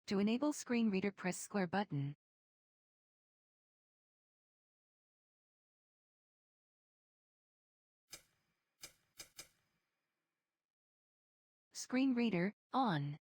To enable screen reader, press square button. Screen reader, on.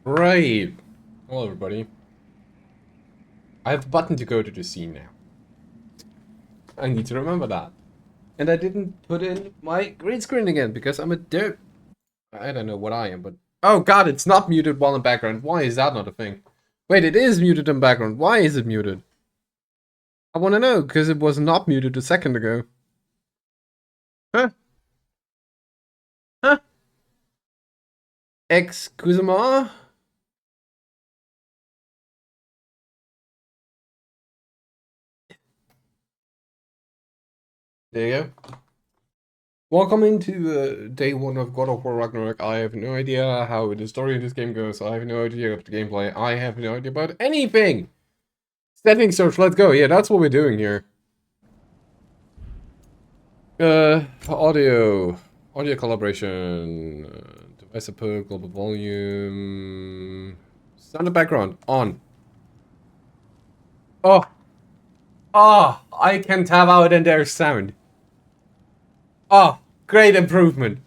Right. Hello, everybody. I have a button to go to the scene now. I need to remember that. And I didn't put in my green screen again because I'm a dirt. I don't know what I am, but... Oh god, it's not muted while in background. Why is that not a thing? Wait, it is muted in background. Why is it muted? I want to know, because it was not muted a second ago. Huh? Huh? Excuse-moi? There you go. Welcome into day one of God of War Ragnarök. I have no idea how the story of this game goes. I have no idea of the gameplay. I have no idea about anything. Setting search, let's go. Yeah, that's what we're doing here. Audio. Audio collaboration. Device support, global volume. Sound and background, on. Oh. Oh, I can tab out and there's sound. Oh, great improvement.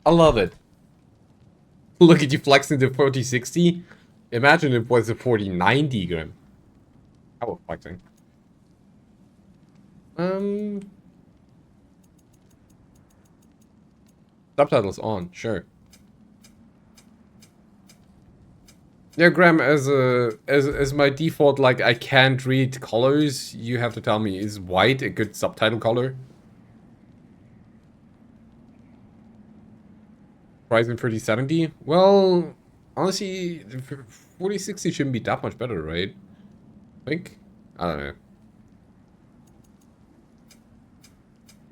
I love it. Look at you flexing the 4060. Imagine it was a 4090, Grim. How was flexing? Subtitles on, sure. Yeah, Graham, as my default, like, I can't read colors, you have to tell me, is white a good subtitle color? Ryzen 3070? Well, honestly, 4060 shouldn't be that much better, right? I think? I don't know.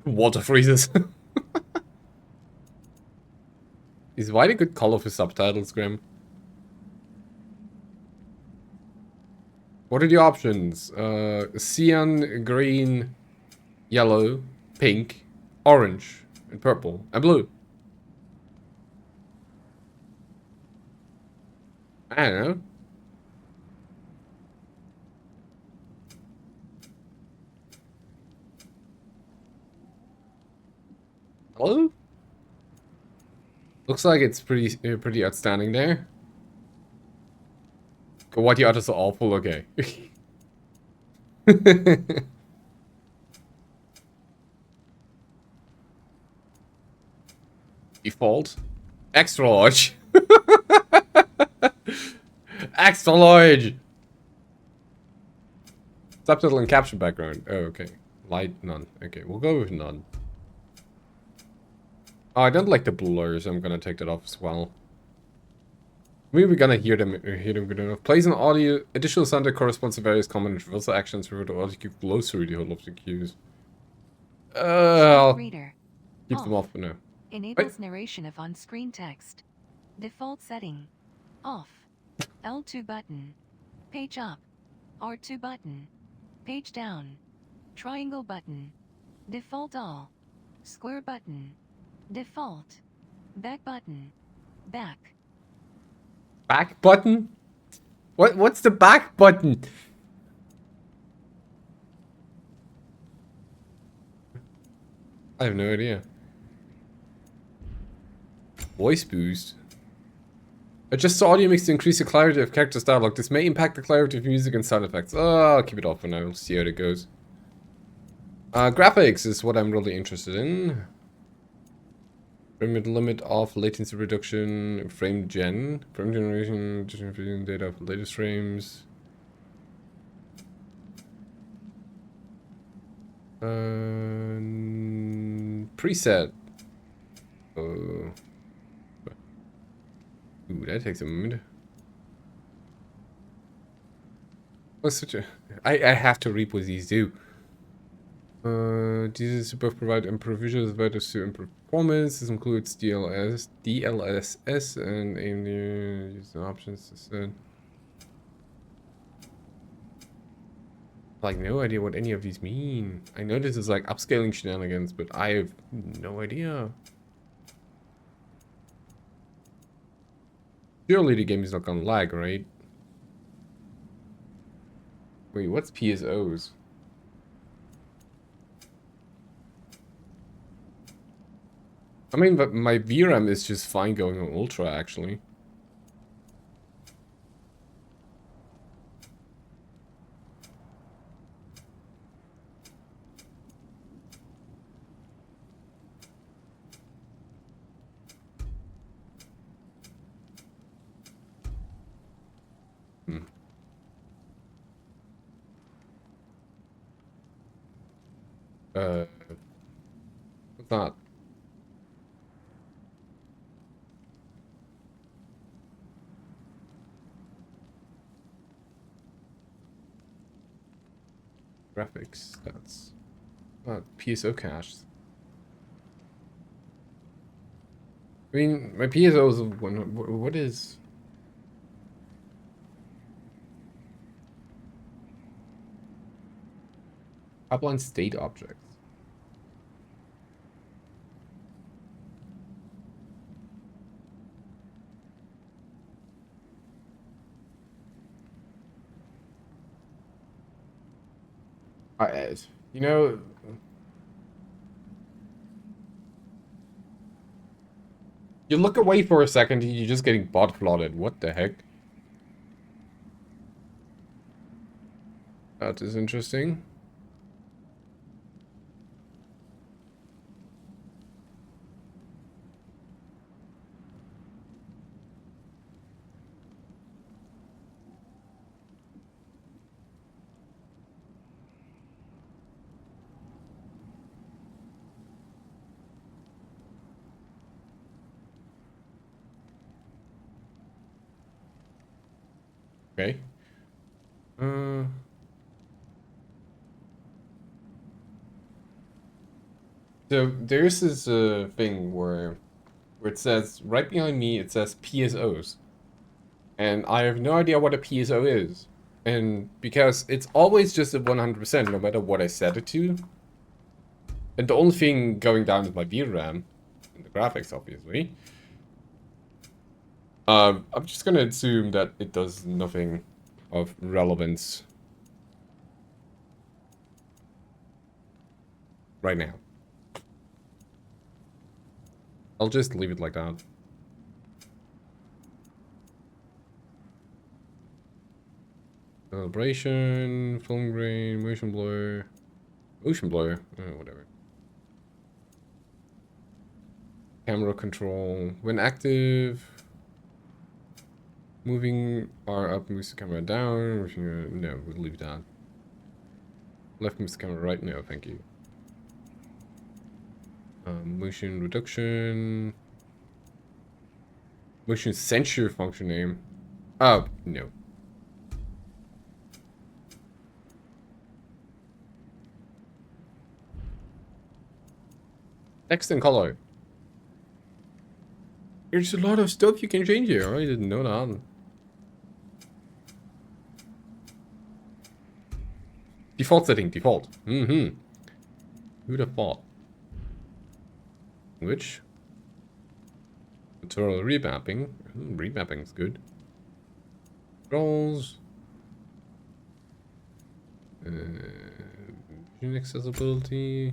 Water freezes. Is white a good color for subtitles, Graham? What are the options? Cyan, green, yellow, pink, orange, and purple, and blue. I don't know. Hello? Looks like it's pretty outstanding there. What, the others are awful? Okay. Default. Extra large. Extra large! Subtitle and caption background. Oh, okay. Light, none. Okay, we'll go with none. Oh, I don't like the blur, so I'm gonna take that off as well. Maybe we're gonna hear them good enough. Plays an audio. Additional sound that corresponds to various common and traversal actions through the audio cue glows through the whole of the cues. I'll Reader. keep them off for now. Enables narration of on-screen text. Default setting. Off. L2 button. Page up. R2 button. Page down. Triangle button. Default all. Square button. Default. Back button. Back. Back button? What's the back button? I have no idea. Voice boost. Adjust the audio mix to increase the clarity of characters' dialogue. This may impact the clarity of music and sound effects. Oh, I'll keep it off for now. We'll see how it goes. Graphics is what I'm really interested in. Frame limit off, latency reduction, frame generation, distributing data of latest frames. Preset. Oh. Ooh, that takes a moment. What's such a... I have to reap what these do. These both provide improved visuals vital to improve performance. This includes DLSS, and use the options. Like, no idea what any of these mean. I know this is like upscaling shenanigans, but I have no idea. Surely the game is not gonna lag, right? Wait, what's PSOs? I mean, but my VRAM is just fine going on Ultra, actually. What's that? Graphics, that's PSO cache. I mean, my PSO is one. What is? Pipeline state objects. You know, you look away for a second, you're just getting bot plotted. What the heck? That is interesting. Okay. So there's this thing where it says right behind me it says PSOs, and I have no idea what a PSO is, and because it's always just at 100% no matter what I set it to, and the only thing going down is my VRAM and the graphics, obviously. I'm just gonna assume that it does nothing of relevance right now. I'll just leave it like that. Calibration, film grain, motion blur, whatever. Camera control, when active, moving R up moves the camera down. No, we'll leave that. Left moves the camera right. No, thank you. Motion reduction. Motion censure function name. Oh, no. Text and color. There's a lot of stuff you can change here. I didn't know that. Default setting, default. Mm-hmm. Who'd have thought? Which? Tutorial remapping. Remapping is good. Controls. Vision accessibility.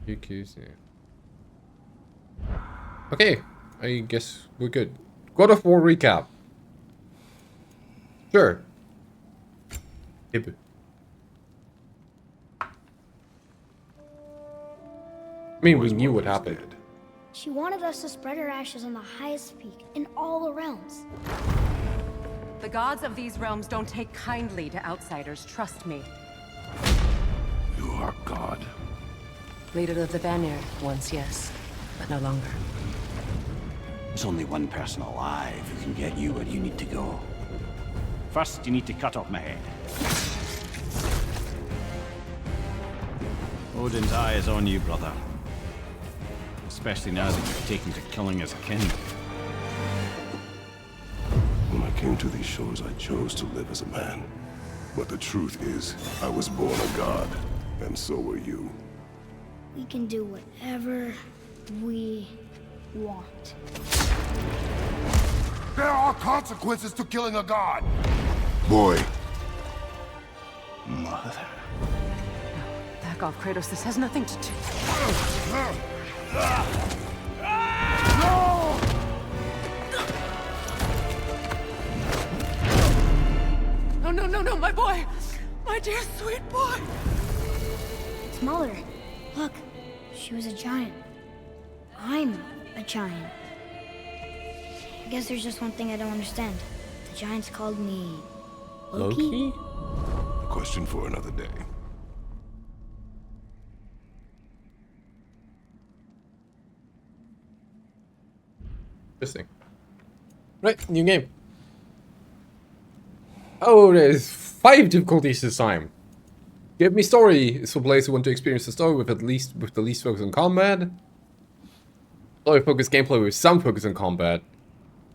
UQs, yeah. Okay, I guess we're good. God of War recap. Sure. Hib. I mean, we knew what happened. She wanted us to spread her ashes on the highest peak in all the realms. The gods of these realms don't take kindly to outsiders, trust me. You are God. Leader of the Vanir, once yes, but no longer. There's only one person alive who can get you where you need to go. First, you need to cut off my head. Odin's eye is on you, brother. Especially now that you've taken to killing his kin. When I came to these shores, I chose to live as a man. But the truth is, I was born a god, and so were you. We can do whatever we want. There are consequences to killing a god! Boy. Mother. Back off, Kratos. This has nothing to do. No, my boy! My dear sweet boy! It's Mother. Look, she was a giant. I'm a giant. I guess there's just one thing I don't understand. The giants called me Loki? Loki? A question for another day. Interesting. Right, new game. Oh, there's 5 difficulties this time. Give Me Story is for players who want to experience the story with the least focus on combat. Story focused gameplay with some focus on combat.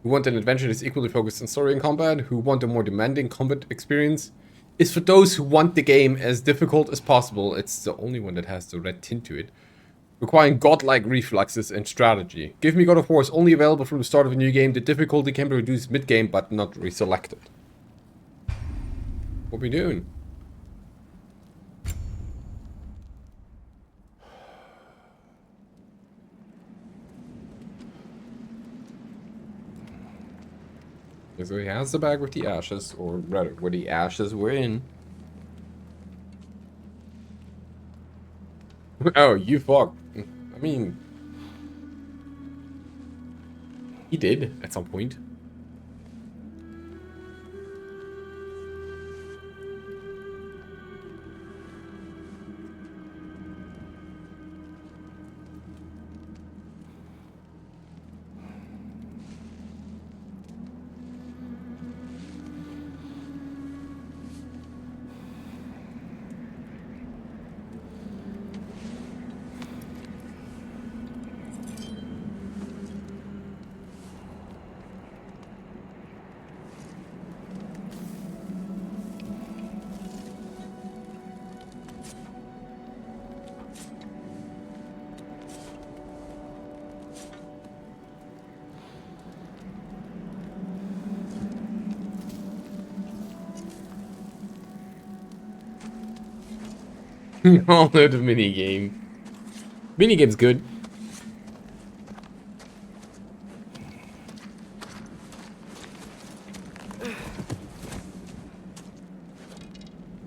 Who want an adventure that's equally focused on story and combat. Who want a more demanding combat experience. Is for those who want the game as difficult as possible. It's the only one that has the red tint to it. Requiring godlike reflexes and strategy. Give Me God of War is only available from the start of a new game. The difficulty can be reduced mid-game but not reselected. What we doing? So he has the bag with the ashes, or rather, where the ashes were in. Oh, you fuck. I mean... He did, at some point. All the minigame. Minigame's good.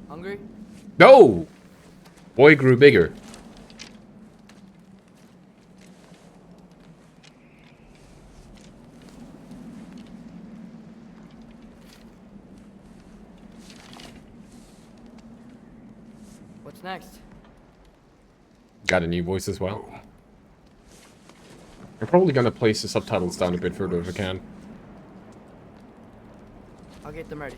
Hungry? No! Boy grew bigger. What's next? Got a new voice as well. I'm probably gonna place the subtitles down a bit further if I can. I'll get them ready.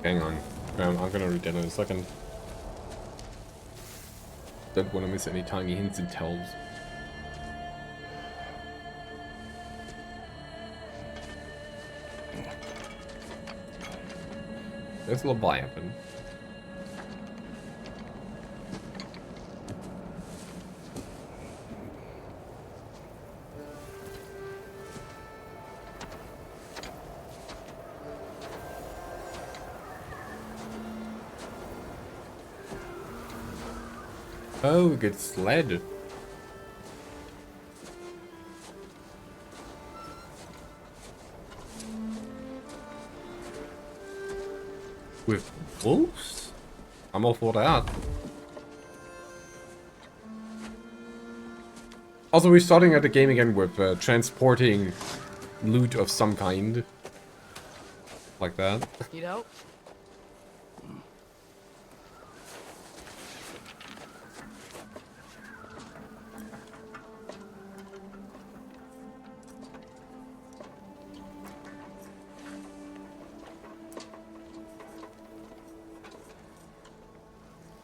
Hang on. I'm gonna read that in a second. Don't want to miss any tiny hints and tells. There's Leviathan. Oh, we get sled. With wolves? I'm all for that. Also, we're starting at the game again with transporting loot of some kind. Like that. Need help?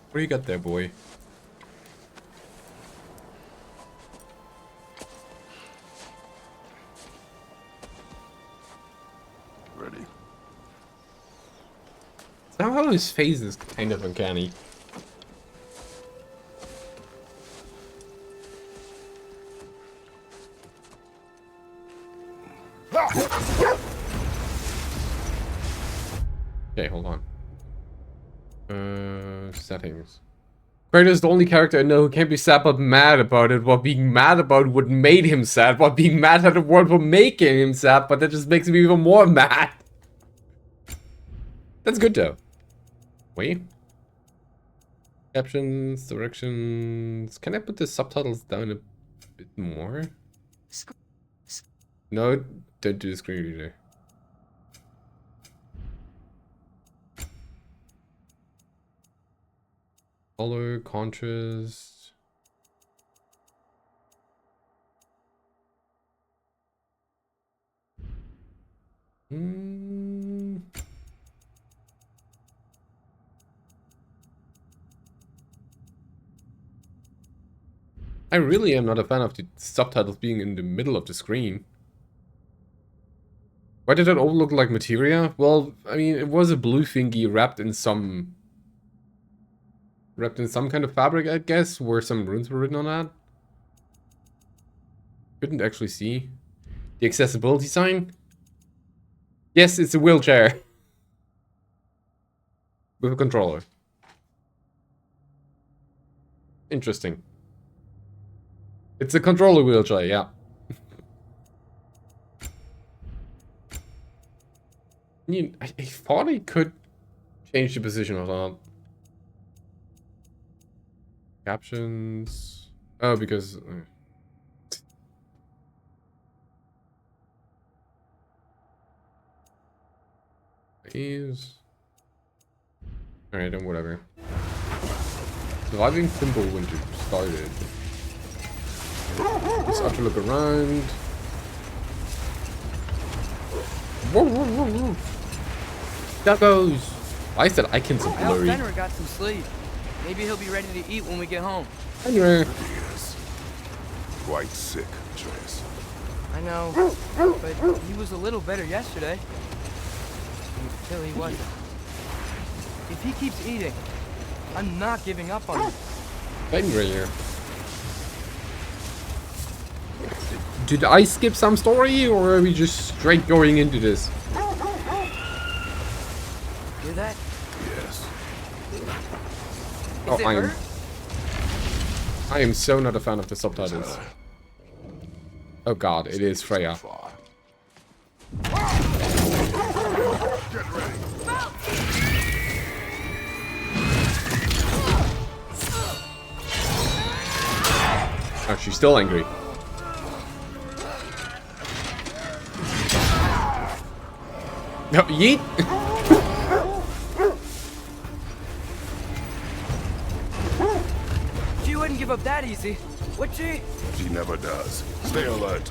What do you got there, boy? Ready. Somehow his face is kind of uncanny. Okay, hold on. Settings. Kratos is the only character I know who can't be sad but mad about it. What being mad about what made him sad. What being mad at the world for making him sad, but that just makes me even more mad. That's good though. Wait. Captions, directions. Can I put the subtitles down a bit more? No, don't do the screen reader. Color, contrast. I really am not a fan of the subtitles being in the middle of the screen. Why did it all look like materia? Well, I mean, it was a blue thingy wrapped in some kind of fabric, I guess, where some runes were written on that. Couldn't actually see. The accessibility sign? Yes, it's a wheelchair. With a controller. Interesting. It's a controller wheelchair, yeah. I thought I could change the position of that. Captions. Oh, because. Please. Alright, then whatever. Surviving simple when you started. Just have to look around. Whoa, whoa, whoa, whoa. Duggos! I said I can some I hope blurry. Fenrir got some sleep. Maybe he'll be ready to eat when we get home. Anyway. He is quite sick, Atreus. I know, but he was a little better yesterday. Until he wasn't. If he keeps eating, I'm not giving up on him. Fenrir. Did I skip some story, or are we just straight going into this? Hear that? Yes. Is it hurt? I am so not a fan of the subtitles. Oh god, it is Freya. Far. Oh, she's still angry. No, yeet! She wouldn't give up that easy, would she? She never does. Stay alert.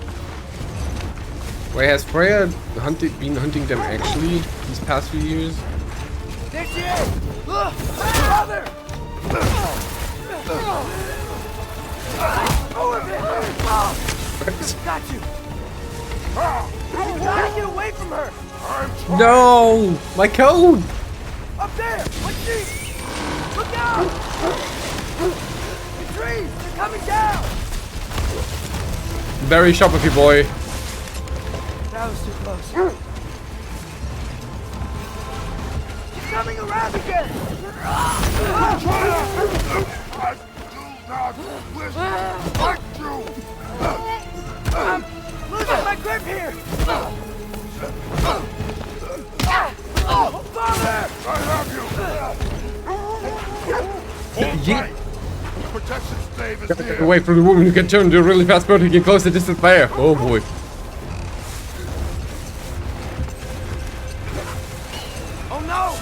Wait, has Freya been hunting them actually these past few years? There she is! Brother! Over there! Got you! You gotta get away from her! No! My code! Up there! What's she? Look out! The trees! They're coming down! Very sharp of you, boy. That was too close. She's coming around again! I'm losing my grip here! Father! I have you! Yeet! Protection stave is Gotta here. get away from the woman who can turn into a really fast boat who can close the distance fire. Oh boy. Oh no!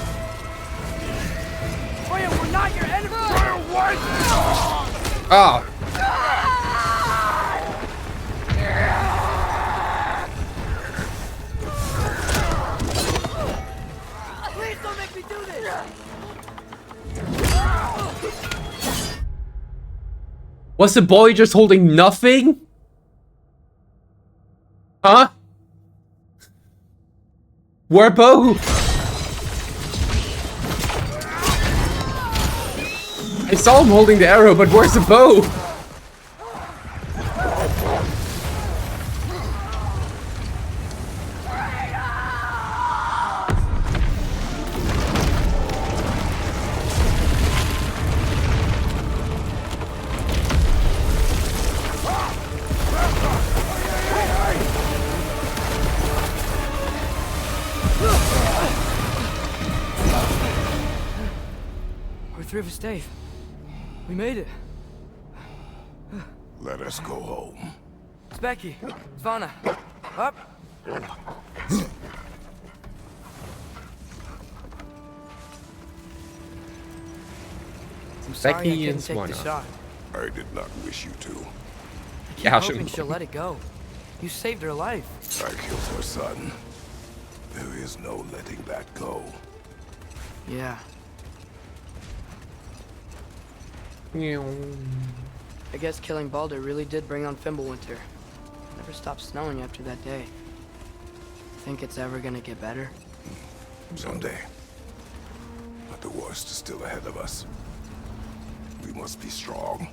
Freya, we're not your enemy! Freya, wait! Ah! Please don't make me do this! Was the boy just holding nothing? Huh? Where bow? I saw him holding the arrow, but where's the bow? We're through with Stave. We made it. Let us go home. It's Becky. Svana. Up. I'm sorry I Becky couldn't and take the Swana. shot. I did not wish you to. I keep Yeah, hoping sure. she'll let it go. You saved her life. I killed her son. There is no letting that go. Yeah. I guess killing Baldur really did bring on Fimbulwinter. Never stopped snowing after that day. Think it's ever gonna get better? Someday. But the worst is still ahead of us. We must be strong.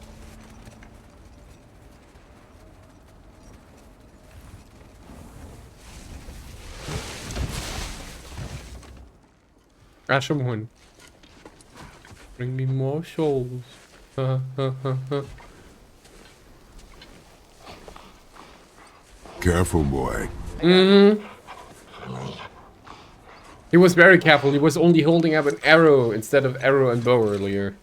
Rashomon. Bring me more souls. Careful, boy. He was very careful. He was only holding up an arrow instead of arrow and bow earlier.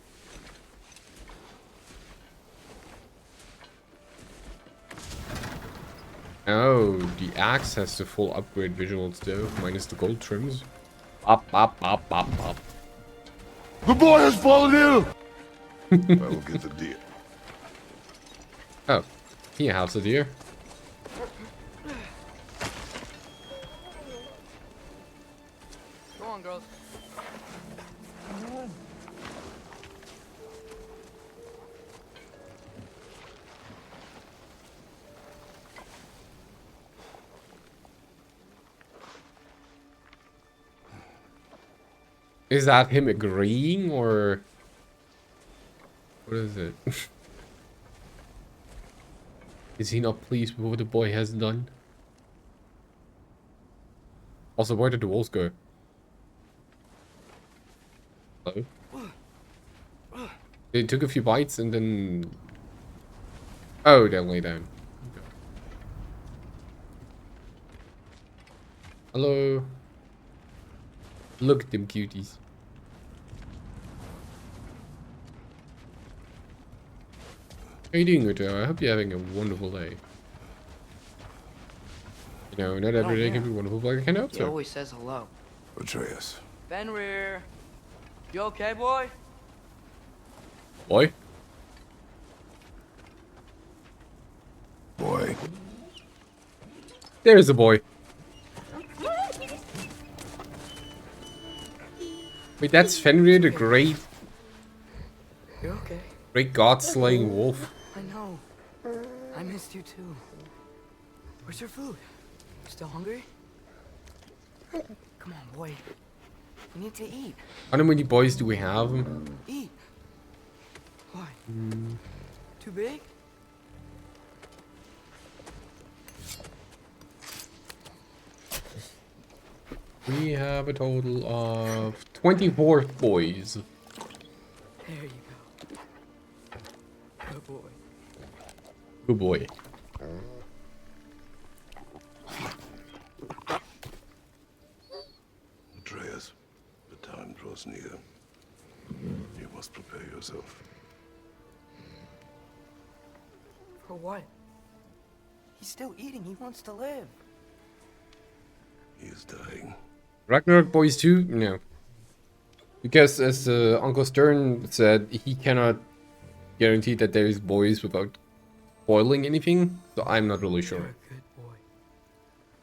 Oh, the axe has the full upgrade visuals though, minus the gold trims. Up. The boy has fallen ill! I will get the deer. Oh, he has a deer. Go on, girls. Is that him agreeing or what is it? Is he not pleased with what the boy has done? Also, where did the wolves go? Hello? They took a few bites and then... Oh, they lay down. Okay. Hello? Look at them cuties. How you doing, Uto? I hope you're having a wonderful day. You know, not every day can be wonderful, but I can hope He so. always says hello. Atreus. Fenrir. You okay, boy? Boy? Boy. There's the boy. Wait, that's Fenrir, the great You're okay. god-slaying wolf. I know. I missed you too. Where's your food? Still hungry? Come on, boy. You need to eat. How many boys do we have? Eat. Why? Too big? We have a total of 24 boys. There you go. Good boy. Good boy. Atreus, the time draws near. You must prepare yourself. For what? He's still eating. He wants to live. He is dying. Ragnarok boys too? No. Because as Uncle Stern said, he cannot guarantee that there is boys without spoiling anything. So I'm not really You're sure. a good boy.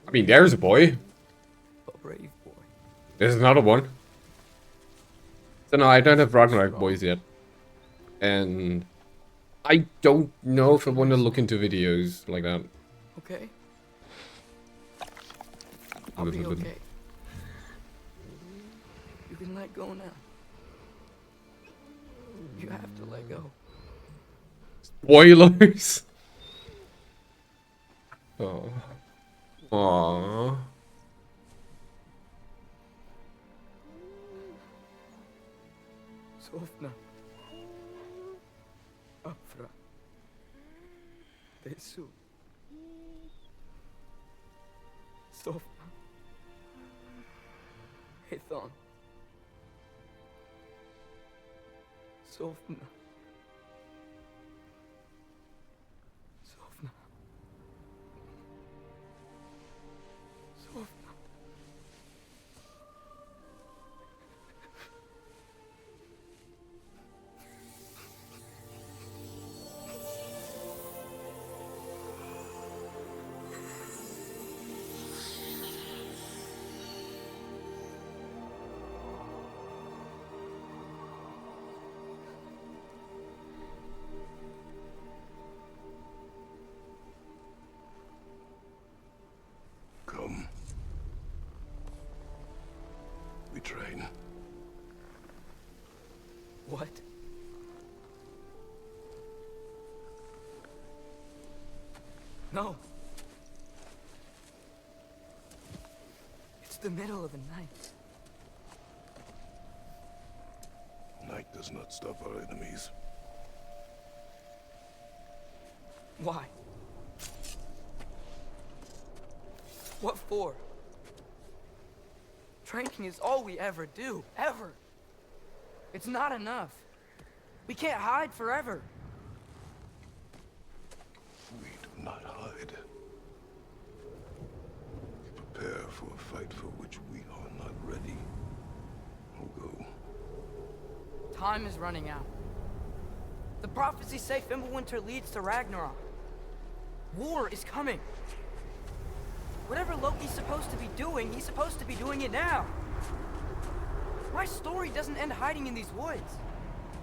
I mean, there's a boy. A brave boy. There's another one. So no, I don't have Ragnarok boys yet. And I don't know if I want to look into videos like that. Okay? I'll be okay. You can let go now. You have to let go. Spoilers! Oh. Aww. Sofna. Afra. Tesu. Sofna. Ethon. Sofna. Sofna. Sofna. train. What? No. It's the middle of the night. Night does not stop our enemies. Why? What for? Training is all we ever do, ever. It's not enough. We can't hide forever. We do not hide. We prepare for a fight for which we are not ready. We'll go. Time is running out. The prophecies say Fimbulwinter leads to Ragnarok. War is coming. Whatever Loki's supposed to be doing, he's supposed to be doing it now. My story doesn't end hiding in these woods.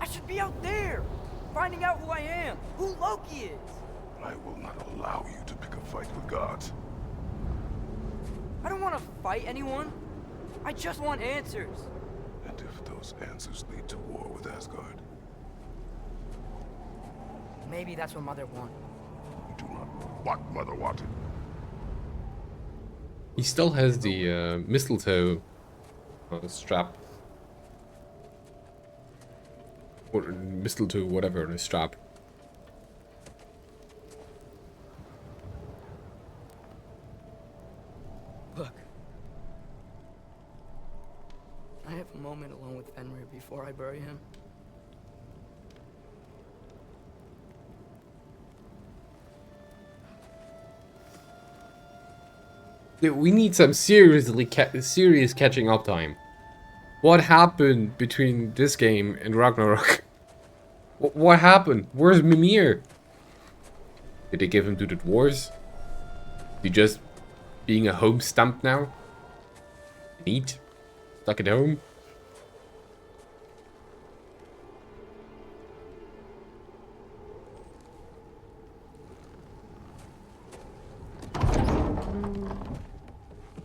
I should be out there, finding out who I am, who Loki is. I will not allow you to pick a fight with gods. I don't want to fight anyone. I just want answers. And if those answers lead to war with Asgard, Maybe that's what Mother wanted. you do not what Mother wanted. He still has the mistletoe strap. Or mistletoe, whatever, on his strap. Look. I have a moment alone with Fenrir before I bury him. Dude, we need some serious catching up time. What happened between this game and Ragnarok? What happened? Where's Mimir? Did they give him to the dwarves? Is he just being a home stump now? Neat. Stuck at home?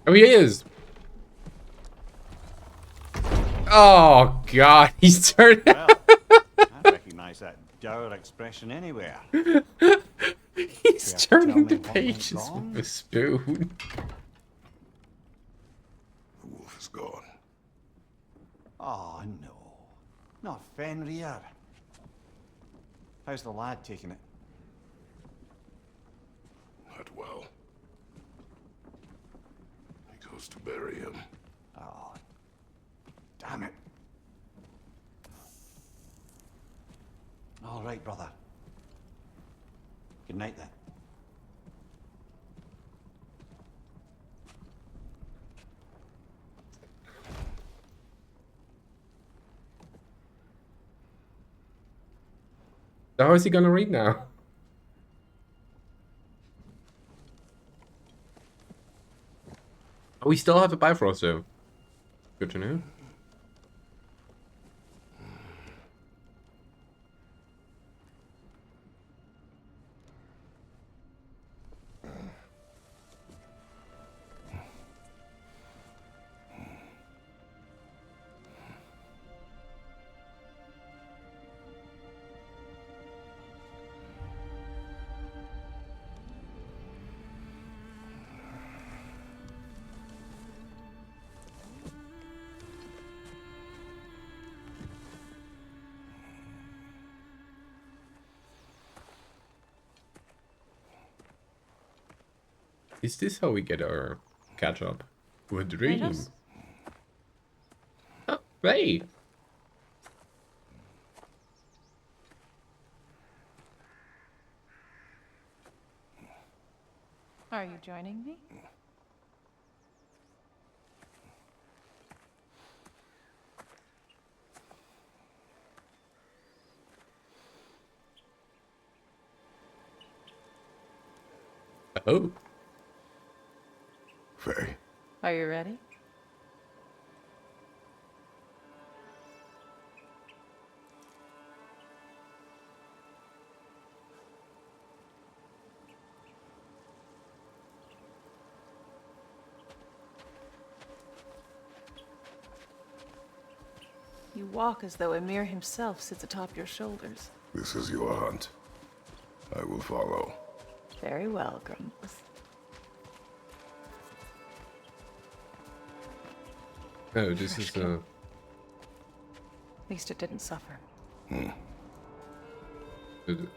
Oh, he is! Oh, God, he's turned... Well, I recognize that dour expression anywhere. He's to turning tell the me what went pages wrong? with a spoon. The wolf is gone. Oh, no. Not Fenrir. How's the lad taking it? Not well. He goes to bury him. Oh, damn it. All right, brother. Good night, then. How is he gonna read now? Oh, we still have a Bifrost though. Good to know. Is this how we get our catch up with Dream? Kratos? Oh, hey! Are you joining me? Oh. Faye, Are you ready? You walk as though Emir himself sits atop your shoulders. This is your hunt. I will follow. Very well, Grumbles. Oh, this is At least it didn't suffer.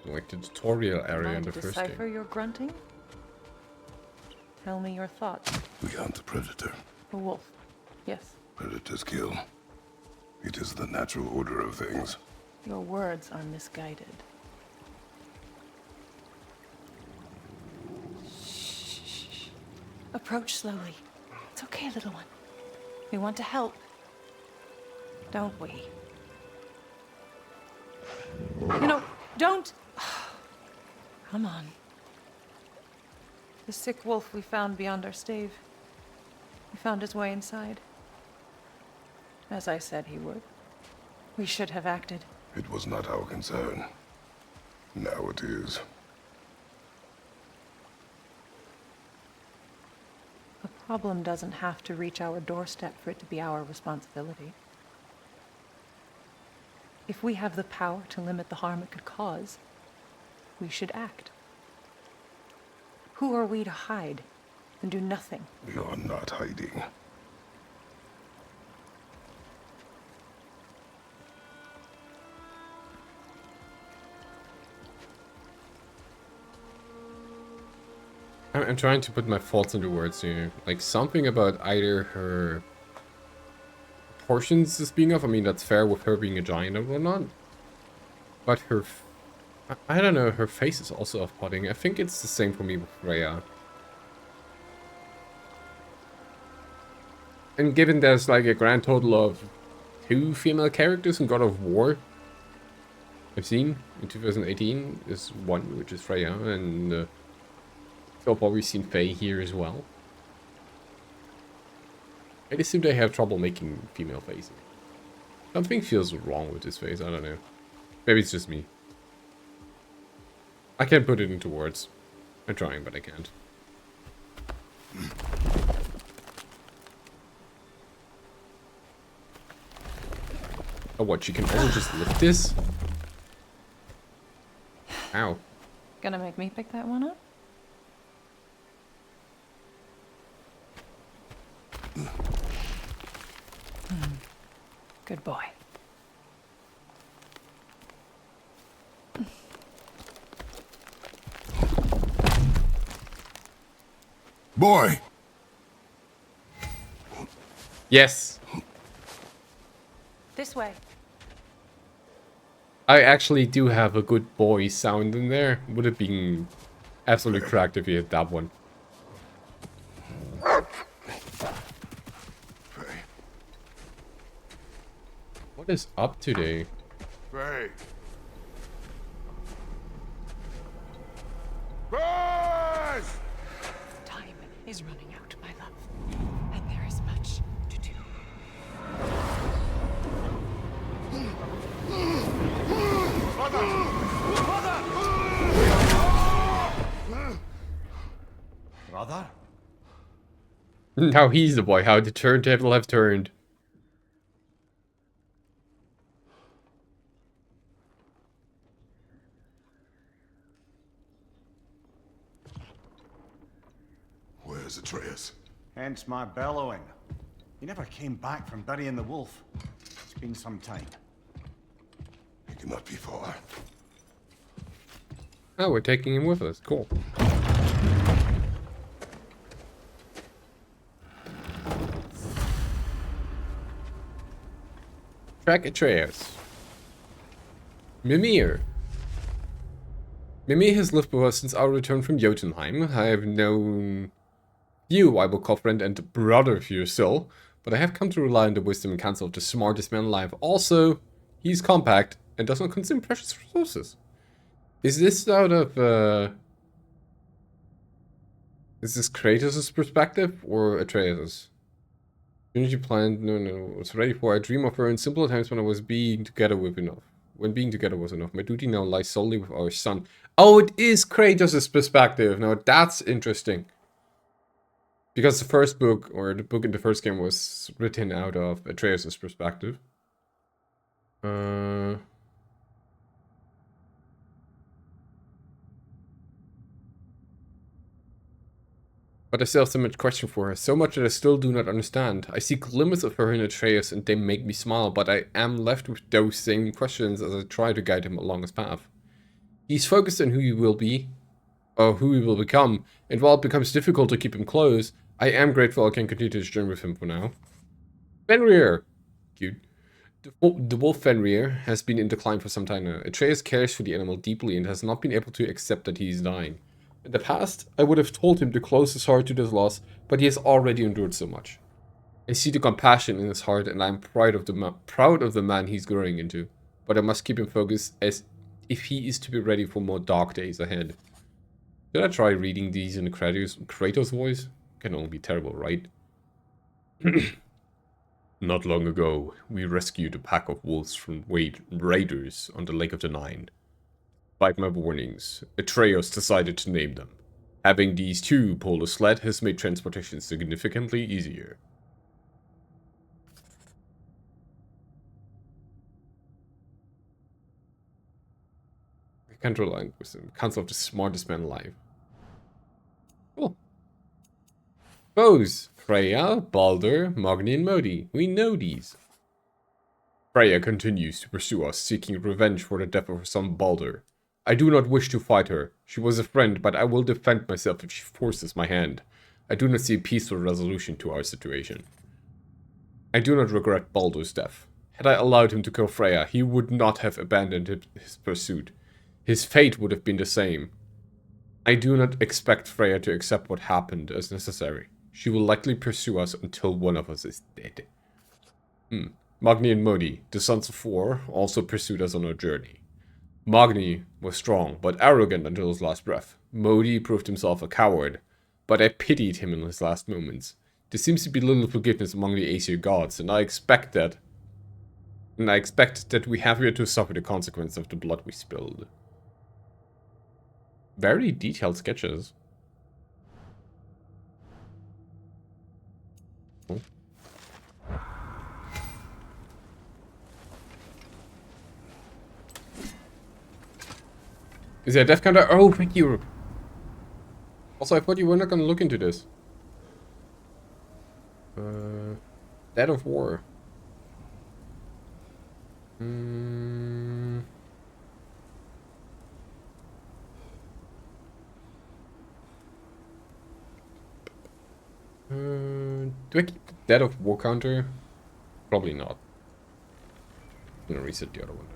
like the tutorial area in Mind the to first decipher game. your grunting? Tell me your thoughts. We hunt the predator. A wolf. Yes. Predators kill. It is the natural order of things. Your words are misguided. Shh. Approach slowly. It's okay, little one. We want to help. Don't we? No, don't! Come on. The sick wolf we found beyond our stave. He found his way inside. As I said he would. We should have acted. It was not our concern. Now it is. A problem doesn't have to reach our doorstep for it to be our responsibility. If we have the power to limit the harm it could cause, we should act. Who are we to hide and do nothing? We are not hiding. I'm trying to put my thoughts into words here. Like, something about either her proportions is being off. I mean, that's fair with her being a giant and whatnot. But her... I don't know, her face is also off-putting. I think it's the same for me with Freya. And given there's like a grand total of 2 female characters in God of War I've seen in 2018, is 1, which is Freya, and so I've probably seen Faye here as well. I assume they have trouble making female faces. Something feels wrong with this face, I don't know. Maybe it's just me. I can't put it into words. I'm trying, but I can't. Oh, what? She can only just lift this? Ow. Gonna make me pick that one up? Good boy. Boy! Yes! This way. I actually do have a good boy sound in there. Would have been absolutely cracked if you hit that one. What is up today? Faye. Faye! Time is running out, my love. And there is much to do. Brother? Now he's the boy. How the turntable have turned. Where's Atreus? Hence my bellowing. He never came back from burying the wolf. It's been some time. He cannot be far. Oh, we're taking him with us. Cool. Track Atreus. Mimir. Mimir has lived with us since our return from Jotunheim. I have known you, I will call friend and brother of your soul, but I have come to rely on the wisdom and counsel of the smartest man alive. Also, he's compact and does not consume precious resources. Is this out of, is this Kratos' perspective or Atreus'? Unity planned, no, was ready for. I dream of her in simpler times when I was being together with enough. When being together was enough. My duty now lies solely with our son. Oh, it is Kratos' perspective. Now that's interesting. Because the first book, or the book in the first game, was written out of Atreus' perspective. Uh... But I still have so much question for her. So much that I still do not understand. I see glimmers of her in Atreus and they make me smile, but I am left with those same questions as I try to guide him along his path. He's focused on who he will be, or who he will become, and while it becomes difficult to keep him close, I am grateful I can continue this journey with him for now. Fenrir! Cute. The wolf Fenrir has been in decline for some time now. Atreus cares for the animal deeply and has not been able to accept that he is dying. In the past, I would have told him to close his heart to this loss, but he has already endured so much. I see the compassion in his heart and I am proud of the man he's growing into. But I must keep him focused as if he is to be ready for more dark days ahead. Should I try reading these in the Kratos voice? Can only be terrible, right? Not long ago, we rescued a pack of wolves from raiders on the Lake of the Nine. Despite my warnings, Atreus decided to name them. Having these two pull a sled has made transportation significantly easier. Control line wisdom. Council of the smartest man alive. Cool. Foes. Freya, Baldur, Magni, and Modi. We know these. Freya continues to pursue us, seeking revenge for the death of her son Baldur. I do not wish to fight her. She was a friend, but I will defend myself if she forces my hand. I do not see a peaceful resolution to our situation. I do not regret Baldur's death. Had I allowed him to kill Freya, he would not have abandoned his pursuit. His fate would have been the same. I do not expect Freya to accept what happened as necessary. She will likely pursue us until one of us is dead. Magni and Modi, the sons of Thor, also pursued us on our journey. Magni was strong, but arrogant until his last breath. Modi proved himself a coward, but I pitied him in his last moments. There seems to be little forgiveness among the Aesir gods, and I expect that we have yet to suffer the consequence of the blood we spilled. Very detailed sketches. Cool. Is there a death counter? Oh, thank you. Also, I thought you were not going to look into this. Dead of War. Do I keep the Dead of War counter? Probably not. I'm gonna reset the other one.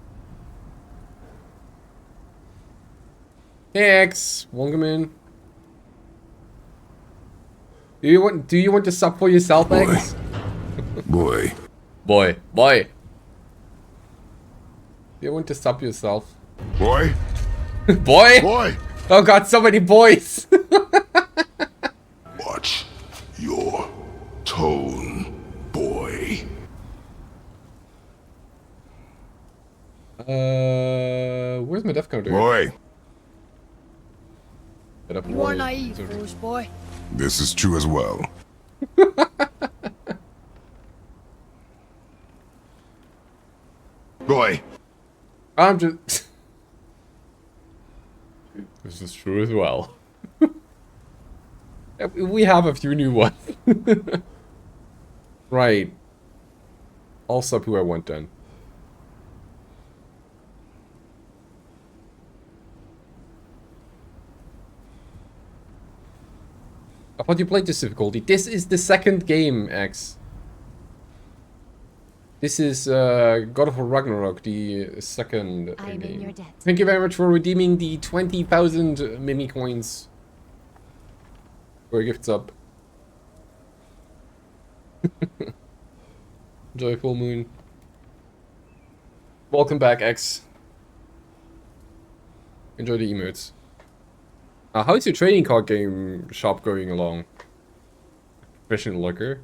Hey X, welcome in. Do you want to sub for yourself, X? Boy. Boy. Do you want to sub yourself? Boy. Boy? Boy. Oh god, so many boys. Watch your tone, boy. Where's my death counter? Boy. You are naive, foolish boy. This is true as well. Boy. I'm just... This is true as well. We have a few new ones. Right. I'll sub who I want then. I thought you played this difficulty. This is the second game, X. This is God of War Ragnarök, the second I'm game. in your debt. Thank you very much for redeeming the 20,000 mini coins. For a gift sub. Enjoy full moon. Welcome back, X. Enjoy the emotes. How is your trading card game shop going along? Professional looker?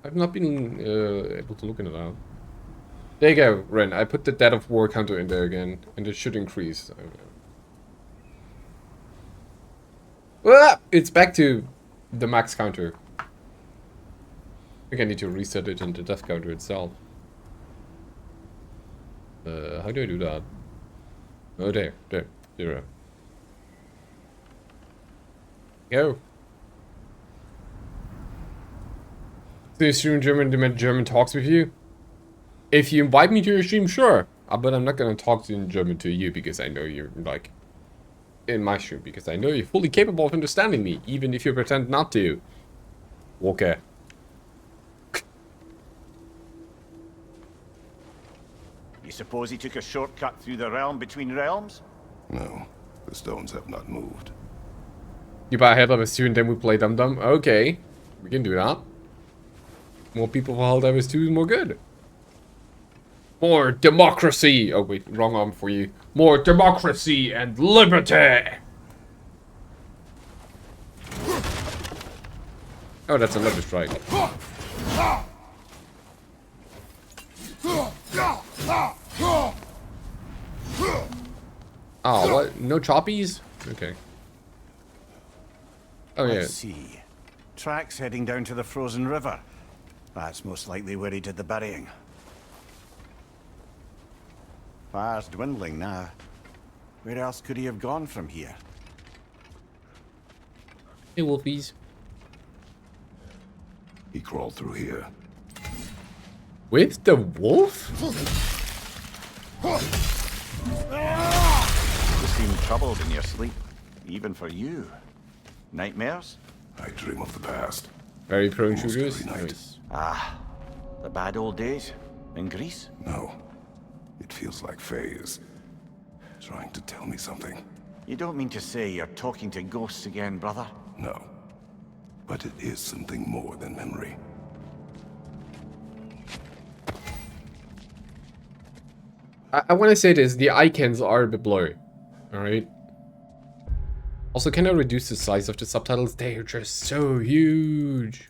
I've not been able to look into that. There you go, Ren. I put the Dead of War counter in there again, and it should increase. Ah, it's back to the max counter. I think I need to reset it in the death counter itself. How do I do that? Oh, there. 0. Go. Do you stream German demand German talks with you? If you invite me to your stream, sure. But I'm not gonna talk in German to you because I know you're like in my stream because I know you're fully capable of understanding me, even if you pretend not to. Okay. You suppose he took a shortcut through the realm between realms? No, the stones have not moved. You buy a Helldivers 2 and then we play Dum Dum? Okay. We can do that. More people for Helldivers 2 is more good. More democracy! Oh wait, wrong arm for you. More democracy and liberty! Oh, that's a lever strike. Oh, what? No choppies? Okay. Oh, yeah. Let's see. Tracks heading down to the frozen river. That's most likely where he did the burying. Fire's dwindling now. Where else could he have gone from here? Hey, wolfies. He crawled through here. With the wolf? You seem troubled in your sleep, even for you. Nightmares? I dream of the past. Very prone Almost shooters? every night. Nice. Ah, the bad old days in Greece? No. It feels like Faye is trying to tell me something. You don't mean to say you're talking to ghosts again, brother? No. But it is something more than memory. I want to say this, the icons are a bit blurry. Alright? Also, can I reduce the size of the subtitles? They're just so huge.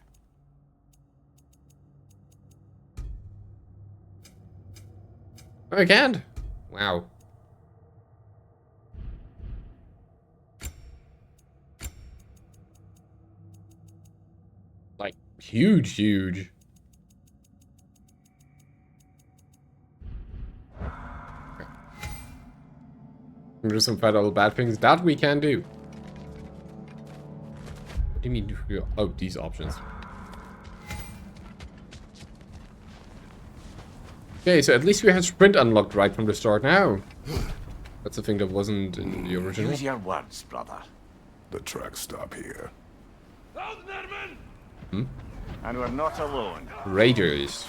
Oh, I can't. Wow. Like, huge. Do some fat little bad things that we can do. What do you mean? Oh, these options. Okay, so at least we have sprint unlocked right from the start now. That's a thing that wasn't in the original. Use your words, brother. The tracks stop here. And we're not alone. Raiders.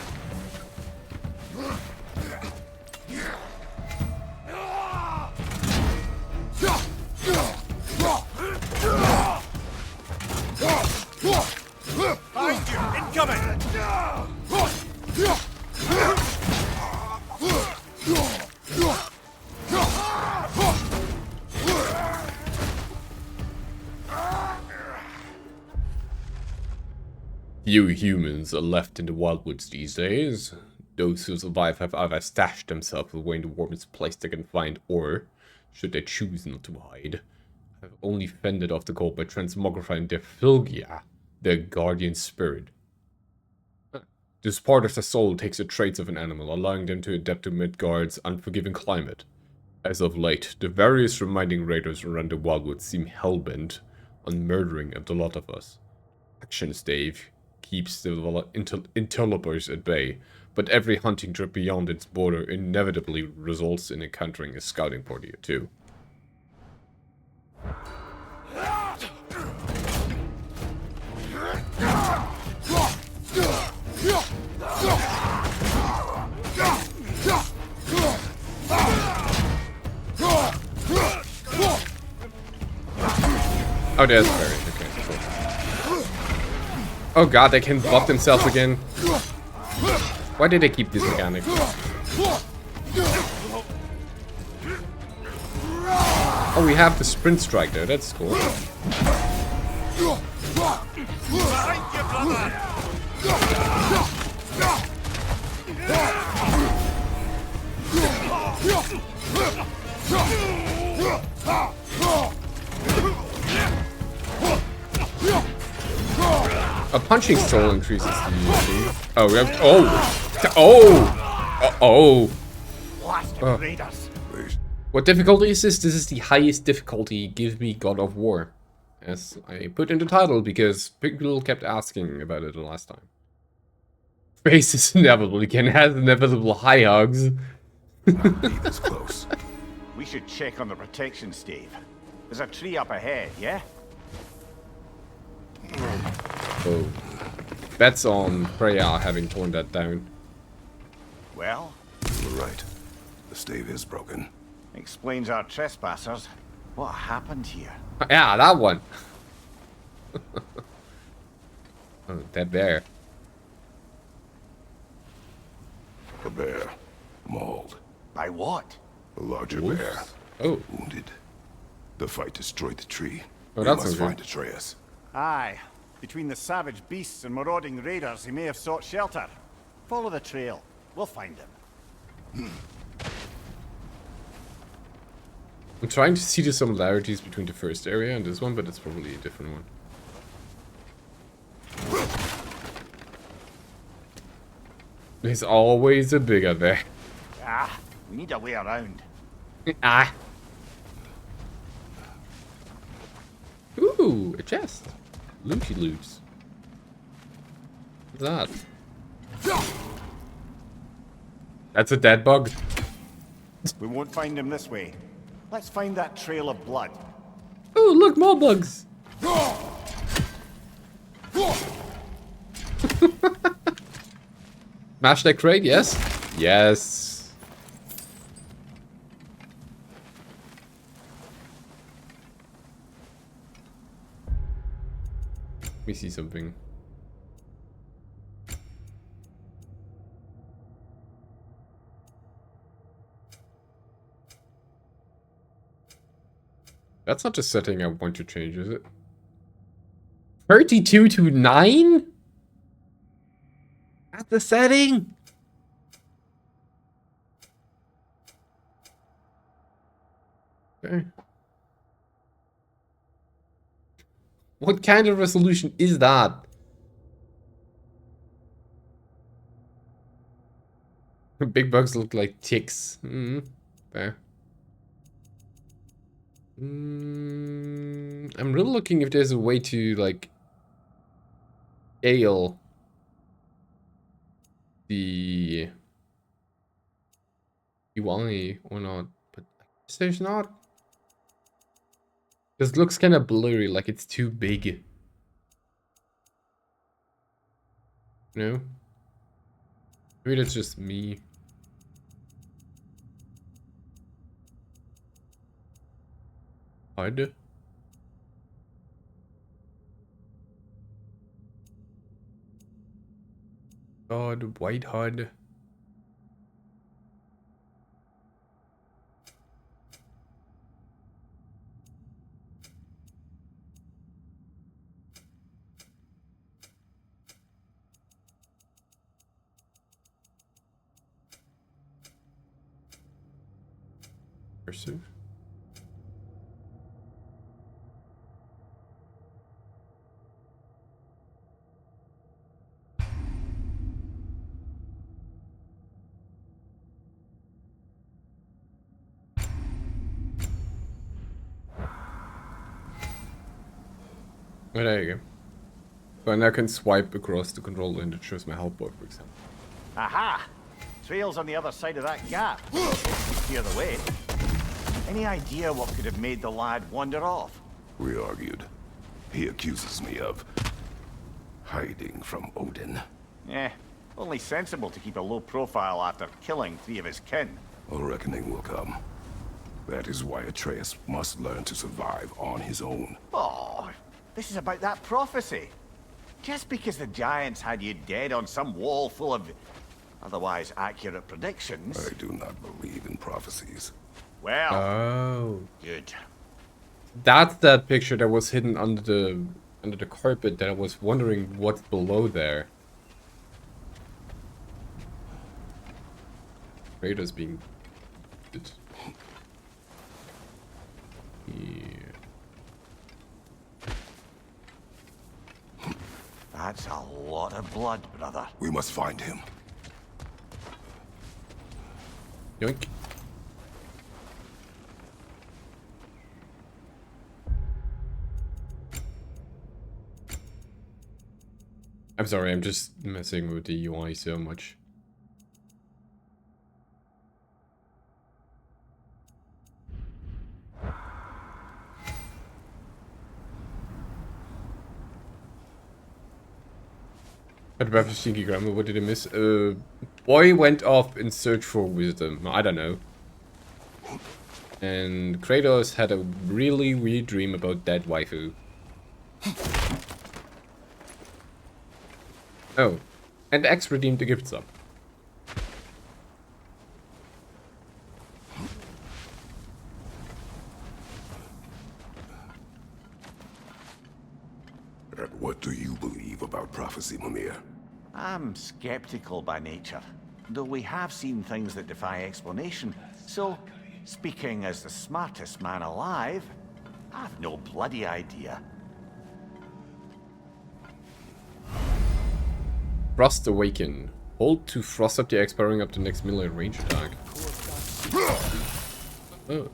Behind you! Incoming! Few humans are left in the wildwoods these days. Those who survive have either stashed themselves away in the warmest place they can find, or, should they choose not to hide, have only fended off the cold by transmogrifying their Philgia, their guardian spirit. This part of the soul takes the traits of an animal, allowing them to adapt to Midgard's unforgiving climate. As of late, the various reminding raiders around the wildwoods seem hellbent on murdering a lot of us. Action stave keeps the interlopers at bay, but every hunting trip beyond its border inevitably results in encountering a scouting party or two. Oh, there's Barry. Okay, cool. Oh god, they can buff themselves again. Why did they keep this mechanic? Oh, we have the sprint strike there. That's cool. A punching soul increases the... Oh, we have... Oh! Oh! Oh! Blast blasted raiders. Wait. What difficulty is this? This is the highest difficulty. Give me God of War. As I put in the title because people kept asking about it the last time. Face is inevitable. You can have inevitable high hugs. Be this close. We should check on the protection stave. There's a tree up ahead, yeah? Oh. Bets on Freya having torn that down. Well, You're right. The stave is broken. explains our trespassers. What happened here? Yeah, that one. Oh, that bear. A bear. Mauled. By what? A larger Wolves? bear. Oh. Wounded. The fight destroyed the tree. Oh, We that's must okay. find Atreus. Aye. Between the savage beasts and marauding raiders, he may have sought shelter. Follow the trail. We'll find him. I'm trying to see the similarities between the first area and this one, but it's probably a different one. There's always a bigger bear. Ah, we need a way around. Ah. Ooh, a chest. Looty loots. What's that? That's a dead bug. We won't find him this way. Let's find that trail of blood. Oh, look, more bugs. Smash that crate, yes? Yes. Let me see something. That's not the setting I want to change, is it? 32 to 9? That's the setting? Okay. What kind of resolution is that? Big bugs look like ticks. Fair. I'm really looking if there's a way to like scale the UI or not, but I guess there's not. This looks kind of blurry, like it's too big. No? Maybe that's just me. HUD. God, white HUD. Cursive. Oh, there you go. So I now can swipe across the controller and it shows my health bar, for example. Aha! Trail's on the other side of that gap. Clear the way. Any idea what could have made the lad wander off? We argued. He accuses me of hiding from Odin. Eh, only sensible to keep a low profile after killing 3 of his kin. A reckoning will come. That is why Atreus must learn to survive on his own. Oh, this is about that prophecy. Just because the giants had you dead on some wall full of otherwise accurate predictions. I do not believe in prophecies. Well, Oh. good. That's that picture that was hidden under the carpet that I was wondering what's below there. Raiders being good. Yeah. That's a lot of blood, brother. We must find him. Yoink. I'm sorry, I'm just messing with the UI so much. But about Stinky Grammar, what did I miss? Boy went off in search for wisdom. I don't know. And Kratos had a really weird dream about dead waifu. Oh. And X redeemed the gift sub. And what do you believe about prophecy, Mimir? I'm skeptical by nature, though we have seen things that defy explanation. So, speaking as the smartest man alive, I've no bloody idea. Frost Awaken. Hold to frost up the X, powering up the next melee range attack. Oh.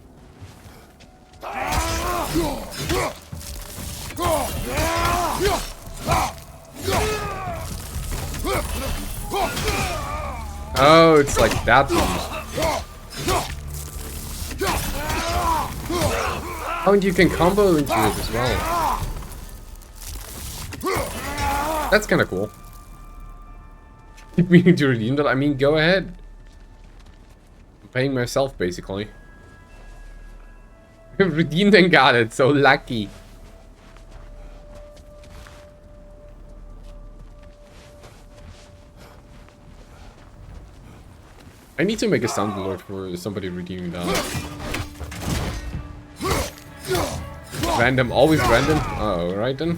Oh, it's like that one. Oh, and you can combo into it as well. That's kind of cool. Keep meaning to redeem that. I mean, go ahead. I'm paying myself, basically. Redeemed and got it, so lucky. I need to make a sound alert for somebody redeeming that. Random, always random? Oh, right then.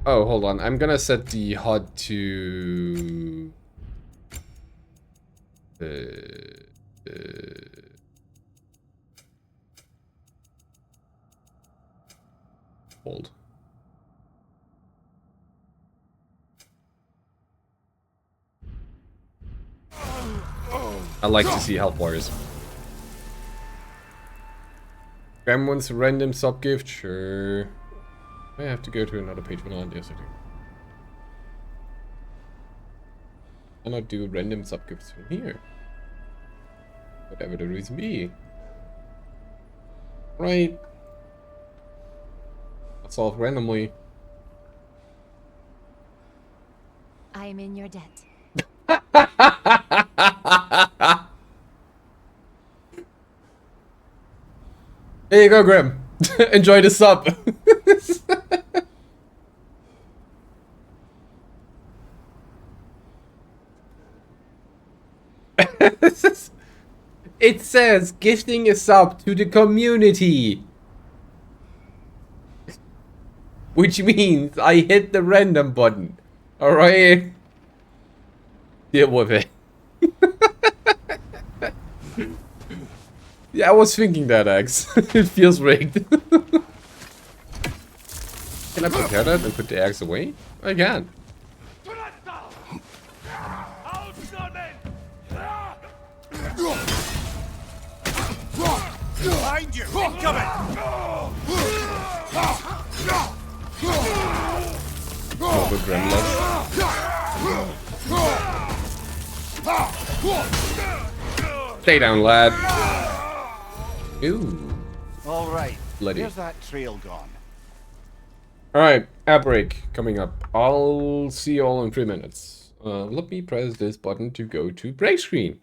Oh, hold on. I'm gonna set the HUD to... Hold. I like to see health bars. Graham wants a random sub gift, sure. I have to go to another page for that. Yes, I do. Cannot do random sub gifts from here. Whatever the reason be. Right. That's all randomly. I am in your debt. Here you go, Grim. Enjoy the sub. It says gifting a sub to the community. Which means I hit the random button. Alright? Deal with it. Yeah, I was thinking that, X. It feels rigged. Can I prepare that and put the axe away? I can. Behind you! Incoming! Oh, the Gremlin. Stay down, lad. Ooh. All right. Bloody. Where's that trail gone? Alright, ad break coming up. I'll see you all in 3 minutes. Let me press this button to go to break screen.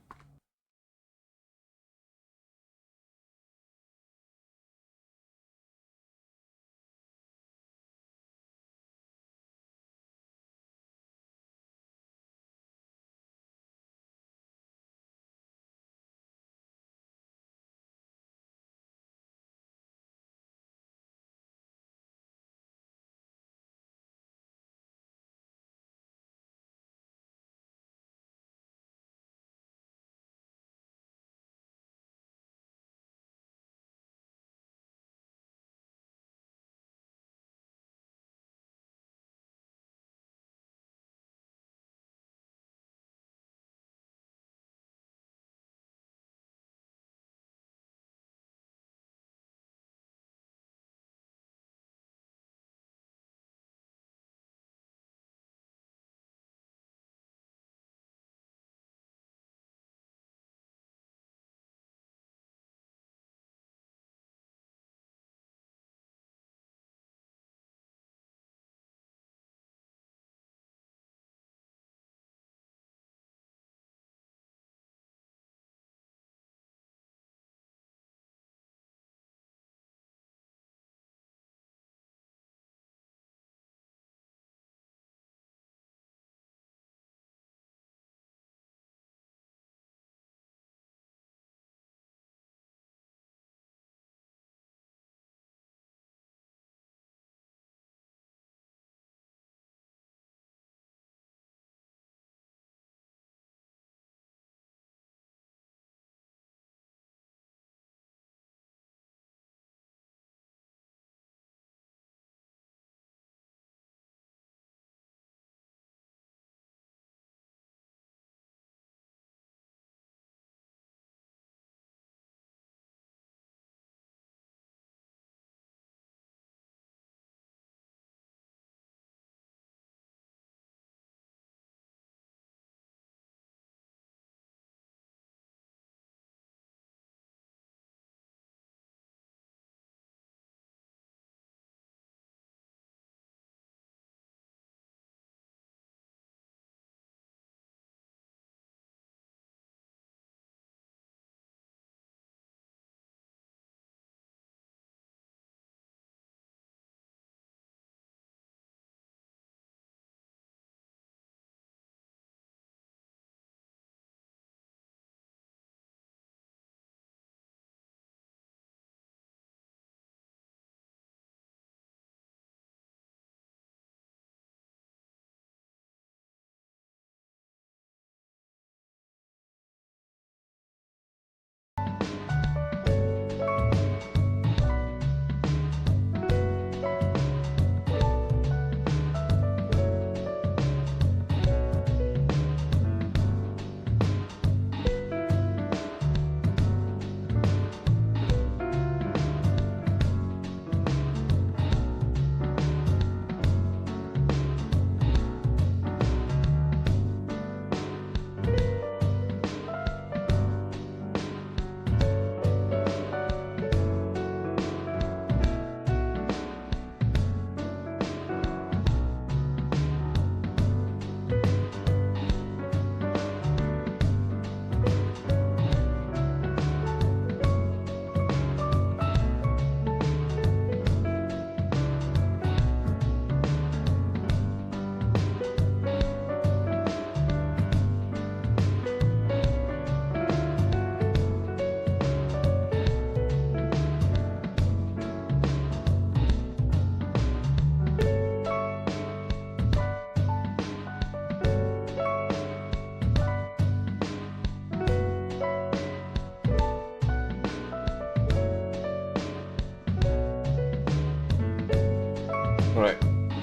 Alright,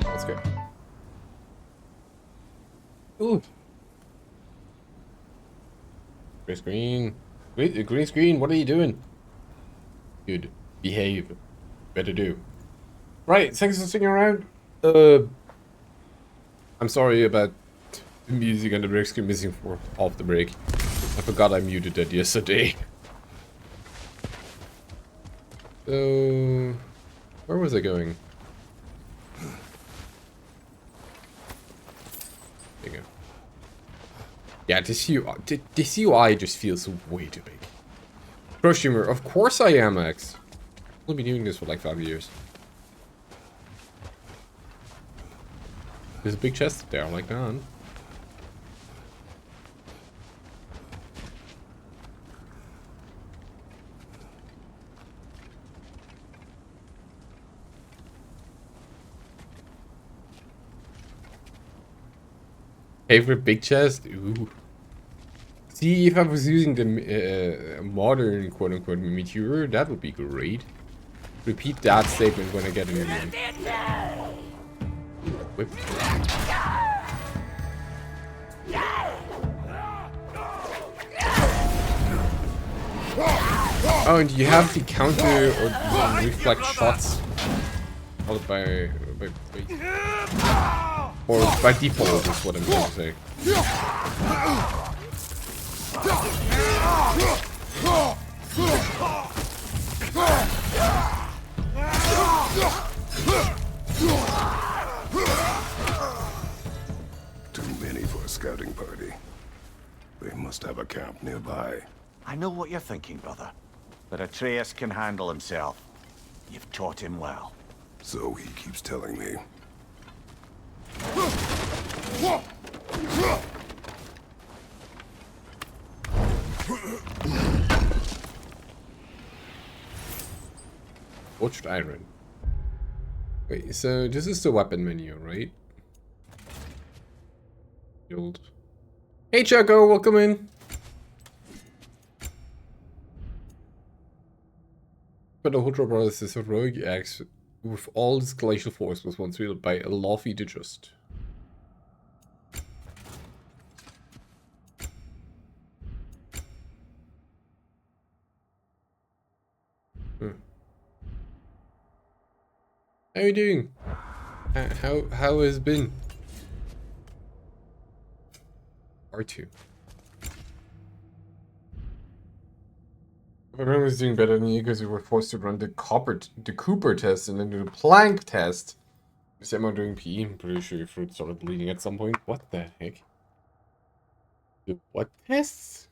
let's go. Ooh. Green screen. Green screen, what are you doing? Good. Behave. Better do. Right, thanks for sticking around. I'm sorry about the music and the break screen missing for off the break. I forgot I muted that yesterday. So, where was I going? There you go. Yeah, this UI just feels way too big. Prosumer, of course I am, X. I've only been doing this for like 5 years. There's a big chest there, like that. Favorite big chest? Ooh. See, if I was using the modern quote-unquote meteor, that would be great. Repeat that statement when I get a new one. Whip. Oh, and you have to counter or reflect shots. Followed by or by default is what I'm trying to say. Too many for a scouting party. They must have a camp nearby. I know what you're thinking, brother. But Atreus can handle himself. You've taught him well. So he keeps telling me. Forged iron. Wait, so this is the weapon menu, right? Build. Hey Chaco, welcome in. But the Hudra Brothers is a rogue axe with all its glacial force was once wielded by a Laufey the Just. How you doing? How has it been? R2. Everyone was doing better than you because we were forced to run the Cooper test and then do the Planck test. Same I'm doing PE. I'm pretty sure your fruit started bleeding at some point. What the heck? The what tests?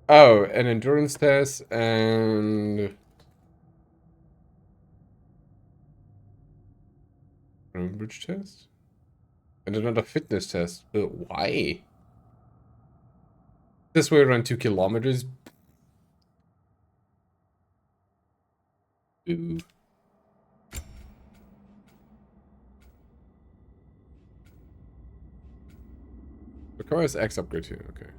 Oh, an endurance test and bridge test? And another fitness test. But why? This way around 2 kilometers. Ooh. Requires X upgrade too, okay.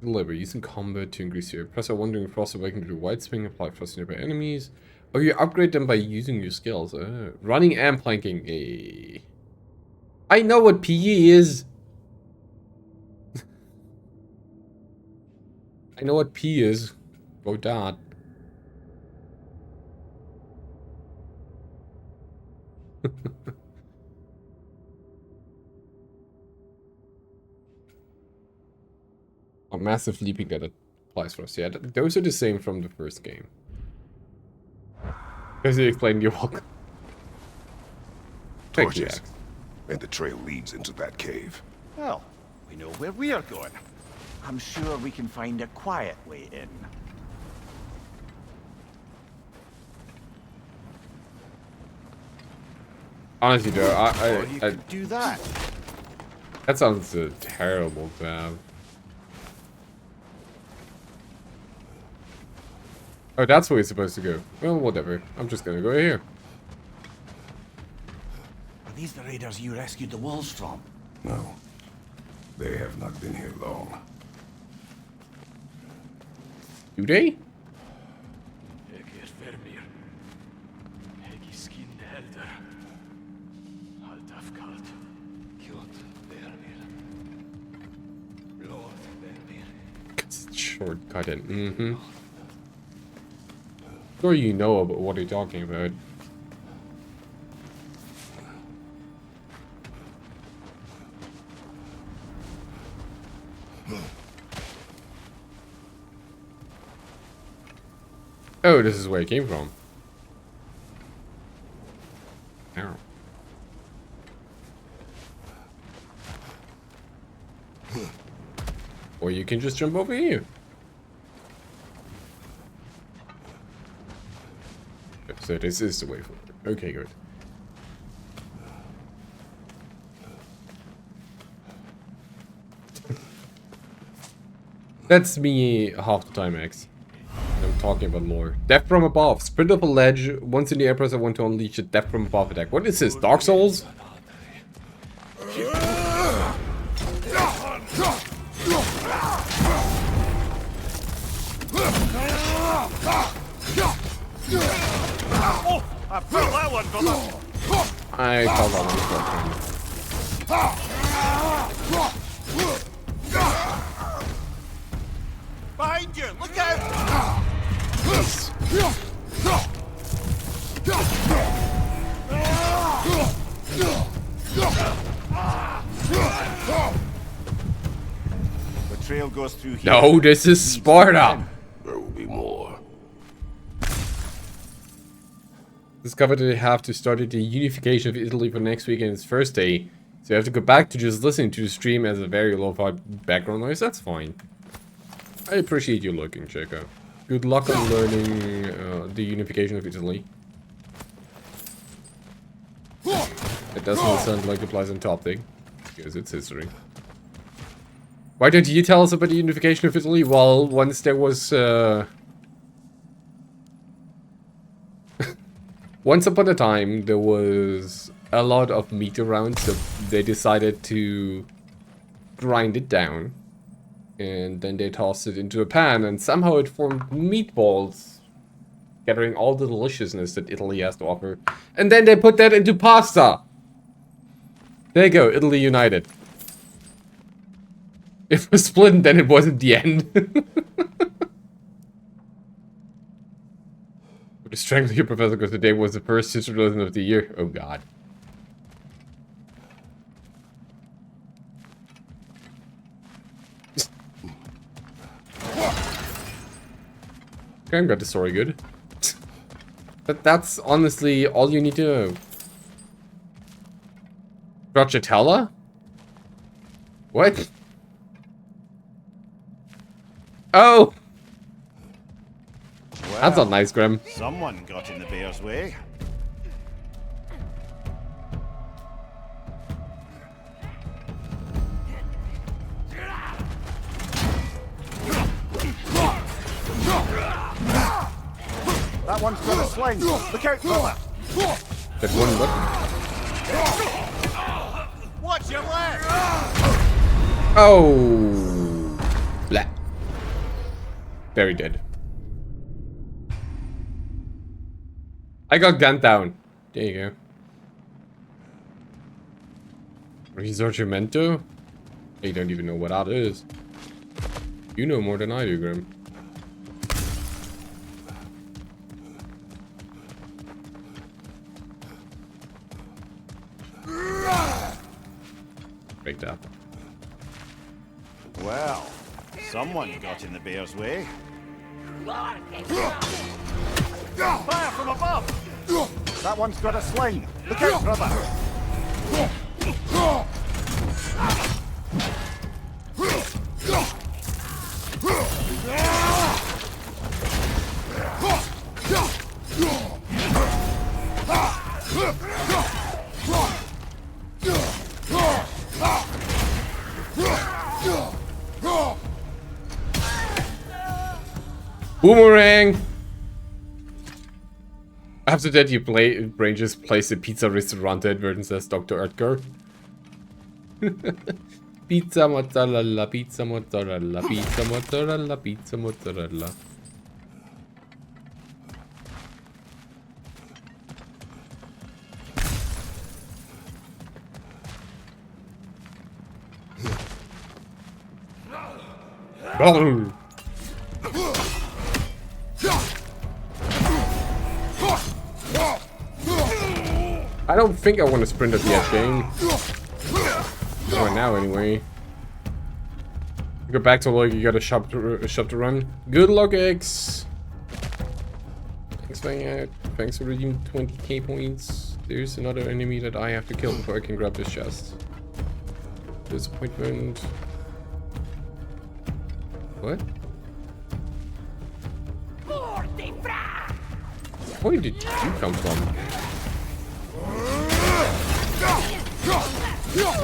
Deliver, using combat to increase your press R1 during frost awakening to do wide swing, apply frost nearby enemies. Oh, you upgrade them by using your skills. Running and planking. Hey. I know what PE is. I know what P is. Go dot. A massive leaping that applies for us. Yeah, those are the same from the first game. As you explained, you're welcome. Torches. And the trail leads into that cave. Well, we know where we are going. I'm sure we can find a quiet way in. Honestly, though, you could do that. That sounds terrible to have. Oh, that's where it's supposed to go. Well, whatever. I'm just gonna go here. Are these the raiders you rescued the wolves from? No. They have not been here long. Do they? Shortcut it. Mm-hmm. Sure you know about what you're talking about. Oh, this is where it came from. Ow. Or you can just jump over here. So this is the way forward. Okay, good. That's me half the time, X. I'm talking about lore. Death from above. Sprint up a ledge. Once in the air press, I want to unleash a death from above attack. What is this? Dark Souls? Oh, I felt that one, brother. I called that one. Behind you, look out! The trail goes through here. No, this is Sparta. There will be more. Discovered that they have to start the unification of Italy for next week and its first day. So you have to go back to just listening to the stream as a very low-fi background noise. That's fine. I appreciate you looking, Checo. Good luck on learning the unification of Italy. It doesn't sound like a pleasant topic, because it's history. Why don't you tell us about the unification of Italy? Well, once there was... Once upon a time, there was a lot of meat around, so they decided to grind it down. And then they tossed it into a pan, and somehow it formed meatballs, gathering all the deliciousness that Italy has to offer. And then they put that into pasta! There you go, Italy united. If it was split, then it wasn't the end. The strength of your professor, because today was the first history lesson of the year. Oh god. Okay, I got the story good. That's honestly all you need to know. Stracciatella? What? Oh! Well, that's not nice, Grim. Someone got in the bear's way. That one's got a sling. Look out, fella. That one button. Watch your leg. Oh! Blah. Very dead. I got gunned down. There you go. Risorgimento? You don't even know what that is. You know more than I do, Grim. Break that. Well, someone got in the bear's way. Fire from above! That one's got a sling. Look out, brother! Boomerang! After that, Brain just plays the pizza restaurant advert and says Dr. Edgar. Pizza mozzarella, pizza mozzarella, pizza mozzarella, pizza mozzarella. Oh. I don't think I want to sprint at the edge game. Right now, anyway. Go back to like you got a shop to run. Good luck, X. Thanks, thanks for redeeming 20k points. There's another enemy that I have to kill before I can grab this chest. Disappointment. What? Where did you come from?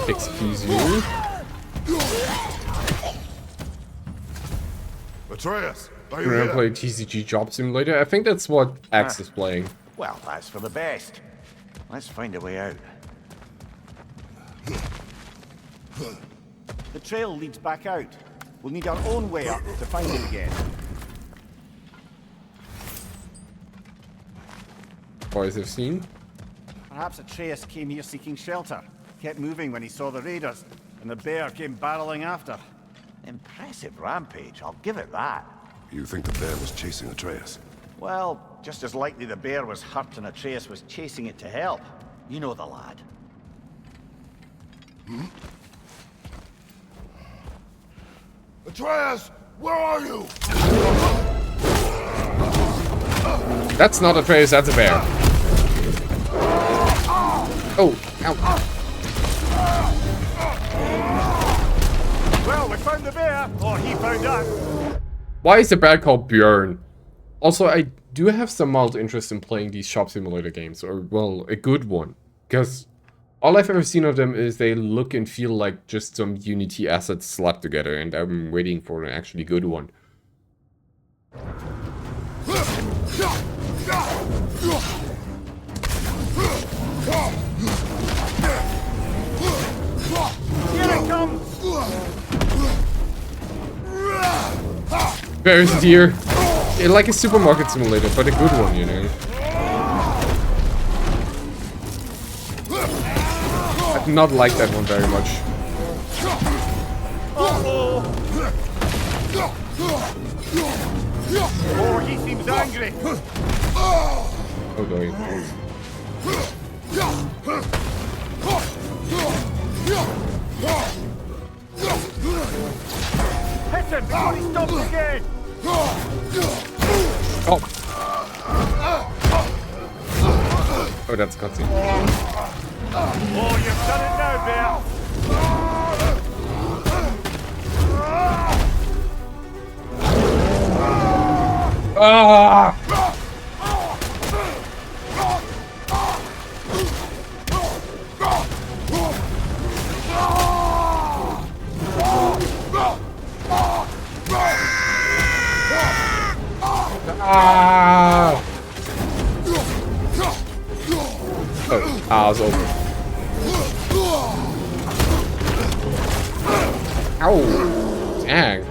Excuse me. Atreus, are You're you gonna here? play TCG Job Simulator? I think that's what X is playing. Well, that's for the best. Let's find a way out. The trail leads back out. We'll need our own way up to find it again. Boys have seen. Perhaps Atreus came here seeking shelter. Kept moving when he saw the raiders, and the bear came barreling after. Impressive rampage, I'll give it that. You think the bear was chasing Atreus? Well, just as likely the bear was hurt and Atreus was chasing it to help. You know the lad. Atreus, where are you? That's not Atreus, that's a bear. Oh, ow. Well, we found the bear, or he found us. Why is the bear called Björn? Also, I do have some mild interest in playing these shop simulator games, or, well, a good one. Because all I've ever seen of them is they look and feel like just some Unity assets slapped together, and I'm waiting for an actually good one. Here it comes! Bears here. Yeah, like a supermarket simulator, but a good one, you know. I did not like that one very much. Oh, he seems angry. Oh, going. Hit him before he stops again! Oh. Oh, that's a cutscene. Oh, you've done it now, bear! Ah! Ah! Oh, I was over. Ow! Dang.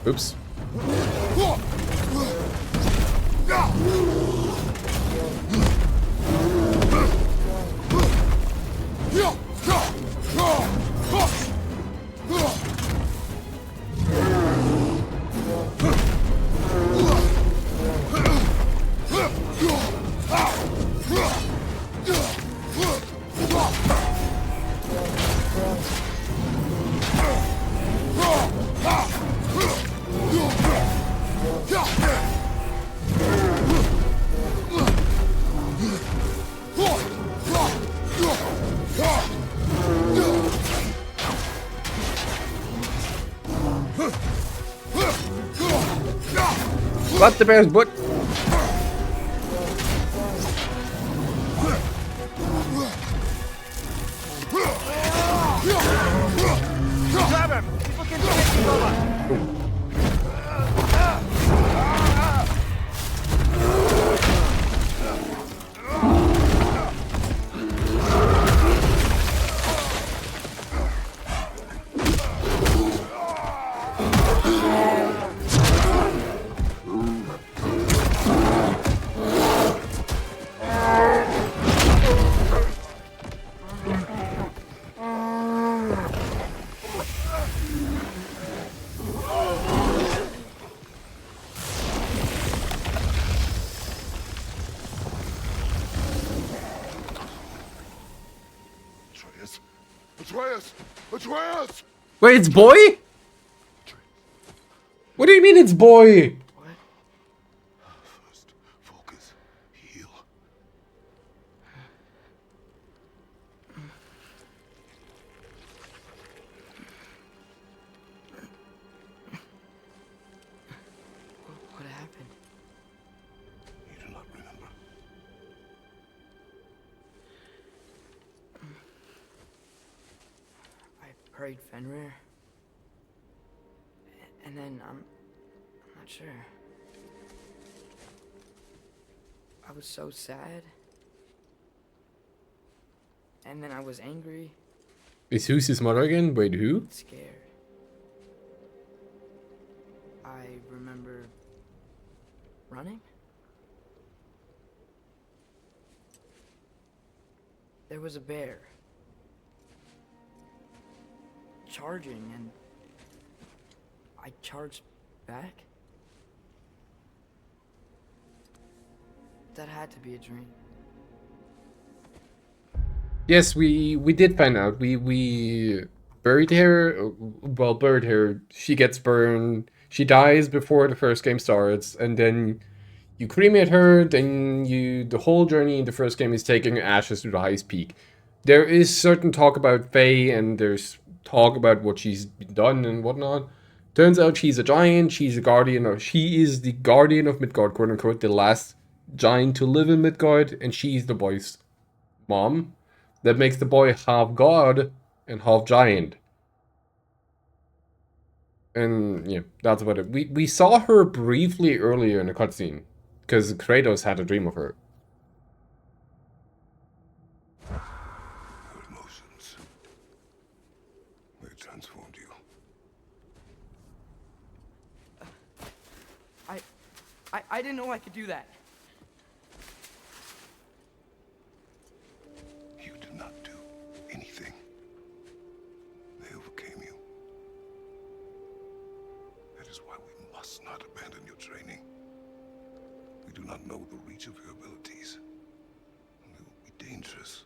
Oops. What the bear's butt? Grab him! He's looking to get you over! Atreus! Atreus! Atreus! Wait, it's boy? What do you mean it's boy? First, focus. Heal. What happened? You do not remember. I prayed Fenrir. And then I'm not sure. I was so sad. And then I was angry, Is who's his mother again? Wait, who? scared. I remember running. There was a bear charging, and I charged back. That had to be a dream. Yes, we did find out. We buried her. Well, buried her. She gets burned. She dies before the first game starts, and then you cremate her. Then the whole journey in the first game is taking ashes to the highest peak. There is certain talk about Faye, and there's talk about what she's done and whatnot. Turns out she's a giant. She's a guardian, or she is the guardian of Midgard, quote unquote, the last giant to live in Midgard, and she's the boy's mom. That makes the boy half god and half giant. And yeah, that's about it. We saw her briefly earlier in the cutscene, because Kratos had a dream of her. Your emotions. They transformed you. I didn't know I could do that. You did not do anything. They overcame you. That is why we must not abandon your training. We do not know the reach of your abilities. And they will be dangerous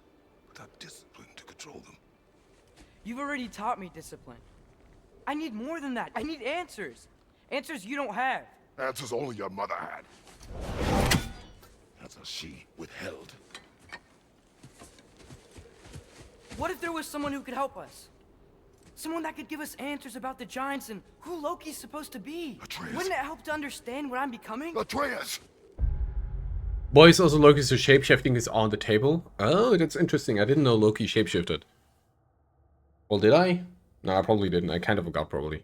without discipline to control them. You've already taught me discipline. I need more than that. I need answers. Answers you don't have. Answers only your mother had. Answers she withheld. What if there was someone who could help us? Someone that could give us answers about the giants and who Loki's supposed to be. Atreus. Wouldn't it help to understand what I'm becoming? Atreus! Boys, also Loki's shapeshifting is on the table. Oh, that's interesting. I didn't know Loki shapeshifted. Well, did I? No, I probably didn't. I kind of forgot, probably.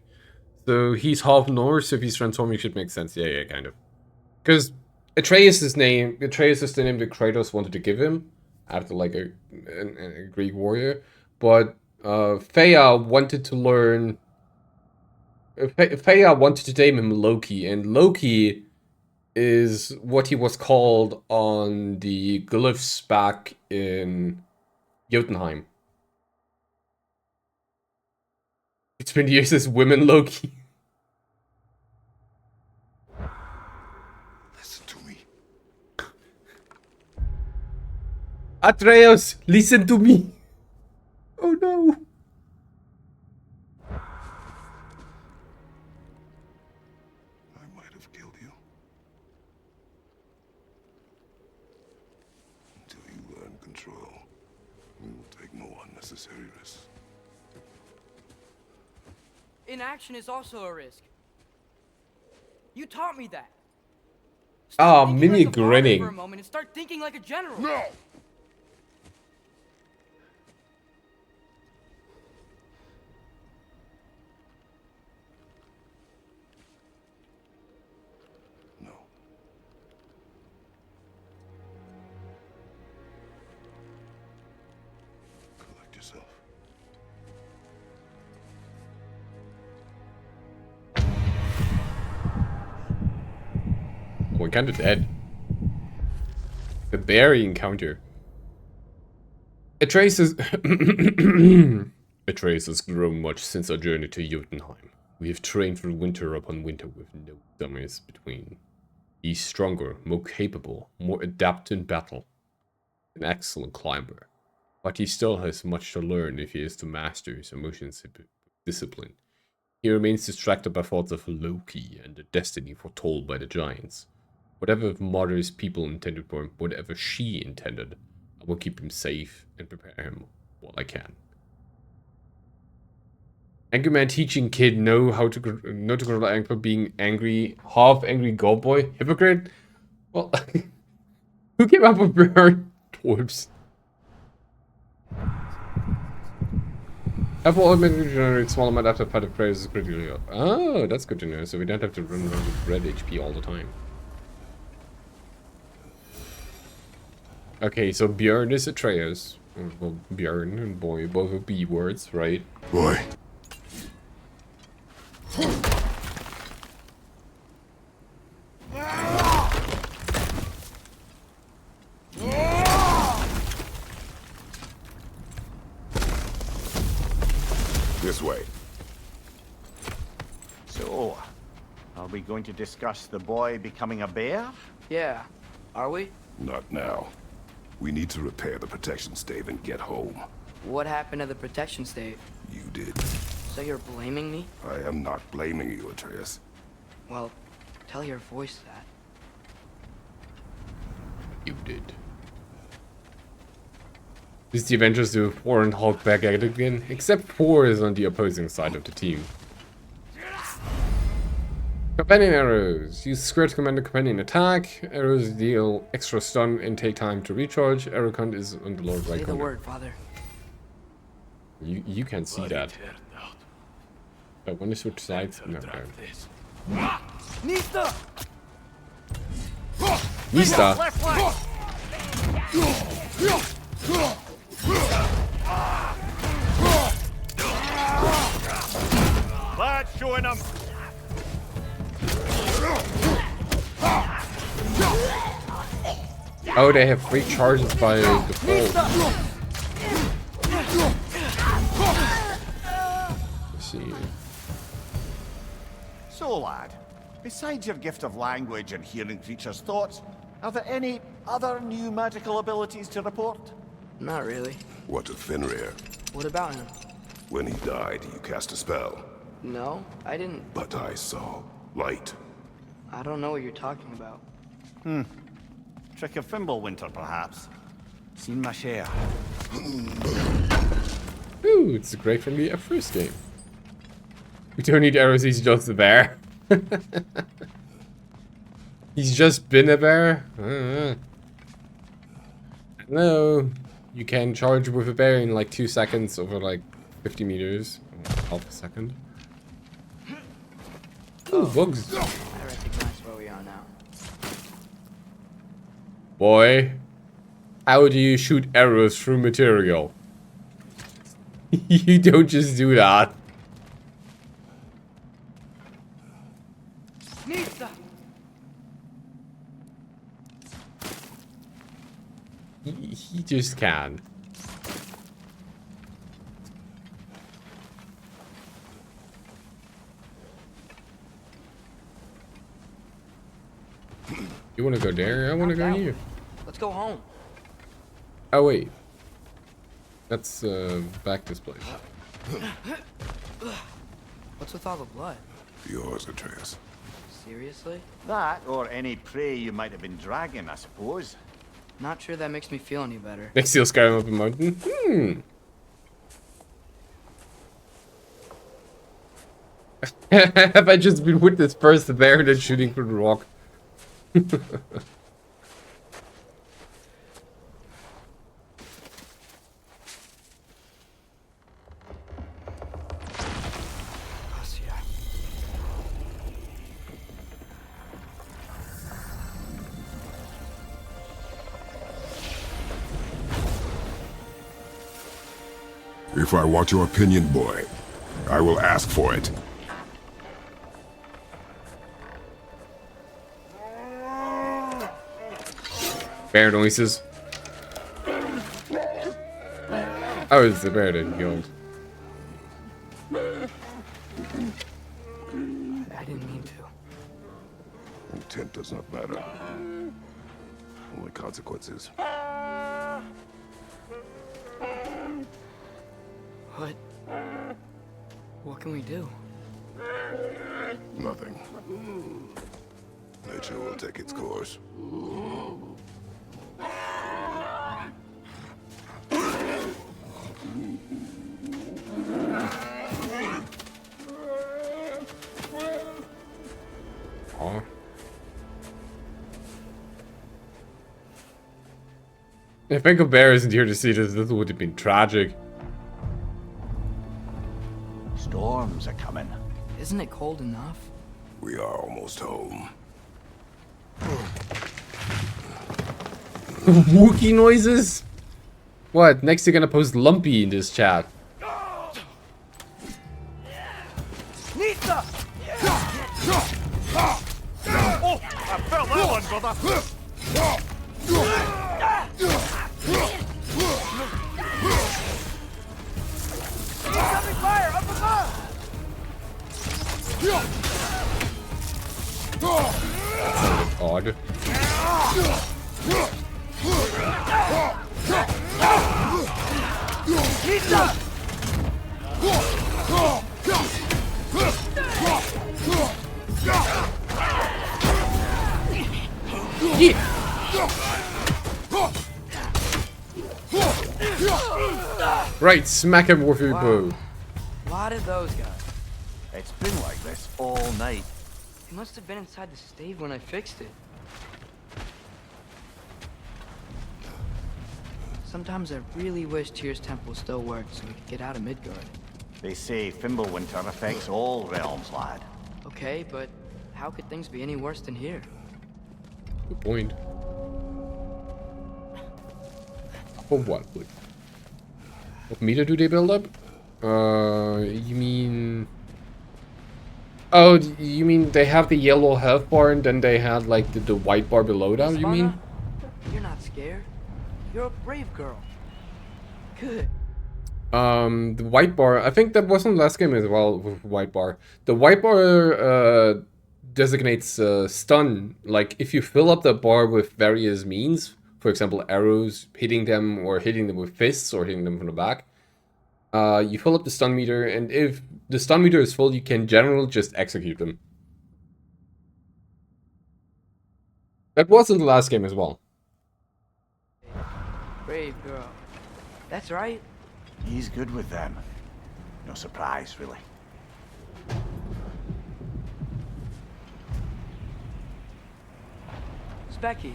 So he's half Norse, so if he's transforming, should make sense. Yeah, kind of. Because Atreus is the name that Kratos wanted to give him after like a Greek warrior. But Freya wanted to learn. Freya wanted to name him Loki, and Loki is what he was called on the glyphs back in Jotunheim. It's been used as women Loki. Listen to me. Atreus, listen to me. Oh no. I might have killed you. Until you learn control, we will take no unnecessary risks. Inaction is also a risk. You taught me that. Ah, Stop thinking Mimi like a father grinning. for a moment and start thinking like a general. No! No. Collect yourself. We're kind of dead. The berry encounter. Atreus has grown much since our journey to Jotunheim. We have trained through winter upon winter with no summers between. He's stronger, more capable, more adept in battle. An excellent climber. but he still has much to learn if he is to master his emotions discipline. He remains distracted by thoughts of Loki and the destiny foretold by the giants. Whatever mother's people intended for him, whatever she intended, I will keep him safe and prepare him while I can. Angry man teaching kid know to control anger, being angry, half angry god boy, hypocrite. Well, who came up with Björn Torps? Apple automatically generates small amount after fight of praise is critically up. Oh, that's good to know. So we don't have to run around with red HP all the time. Okay, so Björn is Atreus. Well, Björn and boy, both are B words, right? Boy. This way. So, are we going to discuss the boy becoming a bear? Yeah. Are we? Not now. We need to repair the protection stave and get home. What happened to the protection stave? You did. So you're blaming me? I am not blaming you, Atreus. Well, tell your voice that. You did. This is the Avengers do Thor and Hulk back at it again, except Thor is on the opposing side of the team. Companion arrows. Use square to command a companion attack. Arrows deal extra stun and take time to recharge. Arrow count is on the lower right Say the corner. word, Father. You can't see that. I want to switch sides. No, okay. Nista! Nista! That's showing them. Oh, they have 3 charges by default. Let's see. So, lad, besides your gift of language and hearing creatures' thoughts, are there any other new magical abilities to report? Not really. What of Fenrir? What about him? When he died, you cast a spell. No, I didn't. But I saw light. I don't know what you're talking about. Trick of Fimbulwinter, perhaps. Seen my share. Ooh, it's great from the first game. We don't need arrows, he's just a bear. He's just been a bear? Hello. You can charge with a bear in like 2 seconds over like 50 meters. Half a second. Ooh, bugs. I recognize where we are now. Boy, how do you shoot arrows through material? You don't just do that. Nista! He just can. You want to go there? I want to go here. Let's go home. Oh wait, that's back this place. What's with all the blood? Yours, Atreus. Seriously? That, or any prey you might have been dragging, I suppose. Not sure that makes me feel any better. Next to Skyrim up a mountain. Have I just been witnessed first the bear and then shooting through the rock? If I want your opinion, boy, I will ask for it. Bear noises. Oh, it's the bear that killed. I didn't mean to. Intent does not matter. Only consequences. But what can we do? Nothing. Nature will take its course. Oh. If Uncle Bear isn't here to see this, this would have been tragic. Storms are coming. Isn't it cold enough? We are almost home. Wookie noises? What? Next you're gonna post Lumpy in this chat. Nita! Oh, I felt that one, brother. Incoming fire up above! Odd. Nita! Right, smack him with your bow. A lot of those guys. It's been like this all night. They must have been inside the stave when I fixed it. Sometimes I really wish Tyr's temple still worked so we could get out of Midgard. They say Fimbulwinter affects all realms, lad. Okay, but how could things be any worse than here? Good point. For what, please? What meter do they build up? You mean... Oh, you mean they have the yellow health bar and then they had like the white bar below that, you mean? You're not scared. You're a brave girl. Good. The white bar, I think that was on last game as well with white bar. The white bar designates stun. Like if you fill up the bar with various means, for example arrows, hitting them or hitting them with fists or hitting them from the back, you fill up the stun meter, and if the stun meter is full, you can generally just execute them. That was in the last game as well. Brave girl. That's right. He's good with them. No surprise, really. Specky.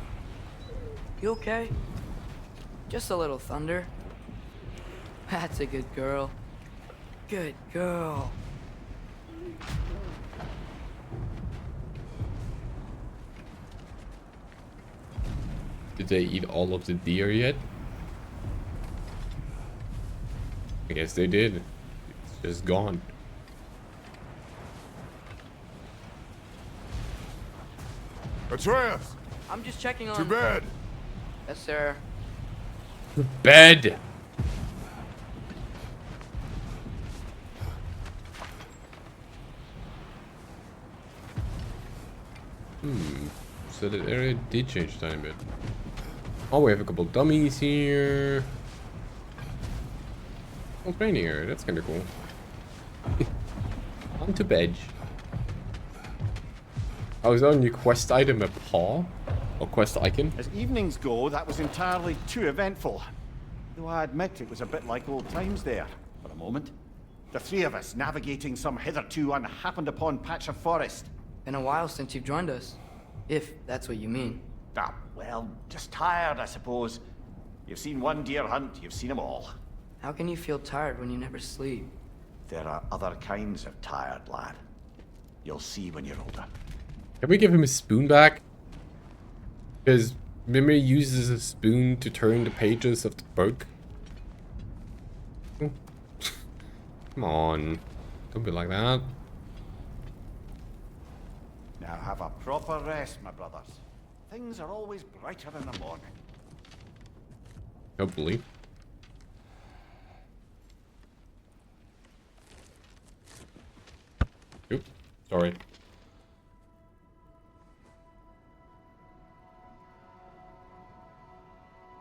You okay? Just a little thunder. That's a good girl. Good girl. Did they eat all of the deer yet? I guess they did. It's just gone. Atreus! I'm just checking on... To bed! Yes, sir. Bed! So that area did change time a bit. Oh, we have a couple dummies here. Oh, training area, that's kinda cool. On to bed. Oh, is that a new quest item, a paw? Or quest icon? As evenings go, that was entirely too eventful. Though I admit it was a bit like old times there, for a moment. The three of us navigating some hitherto unhappened upon patch of forest. Been a while since you've joined us. If that's what you mean. Ah, well, just tired, I suppose. You've seen one deer hunt, you've seen them all. How can you feel tired when you never sleep? There are other kinds of tired, lad. You'll see when you're older. Can we give him a spoon back? Because Mimir uses a spoon to turn the pages of the book. Come on. Don't be like that. Now have a proper rest, my brothers. Things are always brighter in the morning. Hopefully. Oops, sorry.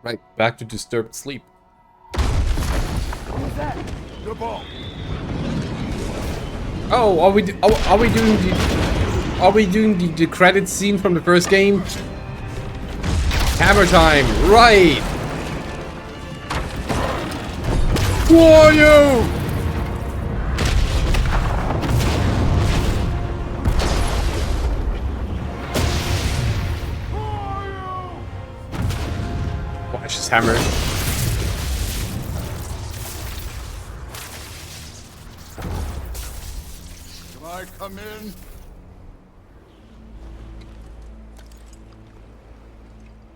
Right, back to disturbed sleep. Who's that? The Unstoppable! Oh, are we doing the credit scene from the first game? Hammer time, right? Who are you? Watch this hammer. Can I come in?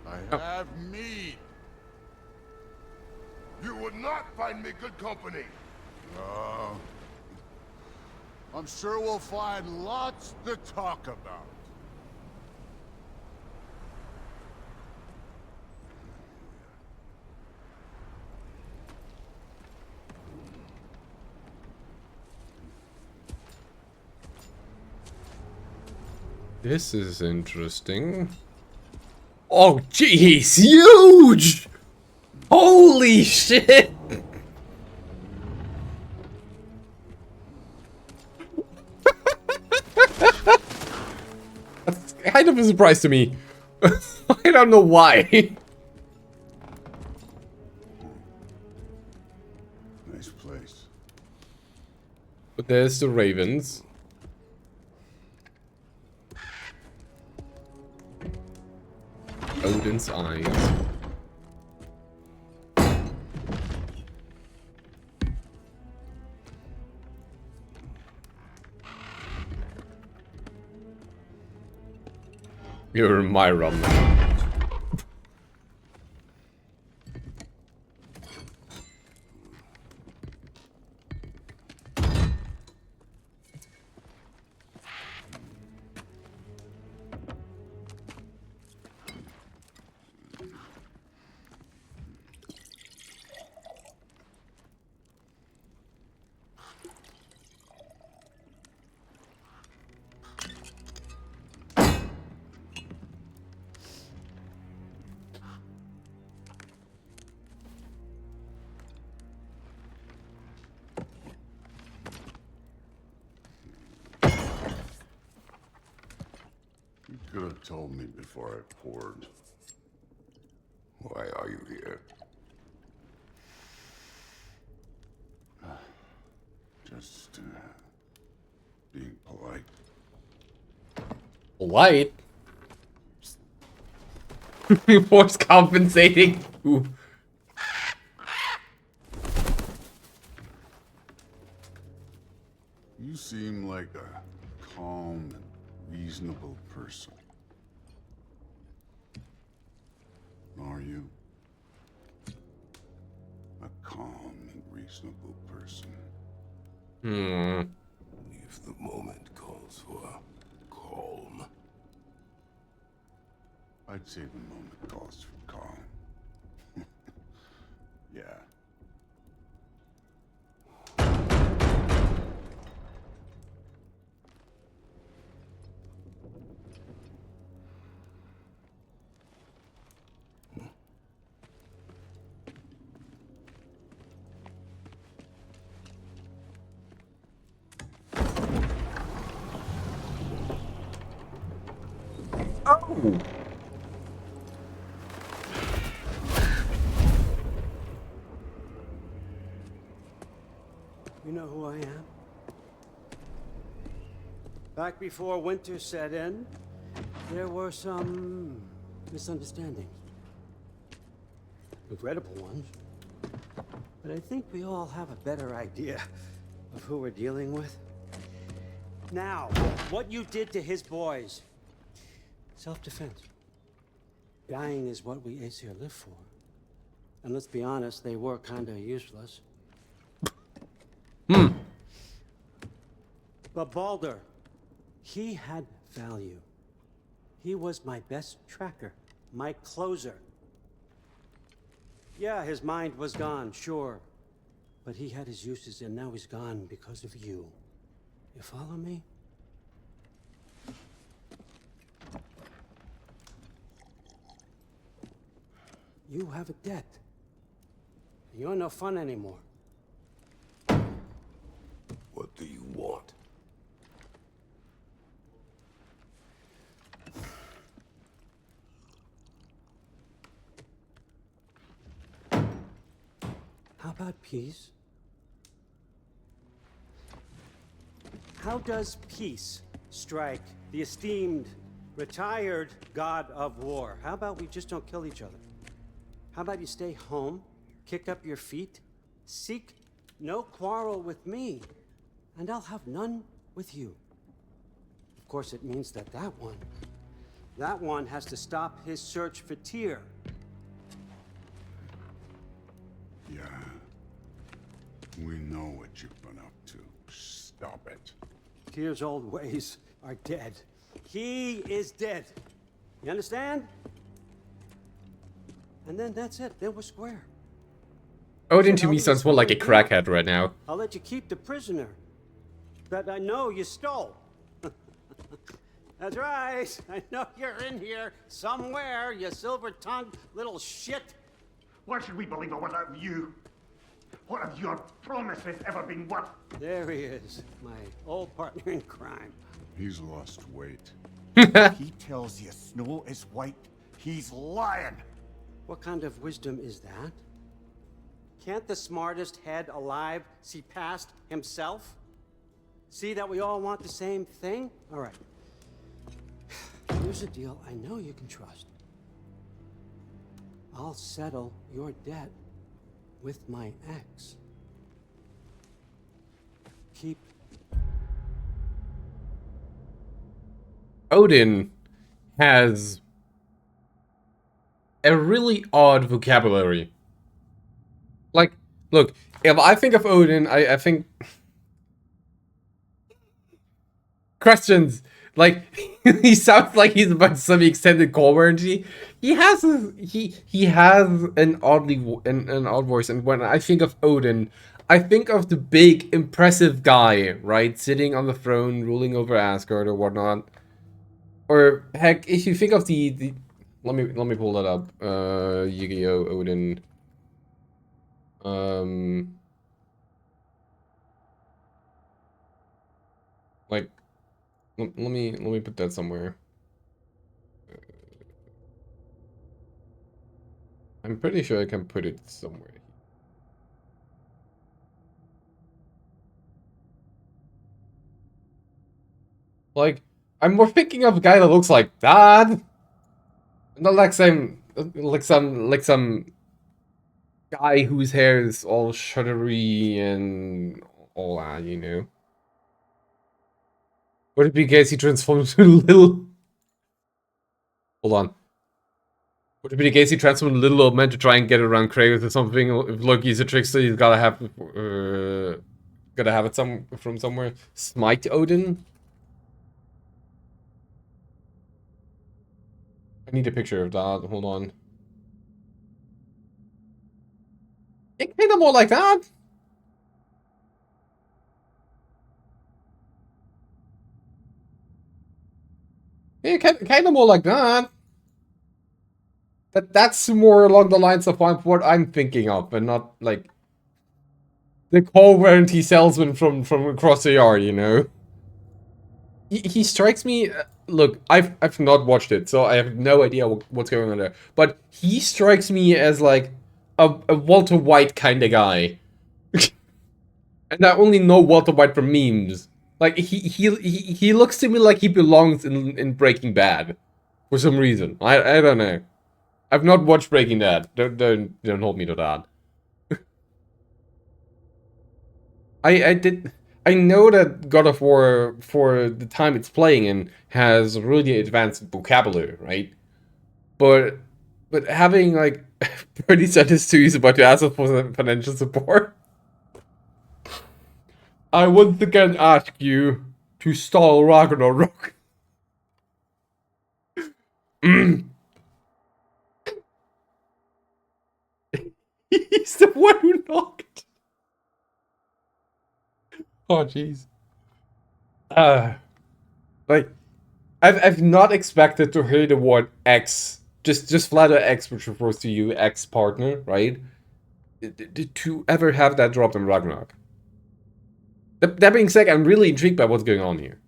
I have mead. You would not find me good company. I'm sure we'll find lots to talk about. This is interesting. Oh, gee, he's huge! Holy shit! That's kind of a surprise to me. I don't know why. Nice place. But there's the ravens. Odin's eyes. You're my rum now. You could have told me before I poured. Why are you here? Just being polite. Polite? Force compensating. Ooh. You seem like a calm and reasonable person. Are you? A calm and reasonable person. If the moment calls for calm. I'd say the moment calls for calm. Yeah. Oh. You know who I am? Back before winter set in, there were some misunderstandings. Regrettable ones. But I think we all have a better idea of who we're dealing with. Now, what you did to his boys. Self-defense. Dying is what we Aesir live for. And let's be honest, they were kinda useless. But Baldur, he had value. He was my best tracker, my closer. Yeah, his mind was gone, sure. But he had his uses, and now he's gone because of you. You follow me? You have a debt. You're no fun anymore. do you want? How about peace? How does peace strike the esteemed, retired god of war? How about we just don't kill each other? How about you stay home, kick up your feet, seek no quarrel with me, and I'll have none with you. Of course, it means that that one has to stop his search for Tyr. Yeah. We know what you've been up to. Stop it. Tyr's old ways are dead. He is dead. You understand? And then that's it. Then we're square. Odin to me sounds more like a crackhead right now. I'll let you keep the prisoner that I know you stole. That's right. I know you're in here somewhere, you silver-tongued little shit. Why should we believe a word out of you? What have your promises ever been worth? There he is, my old partner in crime. He's lost weight. He tells you snow is white. He's lying. What kind of wisdom is that? Can't the smartest head alive see past himself? See that we all want the same thing? All right. Here's a deal I know you can trust. I'll settle your debt with my ex. Keep. Odin has a really odd vocabulary. Like, look, if I think of Odin, I think... Questions. Like, he sounds like he's about some extended call warranty. He has an odd voice, and when I think of Odin, I think of the big, impressive guy, right? Sitting on the throne, ruling over Asgard or whatnot. Or heck, if you think of the let me pull that up. Yu-Gi-Oh! Odin. Like, let me put that somewhere. I'm pretty sure I can put it somewhere. Like, I'm more thinking of a guy that looks like that. Not like some guy whose hair is all shuddery and all that, you know. Would it be case he transforms into a little... Hold on. Would it be the case he transforms into a little old man to try and get around Kratos or something? If Loki's a trickster, he's gotta have it from somewhere. Smite Odin? I need a picture of that. Hold on. Yeah, kind of more like that. Yeah, kind of more like that. That's more along the lines of what I'm thinking of, and not like the call warranty salesman from across the yard, you know. He strikes me. Look, I've not watched it, so I have no idea what's going on there. But he strikes me as like a Walter White kind of guy, and I only know Walter White from memes. Like he looks to me like he belongs in Breaking Bad, for some reason. I don't know. I've not watched Breaking Bad. Don't hold me to that. I know that God of War, for the time it's playing in, has really advanced vocabulary, right? But having like Bernie Sanders 2 is about to ask us for financial support. I once again ask you to stall Ragnarök. He's the one who knocked. Oh jeez. Like, I've not expected to hear the word X, just flat out X, which refers to you, ex partner, right? To ever have that dropped in Ragnarok. That being said, I'm really intrigued by what's going on here.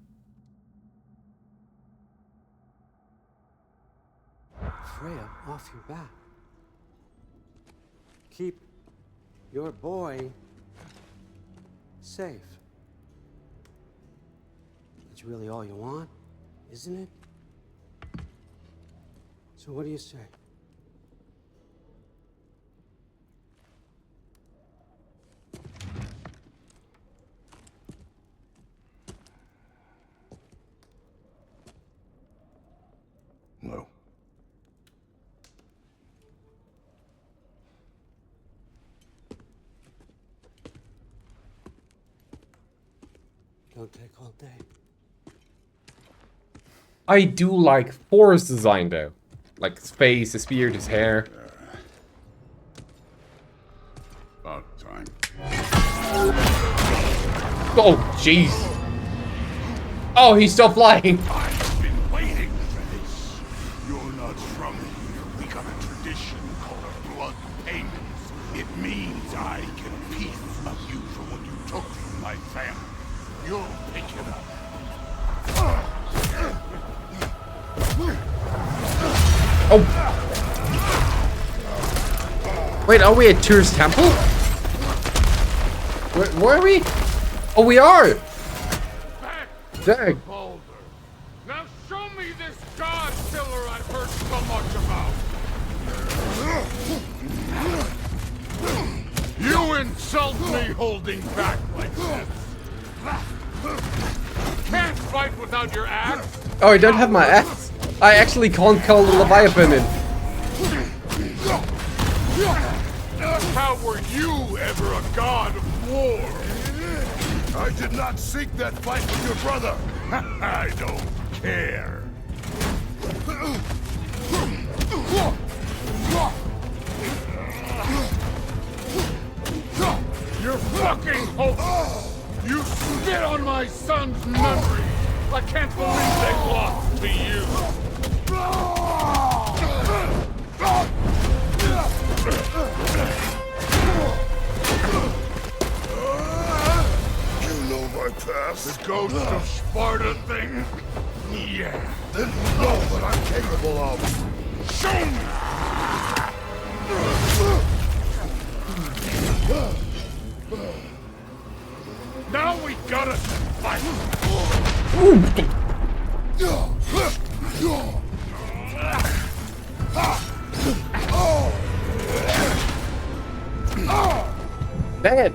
Freya, off your back. Keep your boy safe. That's really all you want, isn't it? So what do you say? No. Don't take all day. I do like Forrest's design though. Like his face, his beard, his hair. About time. Oh, jeez. Oh, he's still flying. I've been waiting for this. You're not from here. We got a tradition called a blood payment. It means I get a piece of you for what you took from my family. You'll pick it up. Oh. Wait, are we at Tyr's temple? Where are we? Oh, we are! Dang. Now show me this god killer I've heard so much about. You insult me holding back like this. Can't fight without your axe. Oh, I don't have my axe. I actually can't call the Leviathan in. How were you ever a god of war? I did not seek that fight with your brother. I don't care. You're fucking hopeless. You spit on my son's memory. I can't believe they lost to you. You know my past. The ghost of Sparta thing? Yeah. Then you know what I'm capable of. Show me! Now we gotta fight! Bad.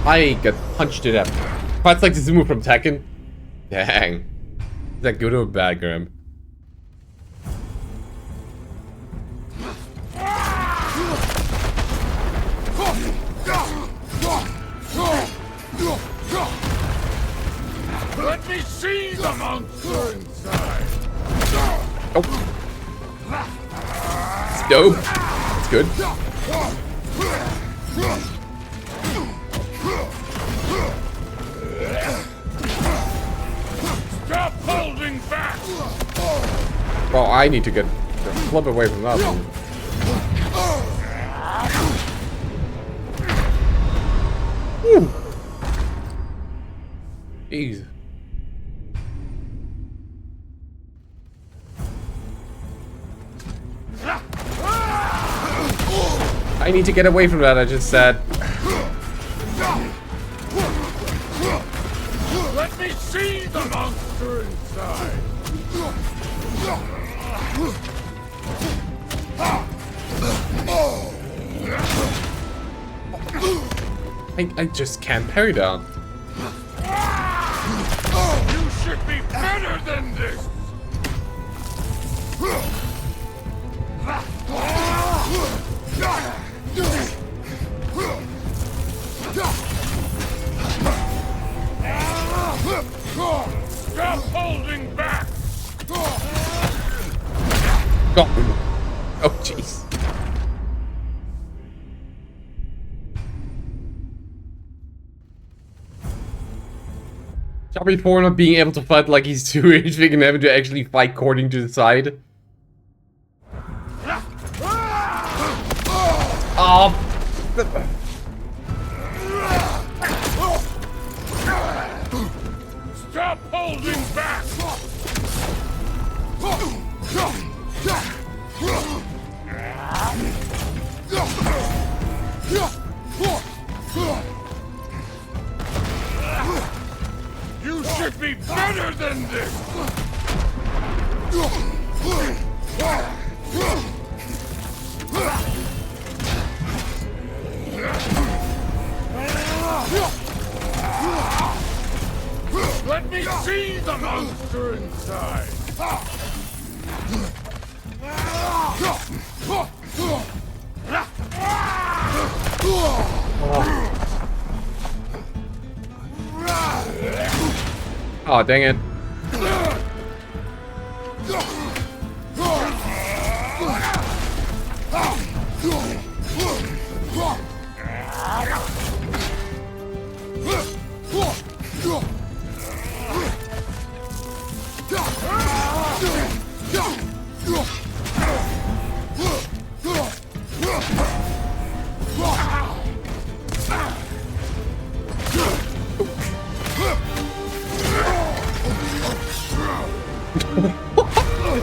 I got punched it up. That's like the move from Tekken. Dang. Is that good or bad, Graham? Let me see the monster inside! Oh. It's dope. It's good. Stop holding back! Well, I need to get the flip away from that one. Whew. Jeez. I need to get away from that, I just said. Let me see the monster inside! I just can't parry down. You should be better than this! Stop holding back! Oh, jeez. Sorry for not being able to fight like he's doing, thinking having to actually fight according to the side. Oh. Stop holding back! You should be better than this! Let me see the monster inside! Oh, dang it.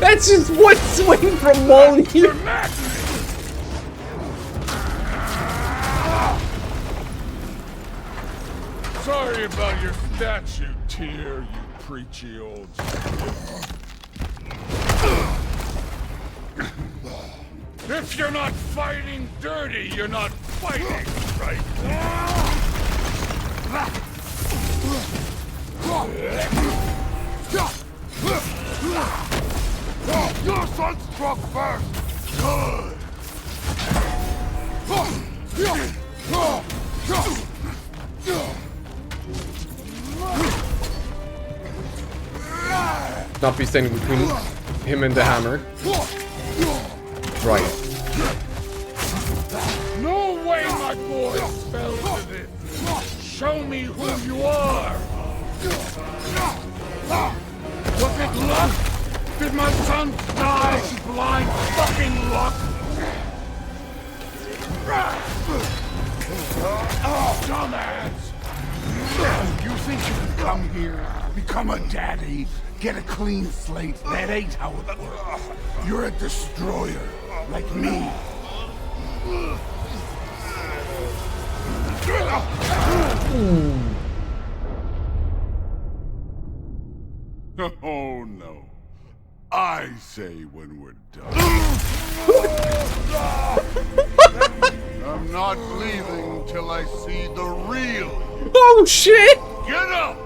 That's just one swing from Wally here. Sorry about your statue, Tyr, you preachy old If you're not fighting dirty, you're not fighting, right? Your son struck first! Good! Not be standing between him and the hammer. Right. No way my boy fell to this! Show me who you are! Was it luck? Did my son die blind fucking luck? Dumbass! You think you can come here, become a daddy, get a clean slate? That ain't how it works. You're a destroyer, like me. Oh no. I say when we're done. I'm not leaving till I see the real you. Oh shit! Get up!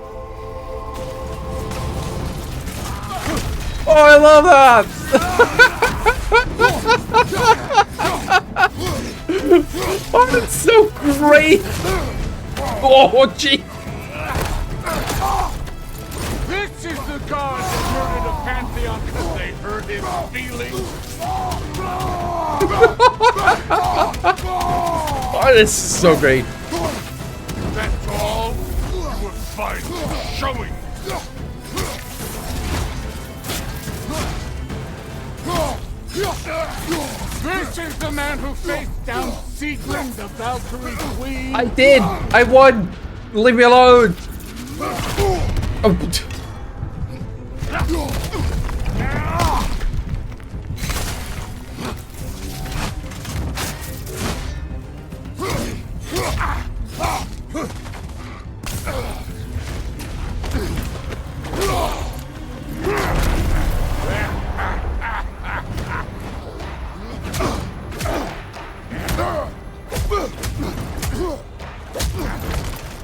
Oh, I love that! Oh, that's so great! Oh, gee! This is the god that murdered a pantheon because they hurt his feelings. Oh, this is so great. That's all? You were fine showing. This is the man who faced down Sieglin, the Valkyrie Queen. I did! I won! Leave me alone! Oh.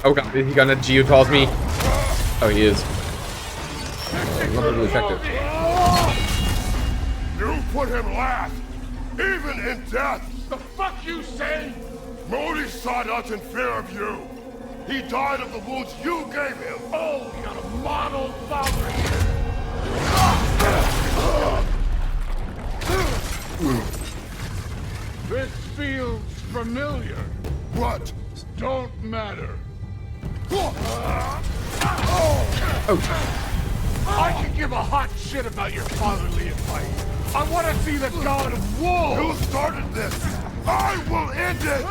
Oh god, is he gonna geotoss me? Oh, he is. Not really effective. You put him last, even in death. The fuck you say? Modi sought us in fear of you. He died of the wounds you gave him. Oh, we got a model father here. This feels familiar. What? Don't matter. I can give a hot shit about your fatherly advice. I want to see the god of war. You started this. I will end it!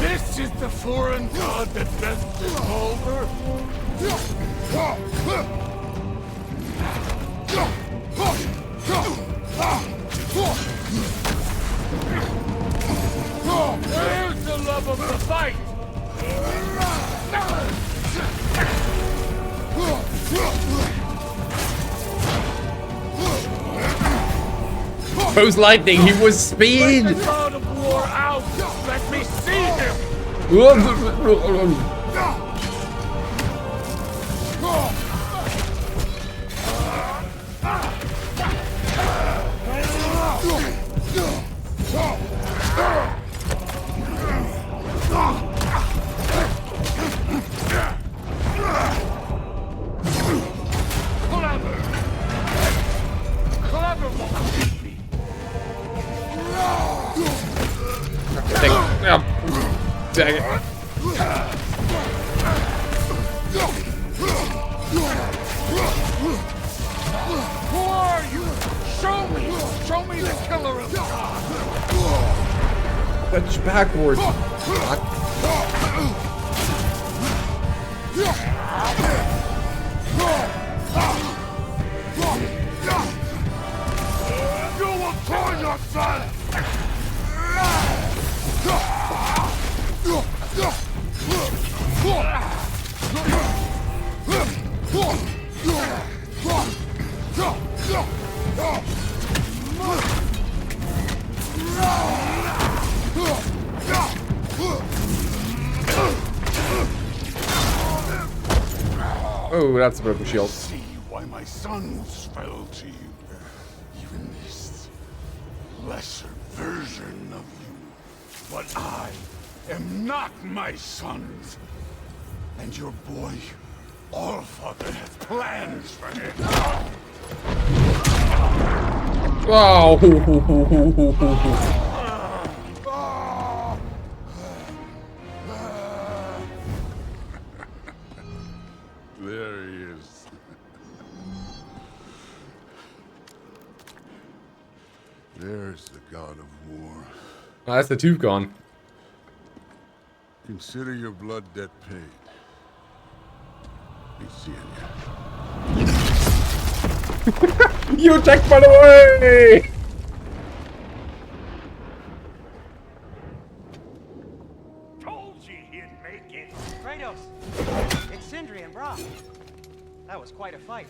This is the foreign god that bested Baldur? Where's the love of the fight? Post lightning, he was speed! Let the god of war out! Let me see him! Dang it. Who are you? Show me! Show me the killer of God! That's backwards. You will join your son! Oh, that's a broken shield. See why my sons fell to you. Even this lesser version of you. But I am not my sons. And your boy, Allfather, has plans for him. Wow. There he is. There's the god of war. Oh, that's the tooth gone. Consider your blood debt paid. Be seeing You attacked by the way! Told you he'd make it. Kratos, it's Sindri and Brock. That was quite a fight.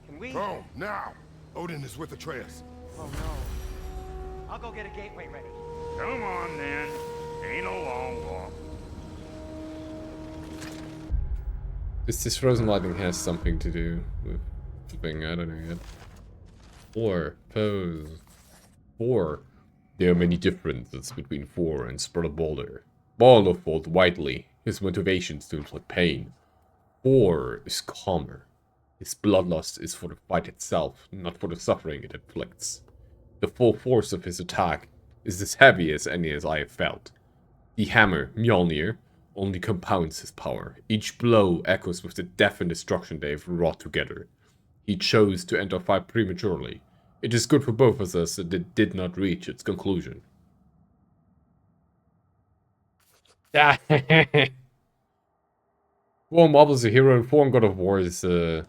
Can we? Oh, now! Odin is with Atreus. Oh no. I'll go get a gateway ready. Come on then. Ain't a long walk. This frozen lightning has something to do with something, I don't know yet. Pose. 4. There are many differences between 4 and Brother Baldur. Baldur fought widely, his motivations to inflict pain. 4 is calmer. His bloodlust is for the fight itself, not for the suffering it inflicts. The full force of his attack is as heavy as any as I have felt. The hammer, Mjolnir, only compounds his power. Each blow echoes with the death and destruction they have wrought together. He chose to end our fight prematurely. It is good for both of us that it did not reach its conclusion. Well, Mob is a hero and form God of War is kind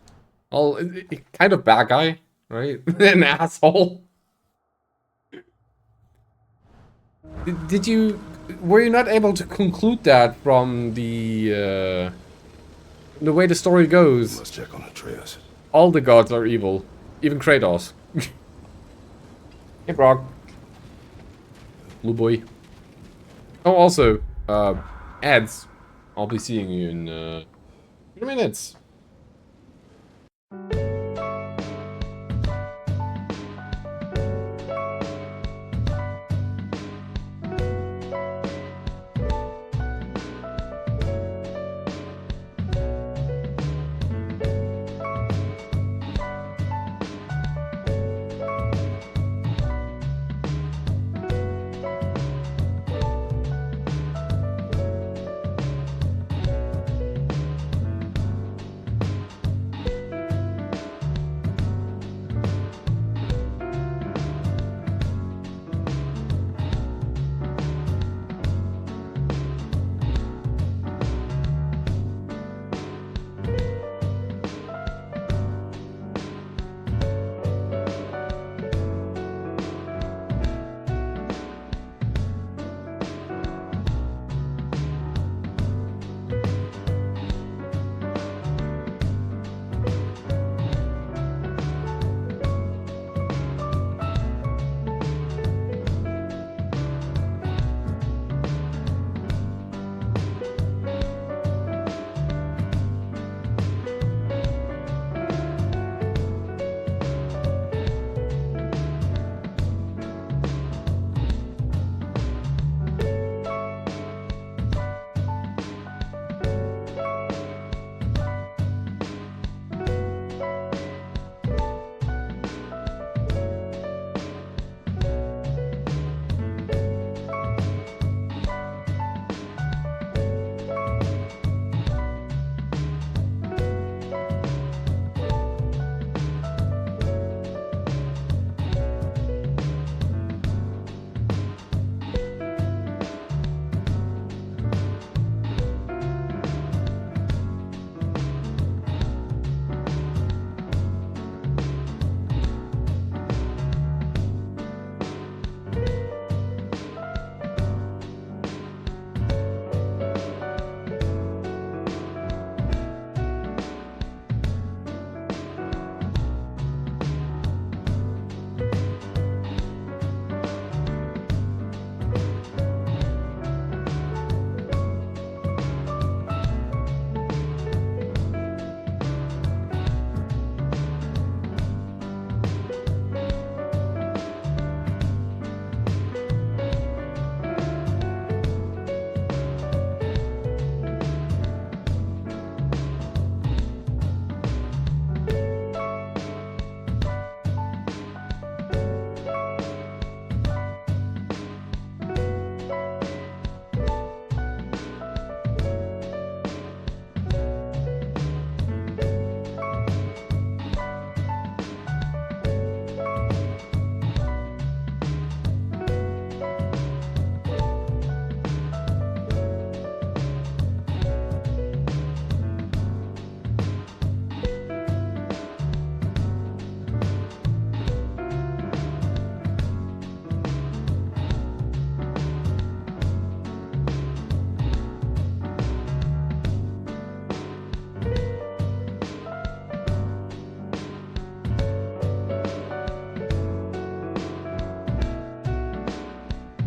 of bad guy, right? An asshole. Were you not able to conclude that from the way the story goes? Let's check on Atreus. All the gods are evil, even Kratos. Hey, Brock. Blue boy. Oh, also, ads. I'll be seeing you in 3 minutes.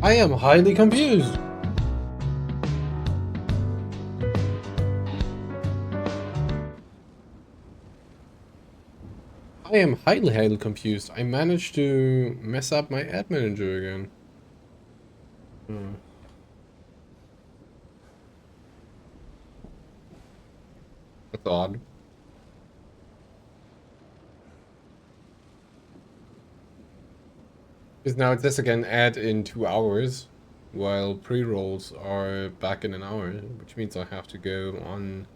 I am highly confused. I am highly confused. I managed to mess up my ad manager again. That's odd. Because now it says again add in 2 hours, while pre-rolls are back in an hour, which means I have to go on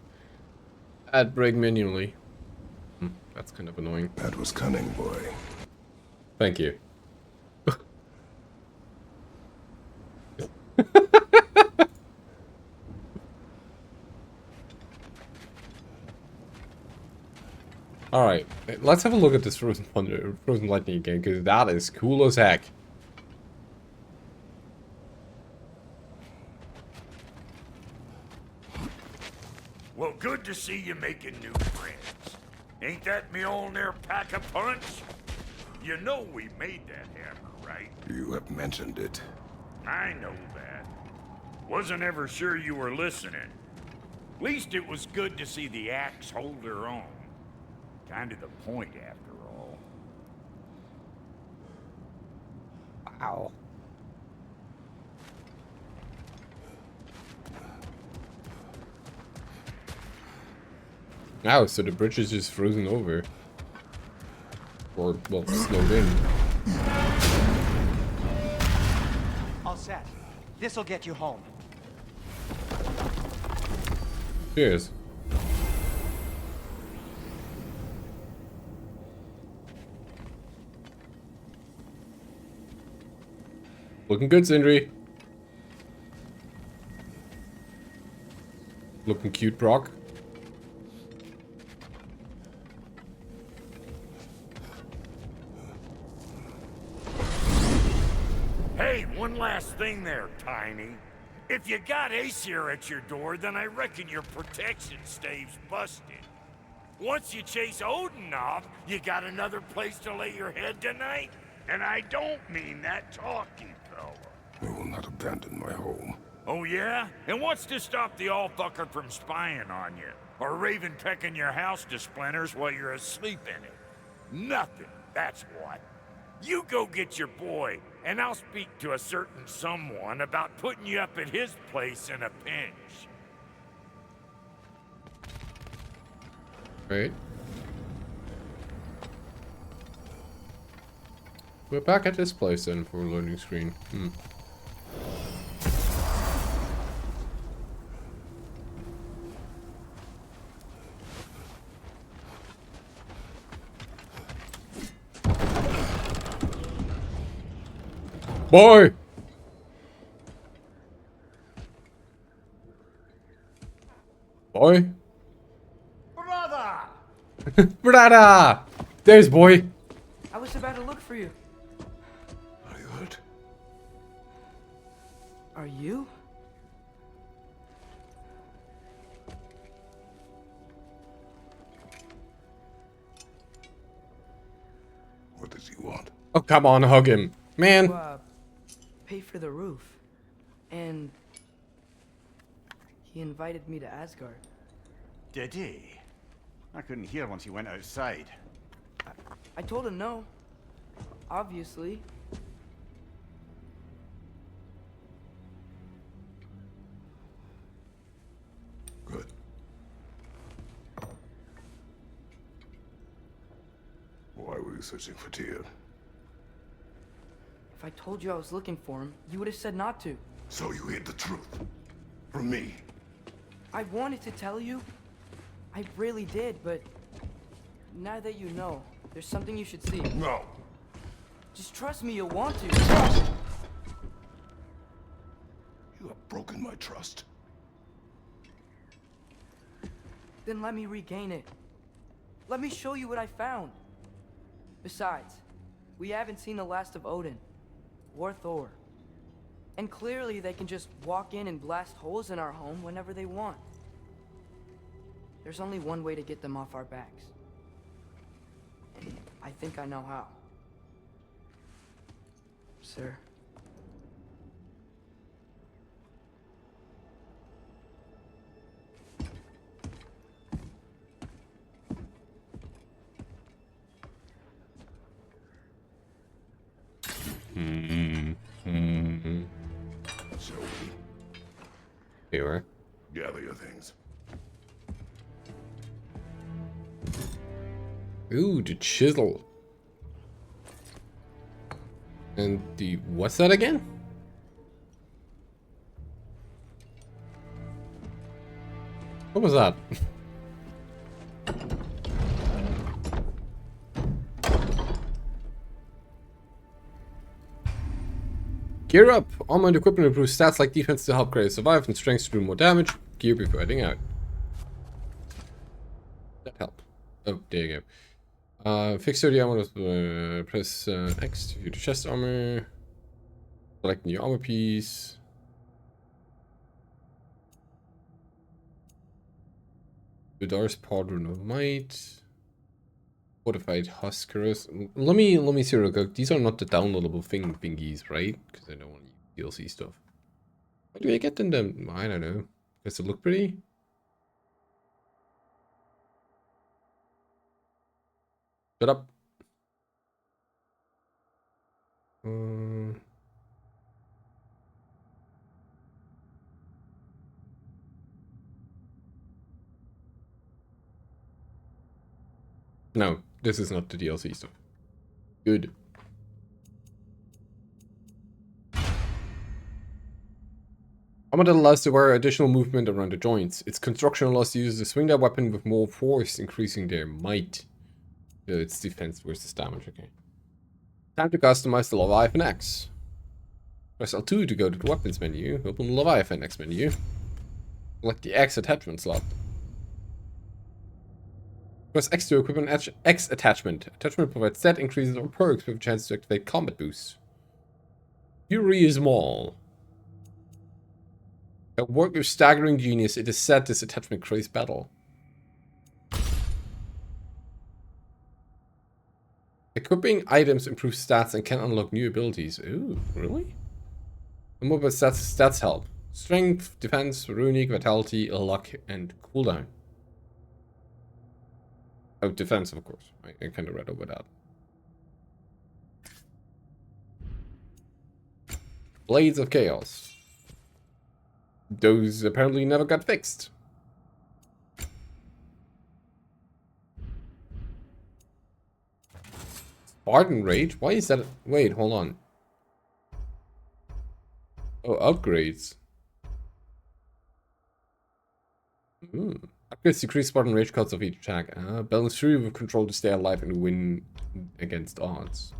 ad break manually. That's kind of annoying. That was cunning, boy. Thank you. Alright, let's have a look at this Frozen Lightning again, because that is cool as heck. Well, good to see you making new friends. Ain't that Mjolnir pack a punch? You know we made that hammer, right? You have mentioned it. I know that. Wasn't ever sure you were listening. Least it was good to see the axe hold her own. Kind of the point, after all. Wow. Now, so the bridge is just frozen over. Or, well, slowed in. All set. This'll get you home. Cheers. Looking good, Sindri. Looking cute, Brock. Hey, one last thing there, Tiny. If you got Aesir at your door, then I reckon your protection stave's busted. Once you chase Odin off, you got another place to lay your head tonight? And I don't mean that talky fella. I will not abandon my home. Oh yeah? And what's to stop the all-fucker from spying on you? Or Raven pecking your house to splinters while you're asleep in it? Nothing, that's what. You go get your boy, and I'll speak to a certain someone about putting you up at his place in a pinch. Right. We're back at this place then for a loading screen. Boy! Boy? Brother! Brother! There's boy! I was about to look for you. Are you hurt? Are you? What does he want? Oh, come on, hug him. Man! Pay for the roof. And he invited me to Asgard. Did he? I couldn't hear once he went outside. I told him no. Obviously. Good. Why were you searching for Tyr? If I told you I was looking for him, you would have said not to. So you hid the truth. From me. I wanted to tell you. I really did, but now that you know, there's something you should see. No. Just trust me, you'll want to. You have broken my trust. Then let me regain it. Let me show you what I found. Besides, we haven't seen the last of Odin. Or Thor. And clearly they can just walk in and blast holes in our home whenever they want. There's only one way to get them off our backs. And I think I know how. Sir, Shall we? Here. Gather your things. Ooh, the chisel. And the... what's that again? What was that? Gear up! Armor and equipment improves stats like defense to help Kratos survive and strength to do more damage. Gear before heading out. That help. Oh, there you go. Fix 30 armor, press X to view the chest armor. Select new armor piece. Vidar's Pauldron of Might. Fortified Huskers. Let me see real quick. These are not the downloadable thingies, right? Because I don't want to use DLC stuff. Why do I get them? I don't know. Does it look pretty? Shut up. No, this is not the DLC stuff. Good. Armor that allows to wear additional movement around the joints. Its construction allows users to swing their weapon with more force, increasing their might. Its defense versus damage, okay. Time to customize the Leviathan X. Press L2 to go to the weapons menu. Open the Leviathan X menu. Select the X attachment slot. Press X to equip an X attachment. Attachment provides stat increases or perks with a chance to activate combat boosts. Fury is Maul. A work of staggering genius, it is said this attachment creates battle. Equipping items improves stats and can unlock new abilities. Ooh, really? And what about stats help? Strength, defense, runic, vitality, luck, and cooldown. Oh, defense, of course. I kind of read over that. Blades of Chaos. Those apparently never got fixed. Spartan Rage? Why is that? Wait, hold on. Oh, upgrades. Upgrades decrease Spartan Rage costs of each attack. Balance 3 with control to stay alive and win against odds.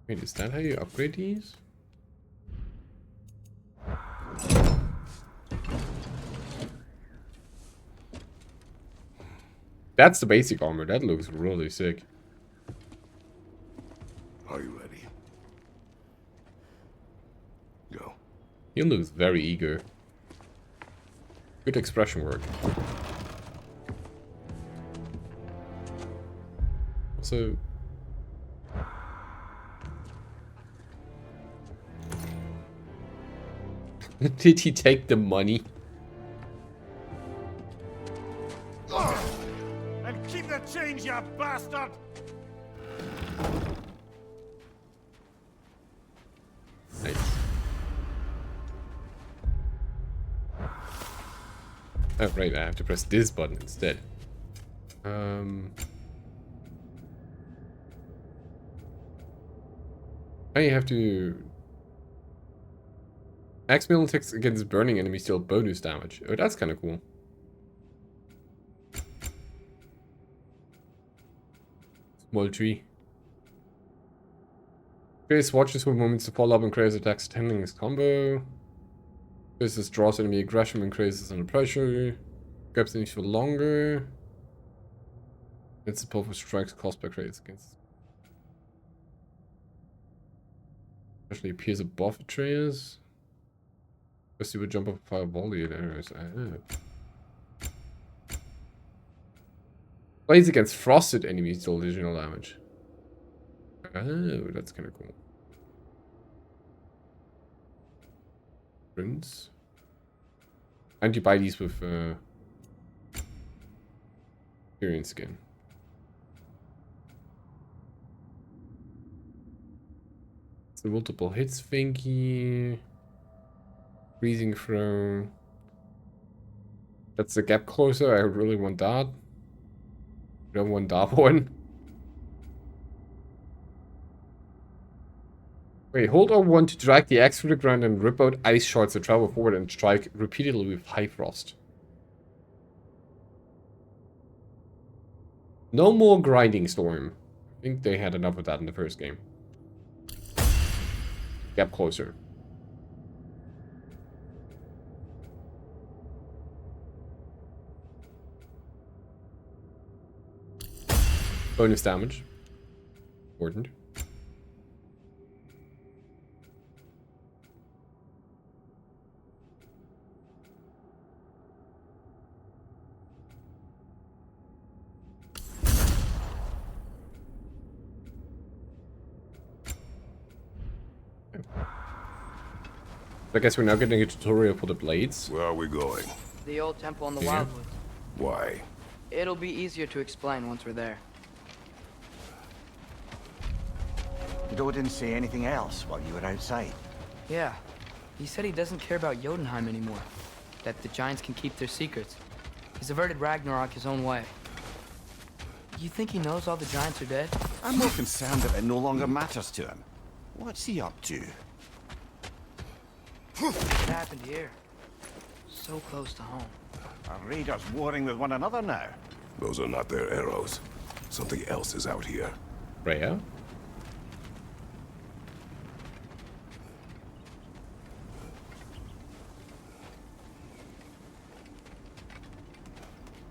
Wait, is that how you upgrade these? That's the basic armor. That looks really sick. Are you ready? Go. He looks very eager. Good expression work. Also... Did he take the money? And keep the change, you bastard! Nice. Oh, right, I have to press this button instead. I have to... Axe melee attacks against burning enemies deal bonus damage. Oh, that's kind of cool. Small tree. Kratos watches for moments to follow up on Kratos attacks attending his combo. Kratos draws enemy aggression when Kratos is under pressure. Grabs enemies for longer. It's the powerful strikes caused by Kratos against. Especially appears above Atreus. First you would jump up fire volley and arrows. Blades against frosted enemies deal additional damage. Oh, that's kind of cool. Runes. And you buy these with experience skin. the multiple hits thingy. Freezing throw. That's the gap closer. I really want that. Don't want that one. Wait, hold R1 to drag the axe through the ground and rip out ice shards to travel forward and strike repeatedly with high frost. No more grinding storm. I think they had enough of that in the first game. Gap closer. Bonus damage. Important. I guess we're now getting a tutorial for the blades. Where are we going? The old temple in the Yeah. Wildwoods. Why? It'll be easier to explain once we're there. Did Odin say anything else while you were outside? Yeah. He said he doesn't care about Jotunheim anymore. That the giants can keep their secrets. He's averted Ragnarok his own way. You think he knows all the giants are dead? I'm more concerned that it no longer matters to him. What's he up to? What happened here? So close to home. Are raiders warring with one another now? Those are not their arrows. Something else is out here. Freya?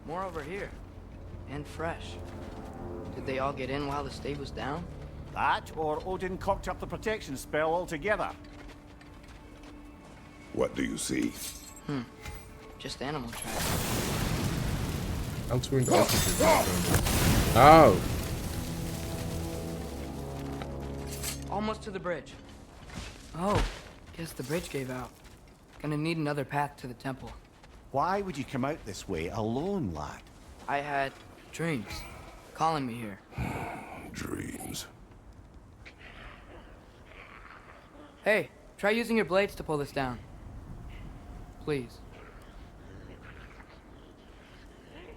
More over here. And fresh. Did they all get in while the stave was down? That, or Odin cocked up the protection spell altogether. What do you see? Just animal tracks. Oh. Almost to the bridge. Oh, guess the bridge gave out. Gonna need another path to the temple. Why would you come out this way alone, lad? I had dreams calling me here. Dreams. Hey, try using your blades to pull this down. Please.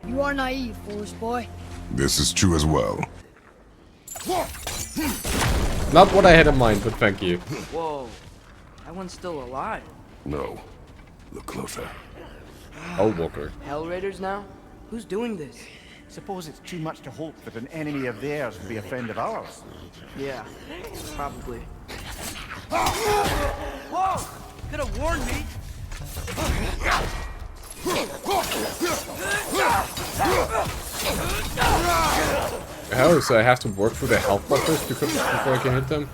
You are naive, foolish boy. This is true as well. Not what I had in mind, but thank you. Whoa. That one's still alive. No. Look closer. Oh, Walker. Hell Raiders now? Who's doing this? Suppose it's too much to hope that an enemy of theirs would be a friend of ours. Yeah, probably. Whoa! Could have warned me. Oh, so I have to work through the health buffers before I can hit them?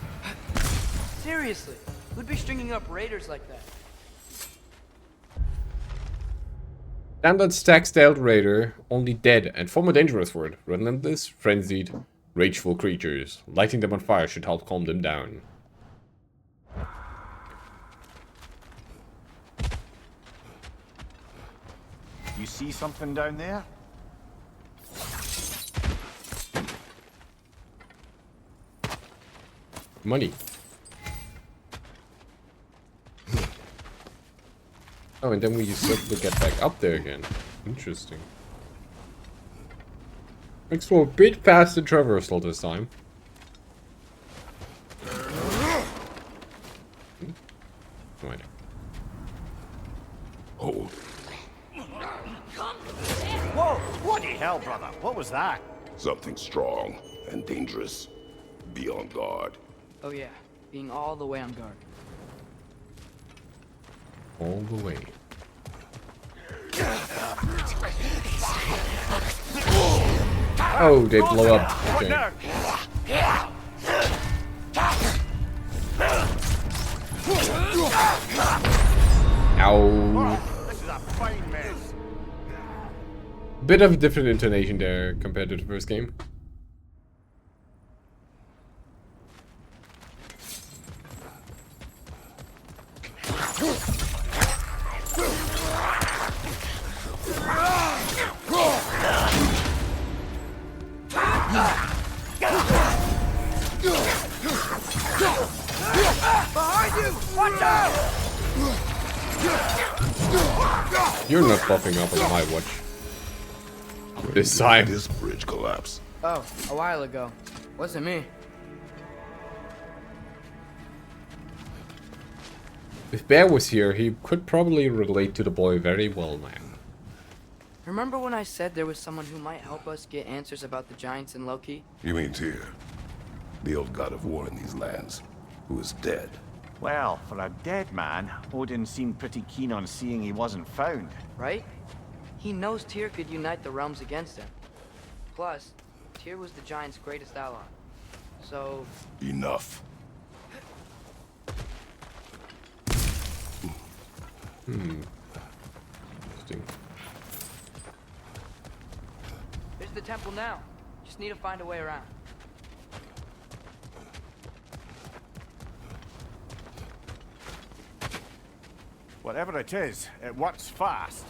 Seriously, who'd be stringing up raiders like that? Standard stack stealth raider, only dead and far more dangerous word. Relentless, frenzied, rageful creatures. Lighting them on fire should help calm them down. You see something down there? Money. Oh, and then we just have to get back up there again. Interesting. Makes for a bit faster traversal this time. Right. Hold. Whoa! Bloody hell, brother! What was that? Something strong and dangerous. Be on guard. Oh yeah, being all the way on guard. All the way. Oh, they blow up. Okay. Ow. This is a fine mess. Bit of a different intonation there compared to the first game. Watch out! You're not popping up on my watch. This time. This bridge collapse. Oh, a while ago. Wasn't me. If Bear was here, he could probably relate to the boy very well now. Remember when I said there was someone who might help us get answers about the giants and Loki? You mean Tyr, the old god of war in these lands, who is dead? Well, for a dead man, Odin seemed pretty keen on seeing he wasn't found. Right? He knows Tyr could unite the realms against him. Plus, Tyr was the giant's greatest ally. So... Enough. Interesting. There's the temple now. Just need to find a way around. Whatever it is, it works fast.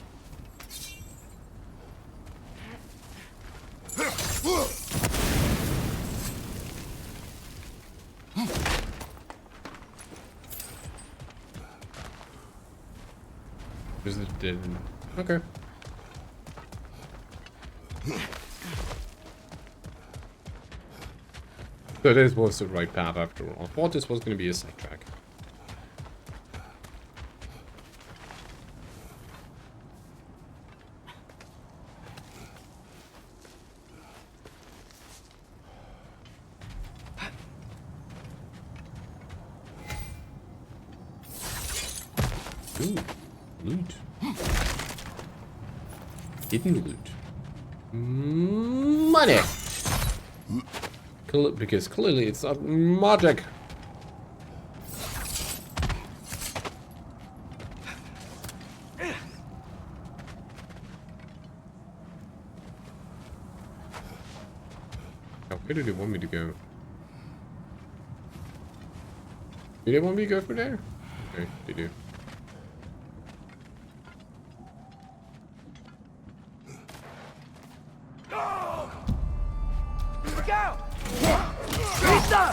Is it dead? Okay. So this was the right path after all. I thought this was going to be a sidetrack. Ooh, loot. Hidden loot. Money! Because clearly it's not magic. Oh, where do they want me to go? Do they want me to go for there? Okay, they do. Look out! Lisa!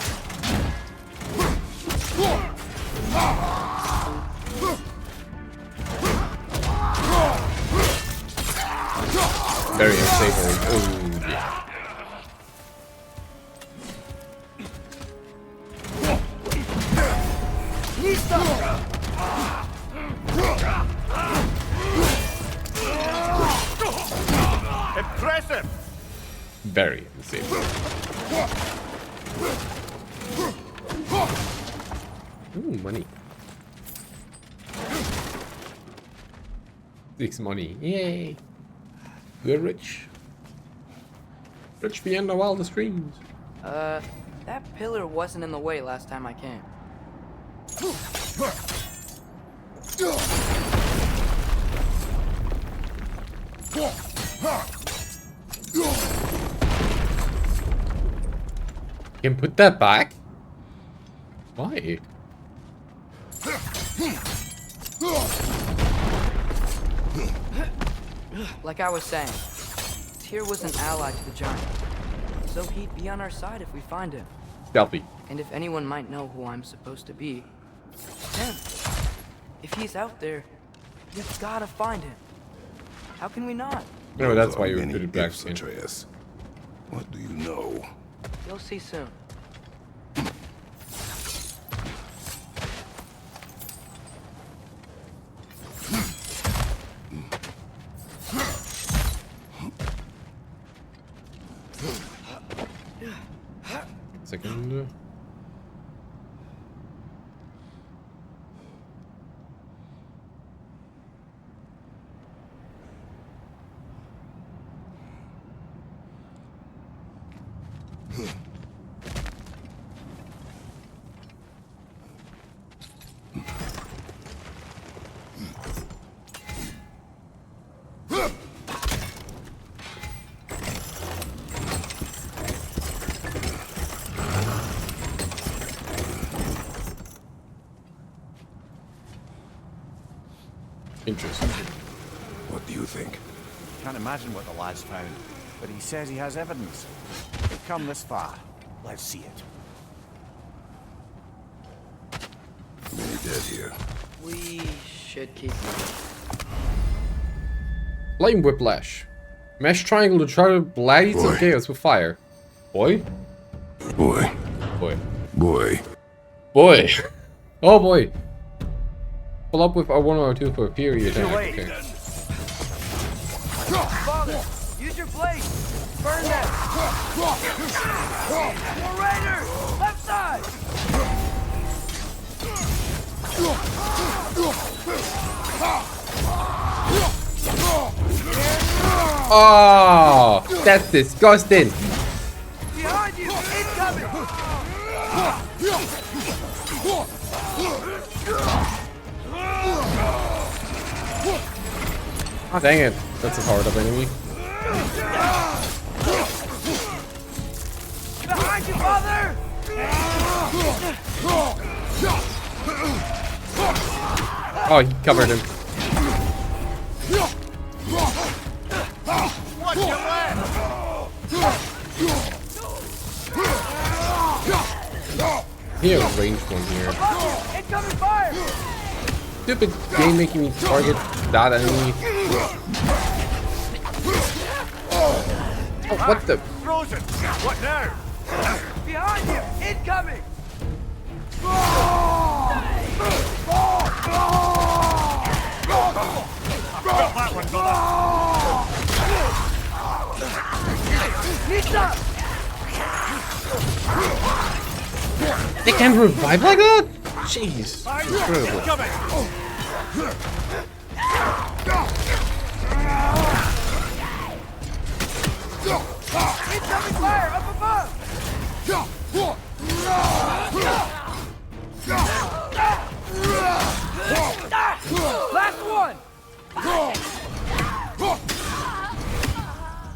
Very unsavory. Oh, yeah. Impressive! Very unsavory. Ooh, money. 6 money. Yay! We're rich. Rich beyond the wildest dreams. That pillar wasn't in the way last time I came. Can put that back? Why? Like I was saying, Tyr was an ally to the giant, so he'd be on our side if we find him. Stealthy. And if anyone might know who I'm supposed to be, it's him. If he's out there, we've gotta find him. How can we not? No, that's why you put it back. Atreus. What do you know? You'll see soon. Second. Interesting. What do you think? Can't imagine what the lad's found, but he says he has evidence. We've come this far. Let's see it. Many dead here. We should keep moving. Flame Whiplash. Mesh triangle to try to blades of chaos with fire. Boy? Boy. Boy. Boy. Boy. Oh boy. Pull up with R1 or R2 for a period attack. Okay. Father, use your blade. Burn them. More raiders! Left side! Oh, that's disgusting. Behind you! Incoming! Oh, dang it. That's a powered up enemy. Behind you, father! Oh, he covered him. Watch your left! He has ranged one here. Incoming fire! Stupid game making me target that enemy. Oh, what the? Frozen! What now? Behind you! Incoming! Got that one, They can't revive like that? Jeez. Incredible. Incoming fire! Up above! Last one!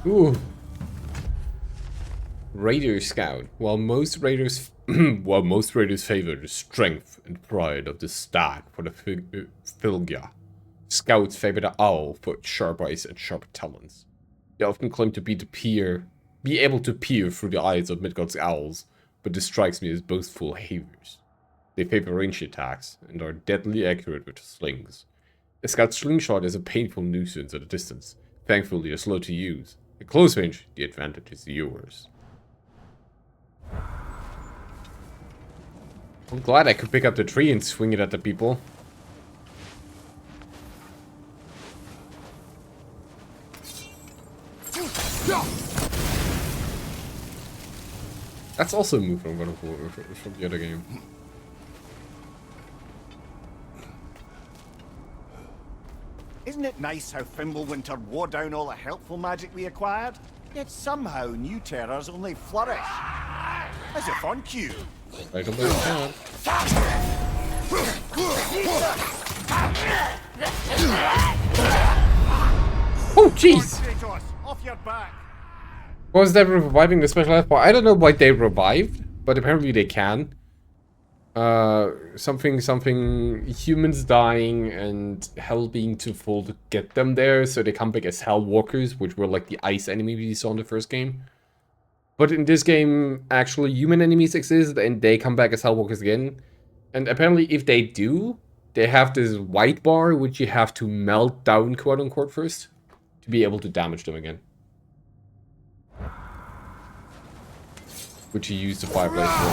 Ooh. Raider Scout. While most raiders favor the strength and pride of the stag for the Fylgja, Scouts favor the owl for its sharp eyes and sharp talons. They often claim to be able to peer through the eyes of Midgard's owls, but this strikes me as boastful behaviors. They favor ranged attacks and are deadly accurate with slings. A Scout's slingshot is a painful nuisance at a distance. Thankfully, they're slow to use. At close range, the advantage is yours. I'm glad I could pick up the tree and swing it at the people. That's also a move from the other game. Isn't it nice how Fimbulwinter wore down all the helpful magic we acquired? Yet somehow new terrors only flourish. As if on cue. Right on the Oh, jeez! Off your back. Was that reviving the special life bar? I don't know why they revived, but apparently they can. Something humans dying and hell being too full to get them there, so they come back as hell walkers, which were like the ice enemy we saw in the first game. But in this game, actually human enemies exist and they come back as hell walkers again. And apparently if they do, they have this white bar which you have to melt down, quote unquote, first to be able to damage them again. Which you use the fireplace for.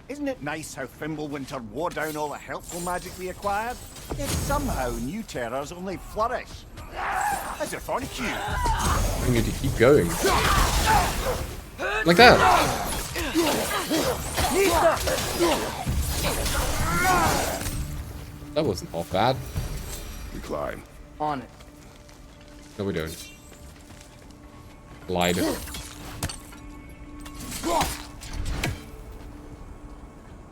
Isn't it nice how Fimbulwinter wore down all the helpful magic we acquired? Yet somehow new terrors only flourish. As if on cue. I need to keep going. Like that. That wasn't half bad. We climb. On it. No, we don't. Lied.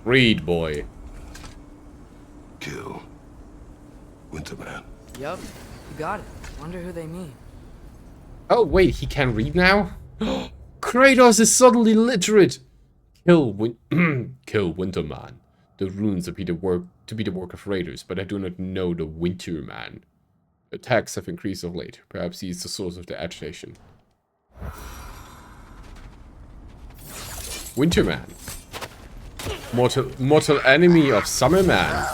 Read, boy. Kill. Winterman. Yup, you got it. Wonder who they mean. Oh, wait, he can read now? Kratos is suddenly literate! Kill Winterman. The runes appear to be the work of raiders, but I do not know the Winterman. Attacks have increased of late. Perhaps he is the source of the agitation. Winterman. Mortal enemy of Summerman.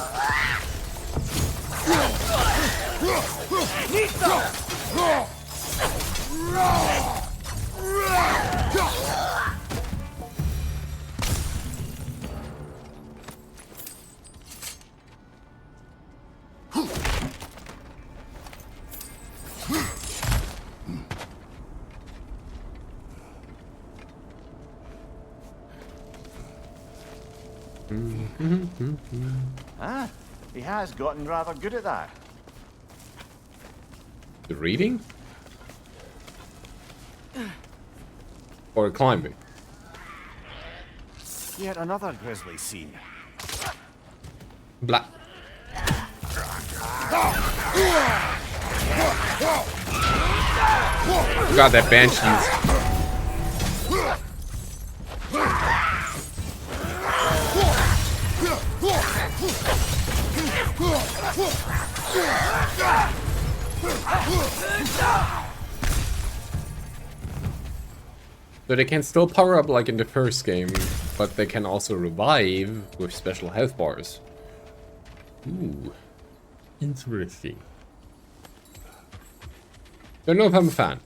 Ah, he has gotten rather good at that. The reading? Or climbing? Yet another grisly scene. Black. God, that banshees. So they can still power up like in the first game, but they can also revive with special health bars. Ooh. Interesting. Don't know if I'm a fan.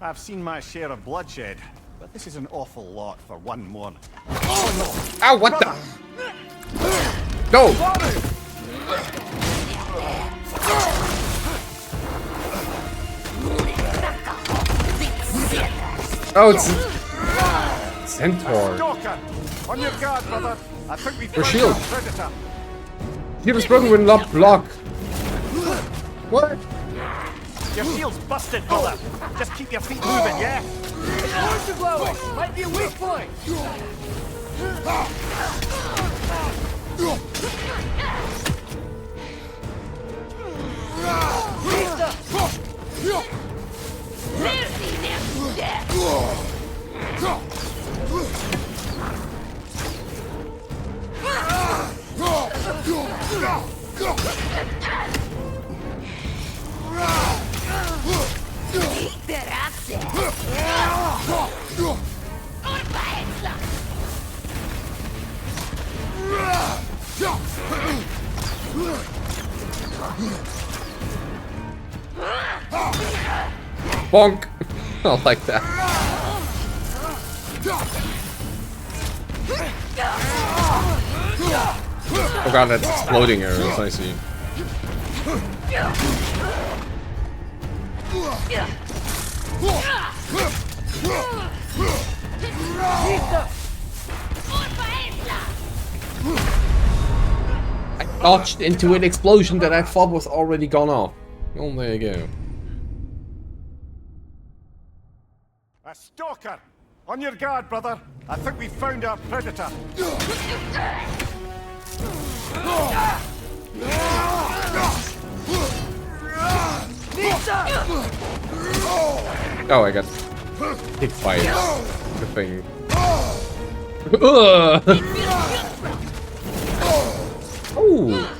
I've seen my share of bloodshed, but this is an awful lot for one more. Ow, what the? No! Oh, it's Centaur. On your guard, brother. I think we Or shield. predator. Shield is broken when not block. What? Your shield's busted, brother. Just keep your feet moving, yeah? It's torture glowing! Might be a weak point! Bonk! I like that. Oh god, that's exploding arrows, I see. I dodged into an explosion that I thought was already gone off. Oh, there you go. A stalker! On your guard, brother. I think we found our predator. Oh, I got hit by the thing. Ugh. Oh.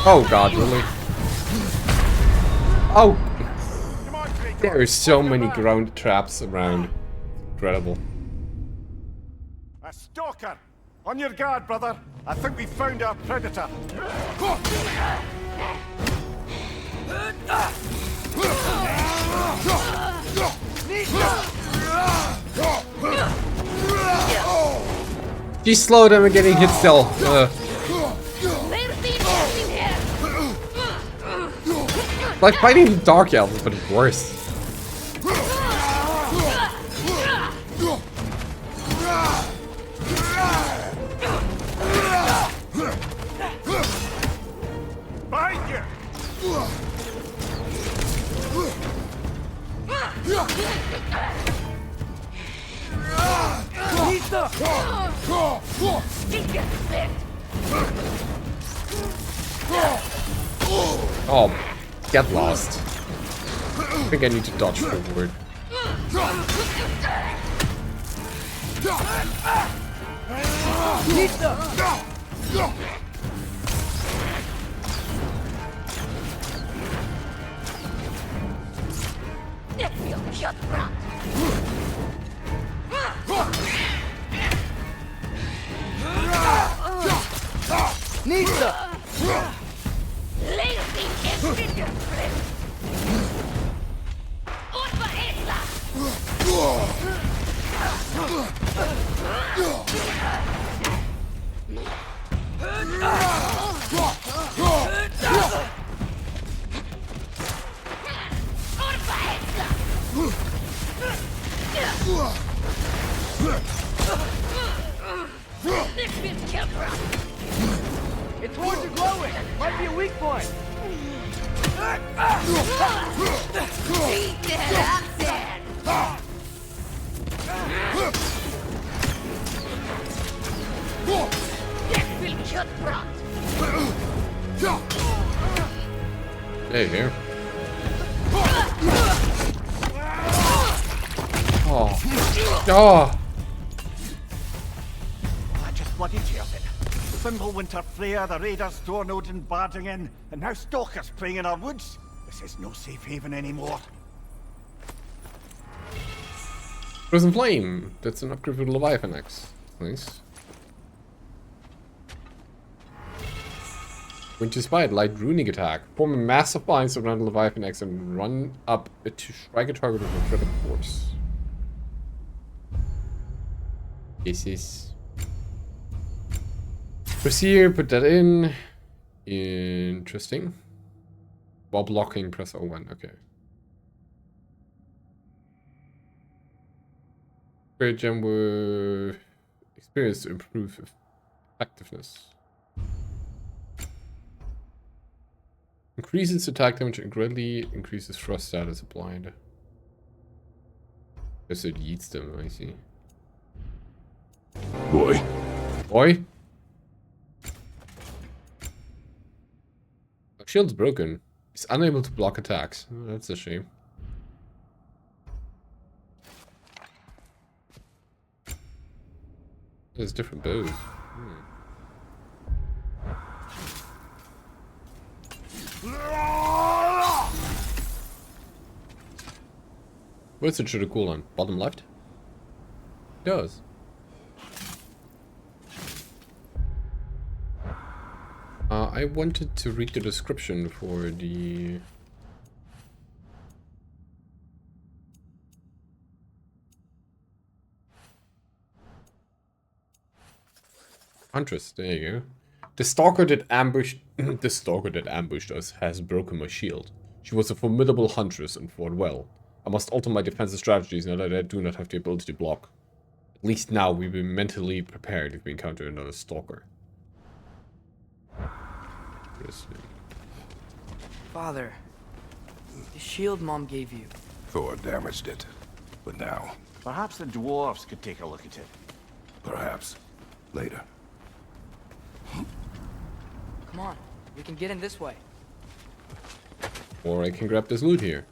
Oh god, really? Oh! There are so many ground traps around. Incredible. A stalker! On your guard, brother. I think we found our predator. She's slow, them and getting hit still. Like fighting Dark Elves, but it's worse. Behind you! Oh, get lost. I think I need to dodge forward. Its horns are glowing. Might be a weak point. There you go. Oh. Oh. I just bloody tears it. Fimbulwinter, Freya, the Raiders, Stornode and Bardingen, and now stalkers playing in our woods. This is no safe haven anymore. Frozen Flame. That's an upgrade for the Leviathan Axe. Nice. Winter's Bite, light runic attack. Form a massive bind around the Leviathan Axe and run up to strike a target with a shredded force. This is. Proceed, put that in. Interesting. While blocking, press O1. Okay. Great gem with experience to improve effectiveness. Increases attack damage and greatly increases thrust status applied. Guess it eats them, I see. Boy. Boy? Shield's broken. He's unable to block attacks. Oh, that's a shame. There's different bows. What's it should have cool on? Bottom left? It does. I wanted to read the description for the... Huntress, there you go. The stalker that ambushed us has broken my shield. She was a formidable huntress and fought well. I must alter my defensive strategies now that I do not have the ability to block. At least now we'll be mentally prepared if we encounter another stalker. Father, the shield Mom gave you. Thor damaged it. But now, Perhaps the dwarves could take a look at it. perhaps, later. Come on, we can get in this way. Or I can grab this loot here.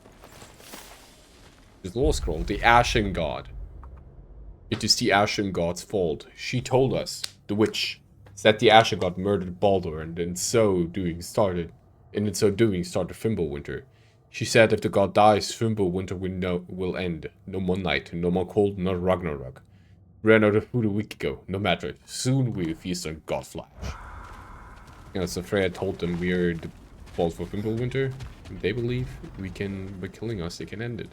This law scroll, the Ashen God. It is the Ashen God's fault. She told us, the witch, said the Ashen God murdered Baldur and in so doing started Fimbulwinter. She said if the god dies, Fimbulwinter will end. No more night, no more cold, no Ragnarök. Ran out of food a week ago, no matter. Soon we will feast on god flesh. You know, so Freya told them we are the fault for Fimbulwinter. They believe by killing us, they can end it.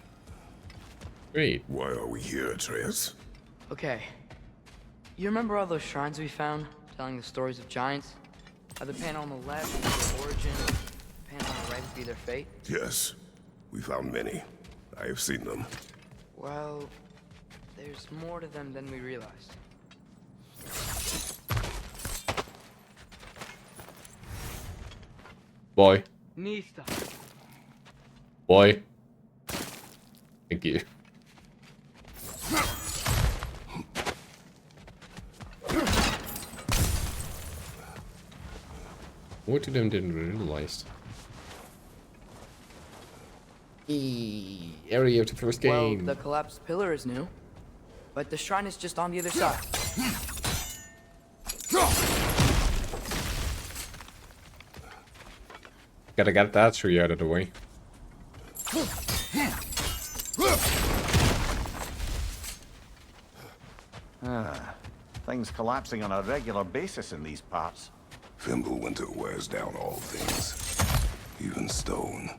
Great. Why are we here, Atreus? Okay. You remember all those shrines we found, telling the stories of giants? The panel on the left is the origin, the Can't all the rights be their fate? Yes, we found many. I have seen them. Well, there's more to them than we realized. Boy. Nista. Boy. Thank you. What to them didn't realize. Area of the first game. Well, the collapsed pillar is new, but the shrine is just on the other side. Gotta get that tree out of the way. Things collapsing on a regular basis in these parts. Fimbulwinter wears down all things, even stone.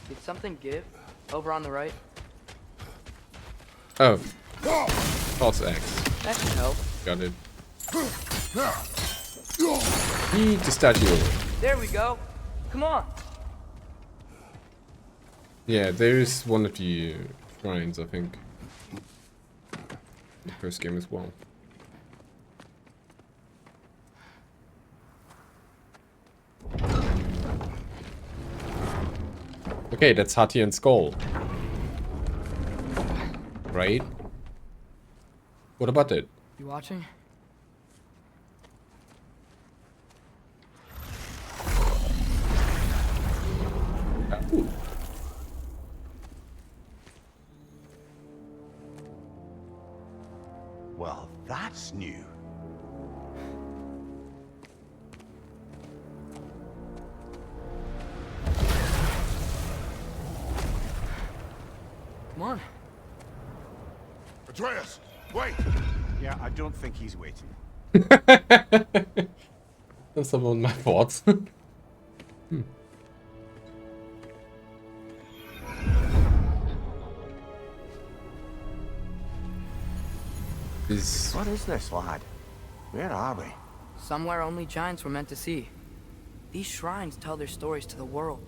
Did something give? Over on the right? Oh. False X. That should help. Got it. Need the statue. There we go. Come on. Yeah, there's one of the shrines, I think. The first game as well. Okay, that's Hati and Skull. Right? What about it? You watching? Ooh. Well, that's new. Come on. Atreus, wait! Yeah, I don't think he's waiting. That's some of my thoughts. What is this, lad? Where are we? Somewhere only giants were meant to see. These shrines tell their stories to the world.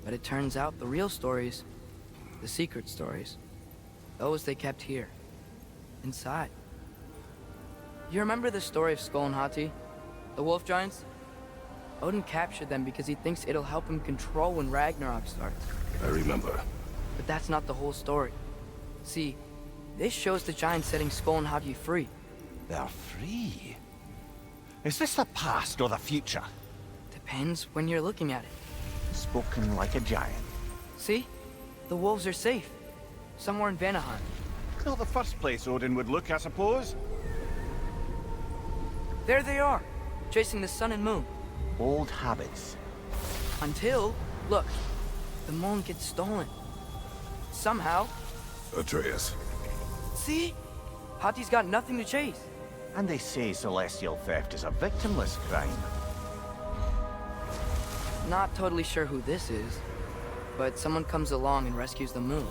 But it turns out the real stories, the secret stories, those they kept here, inside. You remember the story of Skull and Hati? The wolf giants? Odin captured them because he thinks it'll help him control when Ragnarok starts. I remember. But that's not the whole story. See, this shows the giants setting Skull and Hati free. They're free? Is this the past or the future? Depends when you're looking at it. Spoken like a giant. See? The wolves are safe. Somewhere in Vanaheim. Not the first place Odin would look, I suppose. There they are, chasing the sun and moon. Old habits. Until, look, the moon gets stolen. Somehow. Atreus. See? Hati's got nothing to chase. And they say celestial theft is a victimless crime. Not totally sure who this is, but someone comes along and rescues the moon.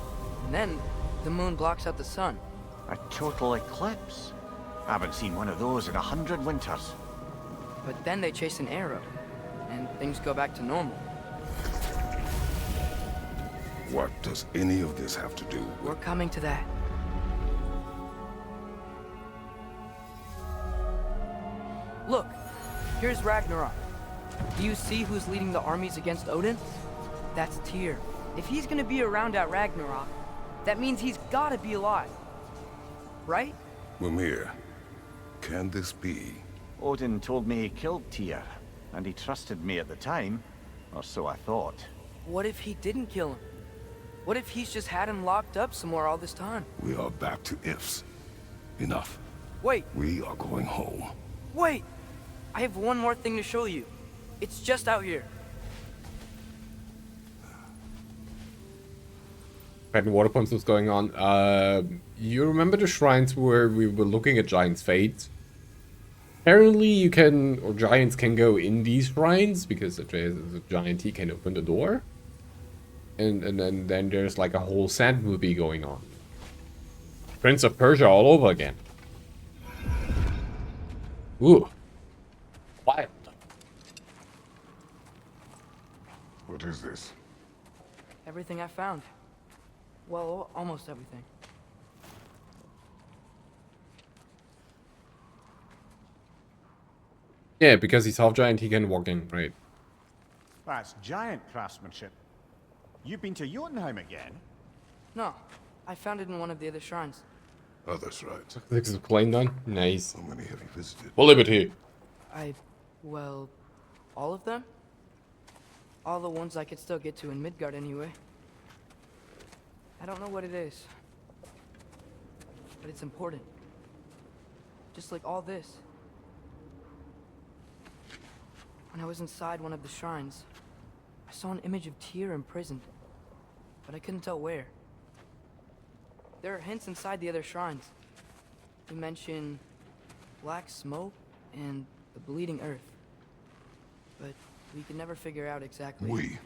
And then, the moon blocks out the sun. A total eclipse. Haven't seen one of those in 100 winters. But then they chase an arrow, and things go back to normal. What does any of this have to do with... We're coming to that. Look, here's Ragnarok. Do you see who's leading the armies against Odin? That's Tyr. If he's gonna be around at Ragnarok, that means he's gotta be alive. Right? Mimir, can this be? Odin told me he killed Tyr, and he trusted me at the time, or so I thought. What if he didn't kill him? What if he's just had him locked up somewhere all this time? We are back to ifs. Enough. Wait. We are going home. Wait! I have one more thing to show you. It's just out here. Fighting water pumps was going on. You remember the shrines where we were looking at Giant's Fate? Apparently you can, or giants can go in these shrines, because Atreus is a giant, he can open the door. And then there's like a whole sand movie going on. Prince of Persia all over again. Ooh. Wild. What is this? Everything I found. Well, almost everything. Yeah, because he's half giant, he can walk in, right? That's giant craftsmanship. You've been to Jotunheim again? No, I found it in one of the other shrines. Other shrines? This is plain done. Nice. How many have you visited? For liberty. Well, all of them? All the ones I could still get to in Midgard anyway. I don't know what it is, but it's important. Just like all this. When I was inside one of the shrines, I saw an image of Tyr imprisoned, but I couldn't tell where. There are hints inside the other shrines. We mention black smoke and the bleeding earth, but we could never figure out exactly.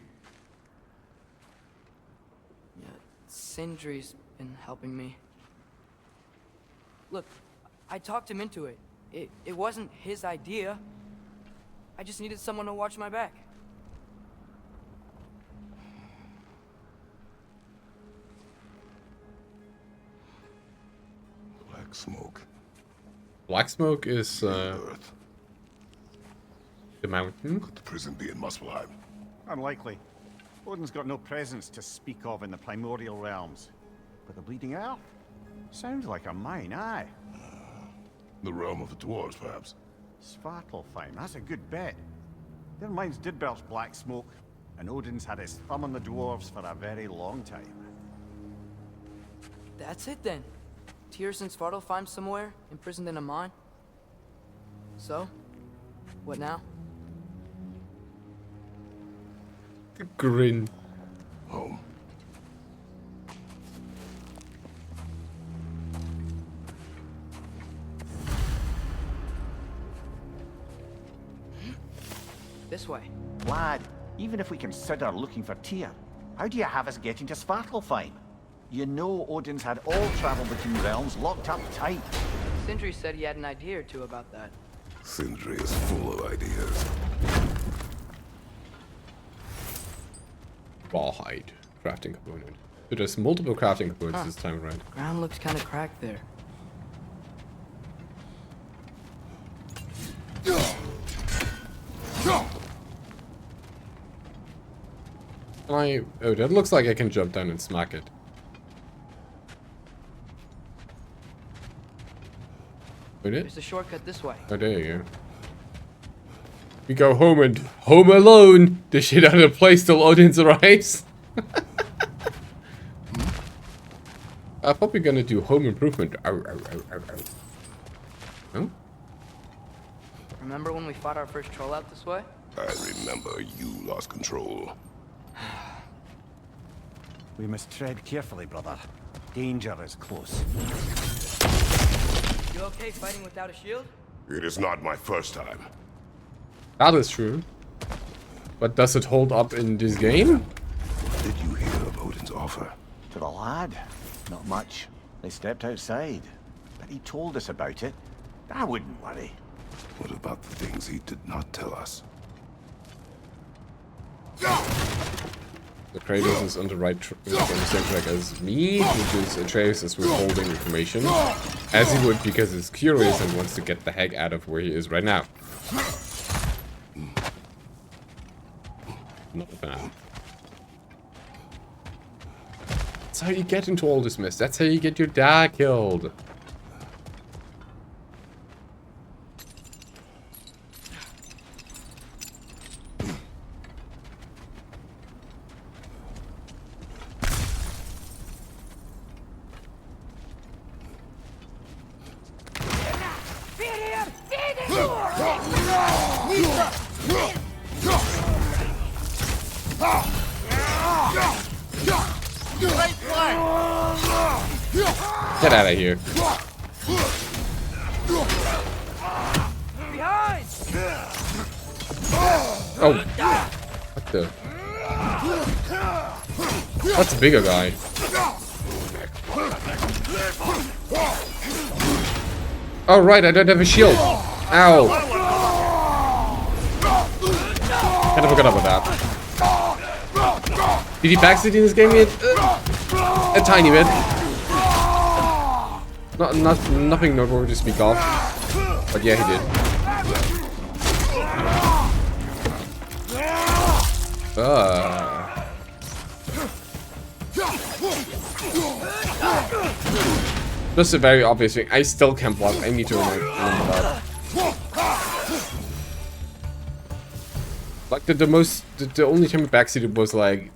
Yeah, Sindri's been helping me. Look, I talked him into it. It wasn't his idea. I just needed someone to watch my back. Black smoke. Black smoke is Earth. The mountain. Could the prison be in Muspelheim? Unlikely. Odin's got no presence to speak of in the primordial realms. But the Bleeding Earth? Sounds like a mine, aye. The realm of the dwarves, perhaps. Svartalfheim, that's a good bet. Their mines did belch black smoke, and Odin's had his thumb on the dwarves for a very long time. That's it then. Tyr's in Svartalfheim somewhere, imprisoned in a mine. So, what now? The grin. Home. This way. Lad, even if we consider looking for Tyr, how do you have us getting to Svartalfheim? You know Odin's had all travel between realms locked up tight. Sindri said he had an idea or two about that. Sindri is full of ideas. Rawhide crafting component. So there's multiple crafting components this time around. Ground looks kind of cracked there. Oh, that looks like I can jump down and smack it. There's a shortcut this way. Oh, there you go. We go home and home alone. The shit out of the place till Odin's arrives. I thought we were gonna do home improvement. Ow, ow, ow, ow, ow. No? Remember when we fought our first troll out this way? I remember you lost control. We must tread carefully, brother. Danger is close. You okay fighting without a shield? It is not my first time. That is true. But does it hold up in this game? Did you hear of Odin's offer? To the lad? Not much. They stepped outside. But he told us about it. I wouldn't worry. What about the things he did not tell us? The Kratos is on the same track as me, which is Atreus is withholding information, as he would because he's curious and wants to get the heck out of where he is right now. Not a fan. That's how you get into all this mess. That's how you get your dad killed. Get out of here. Behind! Oh. What the? That's a bigger guy. Oh right, I don't have a shield. Ow. Kinda forgot about that. Did he backseat in this game yet? A tiny bit. Nothing noteworthy to speak of. But yeah, he did. That's a very obvious thing. I still can't block. I need to remember that. Like the only time I backseated was like,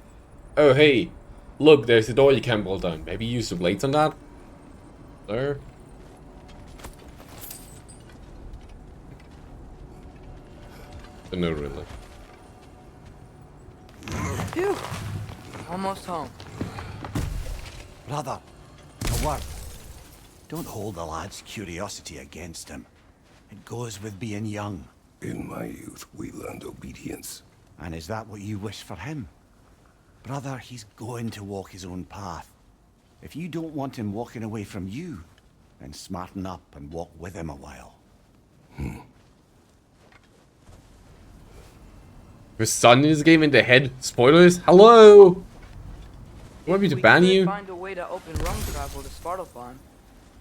oh hey, look, there's a door you can't bolt down. Maybe use the blades on that. There. But no, really. Phew. Almost home. Brother, a word. Don't hold the lad's curiosity against him. It goes with being young. In my youth, we learned obedience. And is that what you wish for him? Brother, he's going to walk his own path. If you don't want him walking away from you, then smarten up and walk with him a while. There's sun in this game in the head. Spoilers? Hello! You want me to ban you? Find a way to open rum travel to Svartalfheim.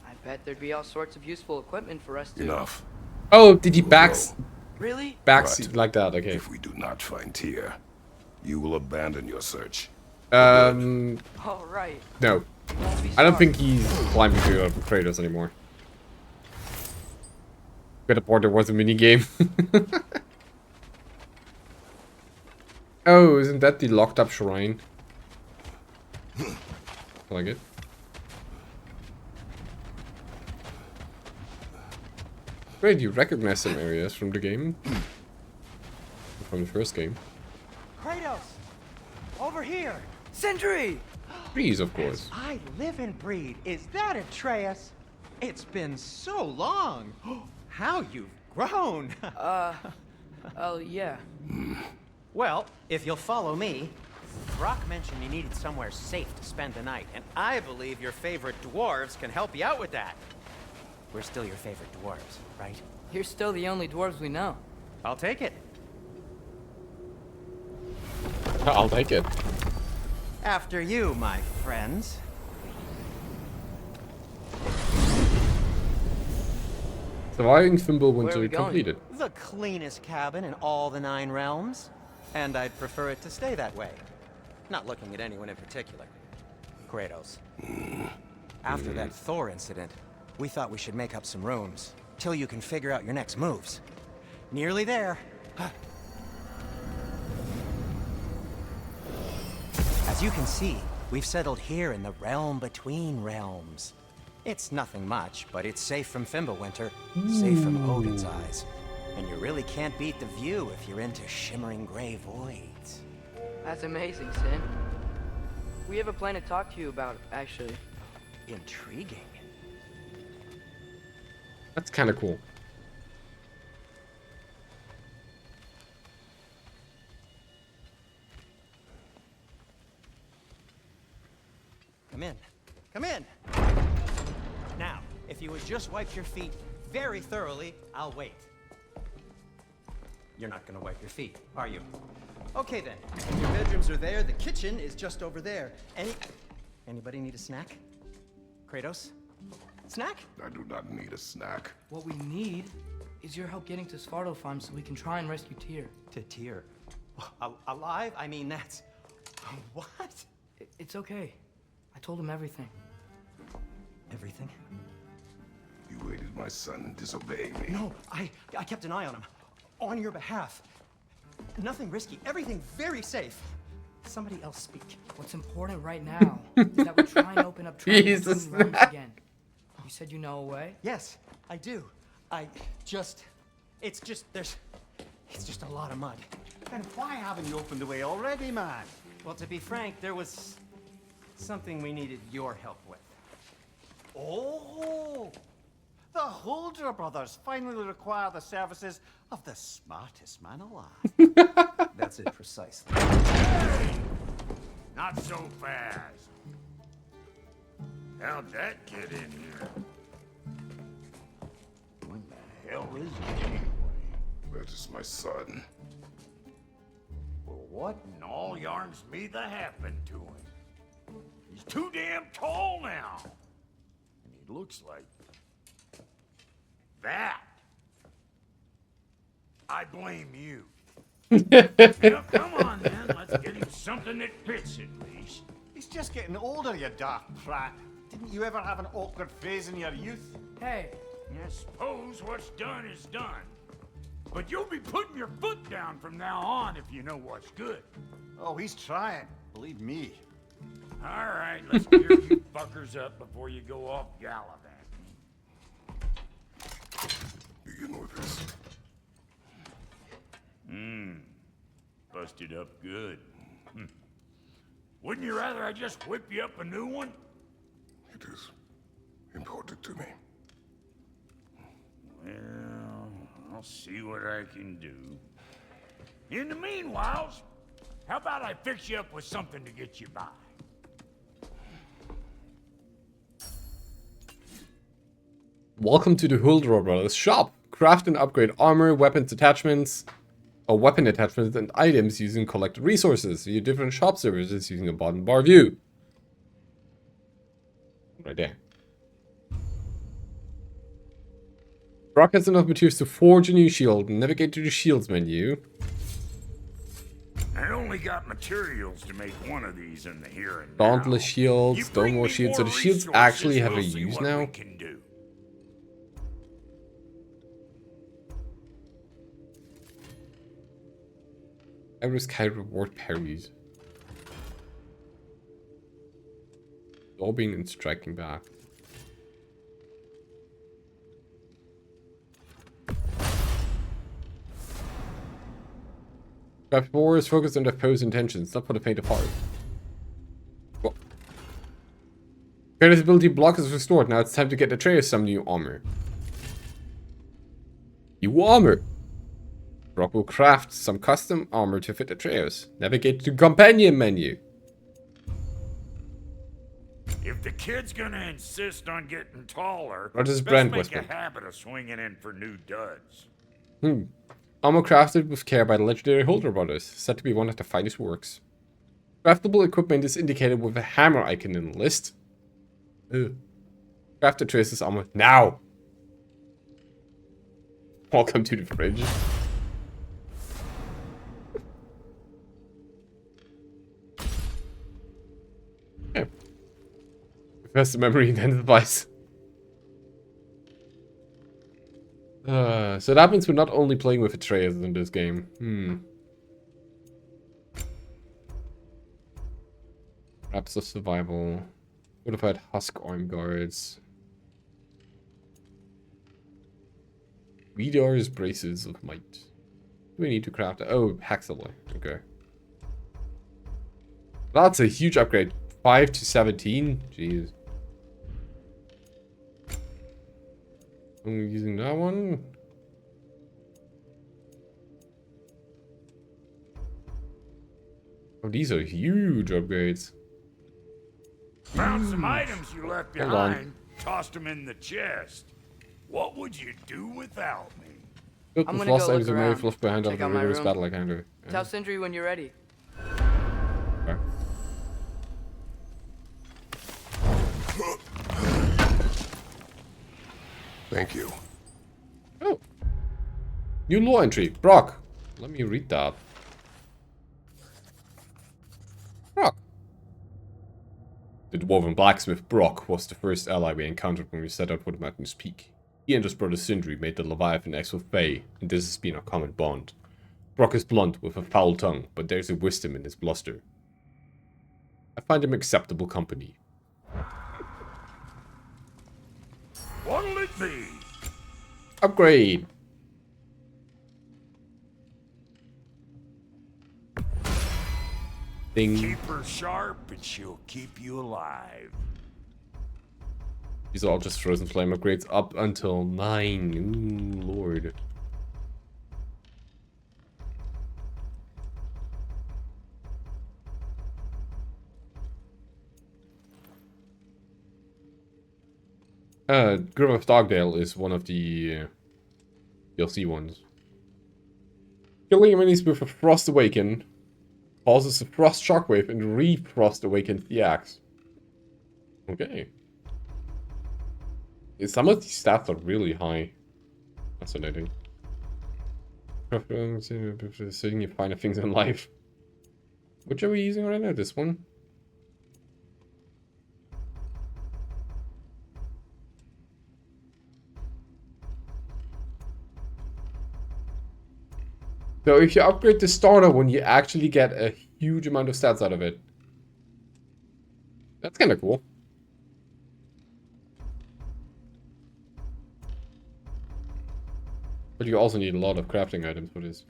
I bet there'd be all sorts of useful equipment for us to... Enough. Oh, did he backs... Really? Backseat like that, okay. If we do not find Tyr, you will abandon your search. All right. No. I don't think he's climbing to Kratos anymore. Good aboard, there was a mini game. Oh, isn't that the locked up shrine? I like it. Great, you recognize some areas from the game. From the first game. Kratos! Over here! Sentry! Trees, of course. I live and breathe. Is that Atreus? It's been so long. How you've grown. Oh, yeah. Well, if you'll follow me, Brock mentioned you needed somewhere safe to spend the night, and I believe your favorite dwarves can help you out with that. We're still your favorite dwarves, right? You're still the only dwarves we know. I'll take it. I'll take it. After you, my friends. Surviving Fimbulwinter completed. The cleanest cabin in all the 9 realms. And I'd prefer it to stay that way. Not looking at anyone in particular. Kratos. After that Thor incident, we thought we should make up some rooms, till you can figure out your next moves. Nearly there. As you can see, we've settled here in the realm between realms. It's nothing much, but it's safe from Fimbulwinter, safe from Odin's eyes. And you really can't beat the view if you're into shimmering gray voids. That's amazing, Sin. We have a plan to talk to you about, actually. Intriguing. That's kind of cool. Come in. Come in! Now, if you would just wipe your feet very thoroughly, I'll wait. You're not gonna wipe your feet, are you? Okay then. If your bedrooms are there, the kitchen is just over there. Anybody need a snack? Kratos? Snack? I do not need a snack. What we need is your help getting to Svartalfheim so we can try and rescue Tyr. To Tyr? Alive? I mean, that's... What? It's okay. I told him everything. Everything? You aided my son in disobeying me. No, I kept an eye on him. On your behalf. Nothing risky. Everything very safe. Somebody else speak. What's important right now is that we try and open up Jesus. realms again. You said you know a way? Yes, I do. It's just a lot of mud. Then why haven't you opened the way already, man? Well, to be frank, there was something we needed your help with. Oh! The Holder brothers finally require the services of the smartest man alive. That's it precisely. Not so fast. How'd that get in here? hell is he anyway? That is my son. Well, what in all yarns me that happened to him? He's too damn tall now. And he looks like that. I blame you. Now, come on then, let's get him something that fits at least. He's just getting older, you daft prat. Didn't you ever have an awkward phase in your youth? Hey. I suppose what's done is done. But you'll be putting your foot down from now on if you know what's good. Oh, he's trying. Believe me. All right, let's gear you fuckers up before you go off gallivanting. Begin with this. Busted up good. Wouldn't you rather I just whip you up a new one? It is important to me. Well, I'll see what I can do. In the meanwhile, how about I fix you up with something to get you by? Welcome to the Huldra Brothers shop. Craft and upgrade armor, weapons attachments, or weapon attachments and items using collected resources. View different shop services using a bottom bar view. Right there. Brock has enough materials to forge a new shield. Navigate to the shields menu. I only got materials to make one of these in the here and Dauntless shields, Stonewall shields. So the shields actually have a use now. Everest Kite reward parries. Lobbing and striking back. Craft war is focused on their foe's intentions, not for the faint of heart. Well. Kratos' ability block is restored. Now it's time to get Atreus some new armor. New armor! Brock will craft some custom armor to fit Atreus. Navigate to companion menu. If the kid's gonna insist on getting taller, What does best Brand make whisper? a habit of swinging in for new duds. Armor crafted with care by the legendary Huldra Brothers, said to be one of the finest works. Craftable equipment is indicated with a hammer icon in the list. Craft Atreus' armor now! Welcome to the fridge. Professor memory and device. So that happens we're not only playing with Atreus in this game. Perhaps of survival. Fortified husk arm guards. Vidar's braces of might. Do we need to craft? Oh, Haxalloy. Okay. That's a huge upgrade. 5 to 17. Jeez. I'm using that one. Oh, these are huge upgrades. Found some items you left Hold behind, tossed them in the chest. What would you do without me? I'm gonna go look items are very around. fluff behind Check after out my rigorous room. battle like Andrew. Tell Sindri when you're ready. Okay. Thank you. Oh. New law entry. Brock. Let me read that. Brock. The dwarven blacksmith Brock was the first ally we encountered when we set out for the mountain's peak. He and his brother Sindri made the Leviathan X with Faye, and this has been our common bond. Brock is blunt with a foul tongue, but there's a wisdom in his bluster. I find him acceptable company. What'll it be? Upgrade! Ding. Keep her sharp and she'll keep you alive. These are all just Frozen Flame upgrades up until 9. Ooh, lord. Grim of Dogdale is one of the DLC ones. Killing enemies with a Frost Awaken causes a Frost Shockwave and re-Frost Awakens the axe. Okay. Some of these stats are really high. Fascinating. Seeing you find things in life. Which are we using right now? This one? So if you upgrade the starter one, you actually get a huge amount of stats out of it. That's kind of cool. But you also need a lot of crafting items for this.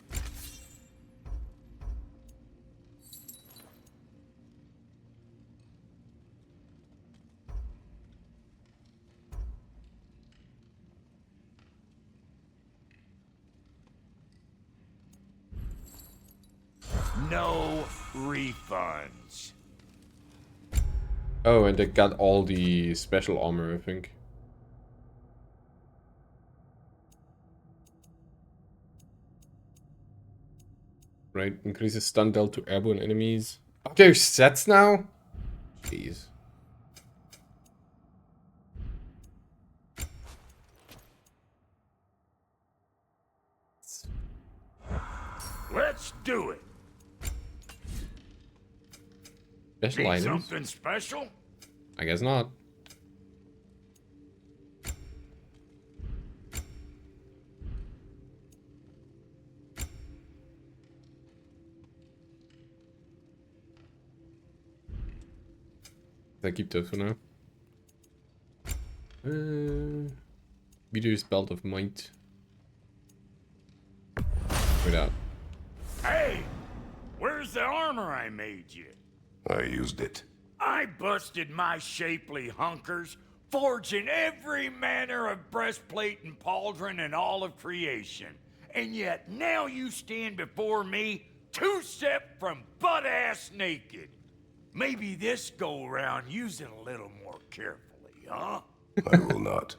No refunds. Oh, and they got all the special armor, I think. Right, increases stun dealt to airborne enemies. Oh, there's sets now? Jeez. Let's do it. Special Need items? something special? I guess not. I keep those for now. Meteor's Belt of Might. Wait out. Hey! Where's the armor I made you? I used it. I busted my shapely hunkers, forging every manner of breastplate and pauldron in all of creation. And yet now you stand before me, two-step from butt-ass naked. Maybe this go-round use it a little more carefully, huh? I will not.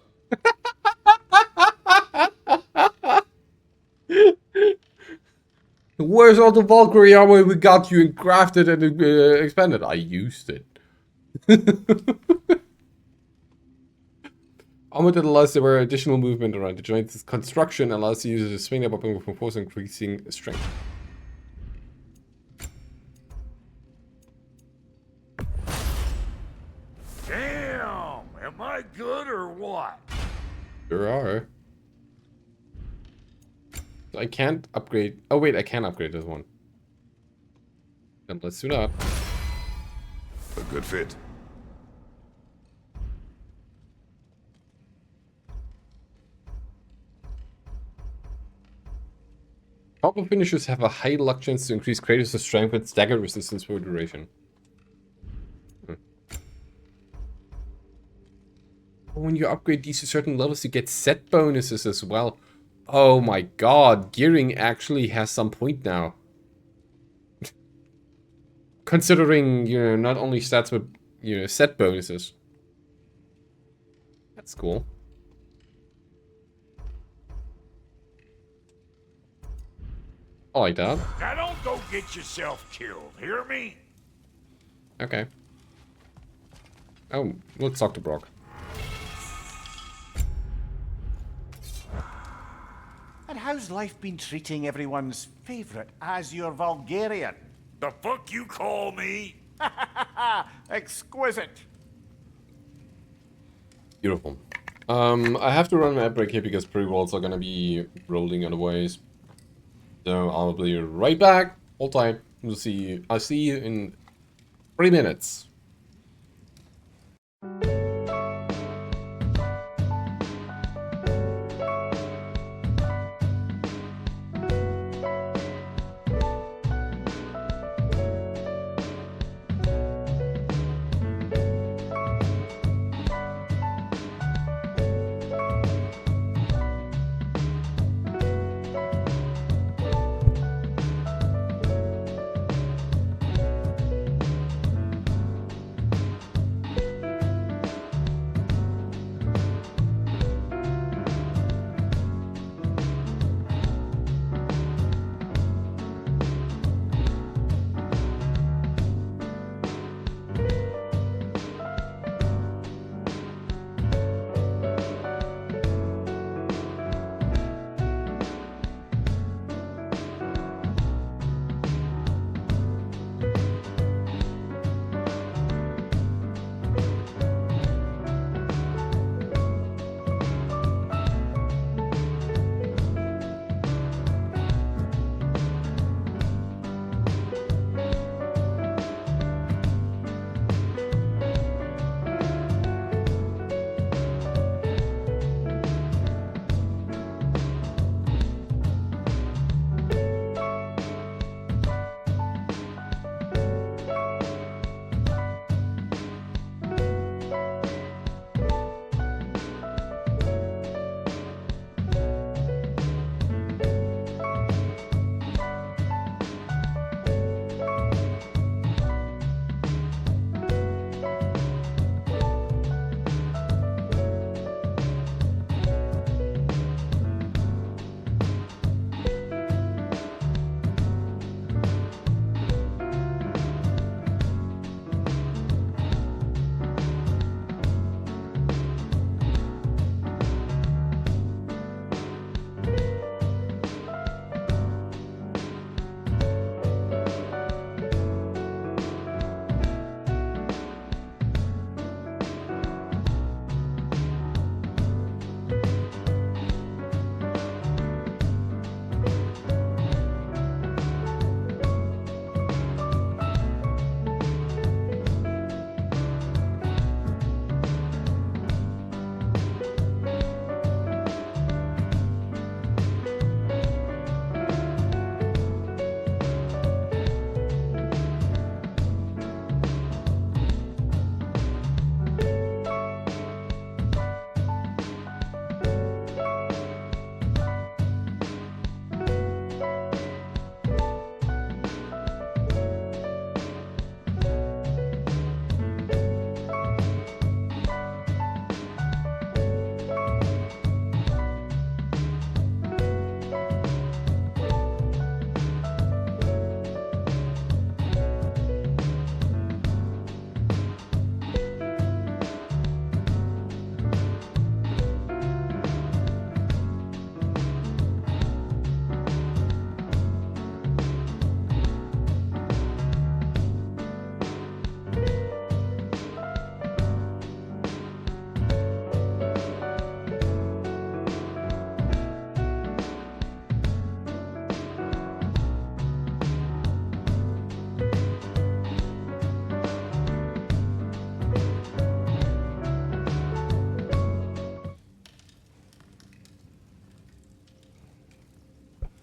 Where's all the Valkyrie armor we got you and crafted and expanded? I used it. Armor that allows there were additional movement around the joint's construction allows the user to swing up and with force increasing strength. Damn! Am I good or what? There are. I can't upgrade. Oh wait, I can upgrade this one. Then let's suit up. A good fit. Combo finishers have a high luck chance to increase Kratos' strength with stagger resistance for duration. When you upgrade these to certain levels, you get set bonuses as well. Oh my god, gearing actually has some point now. Considering, you know, not only stats but, you know, set bonuses. That's cool. I like that. Now don't go get yourself killed, hear me? Okay. Oh, let's talk to Brock. And how's life been treating everyone's favorite Azure Vulgarian? The fuck you call me? Exquisite. Beautiful. I have to run an ad break here because pre-rolls are gonna be rolling otherwise. So I'll be right back. Hold tight. I'll see you in 3 minutes.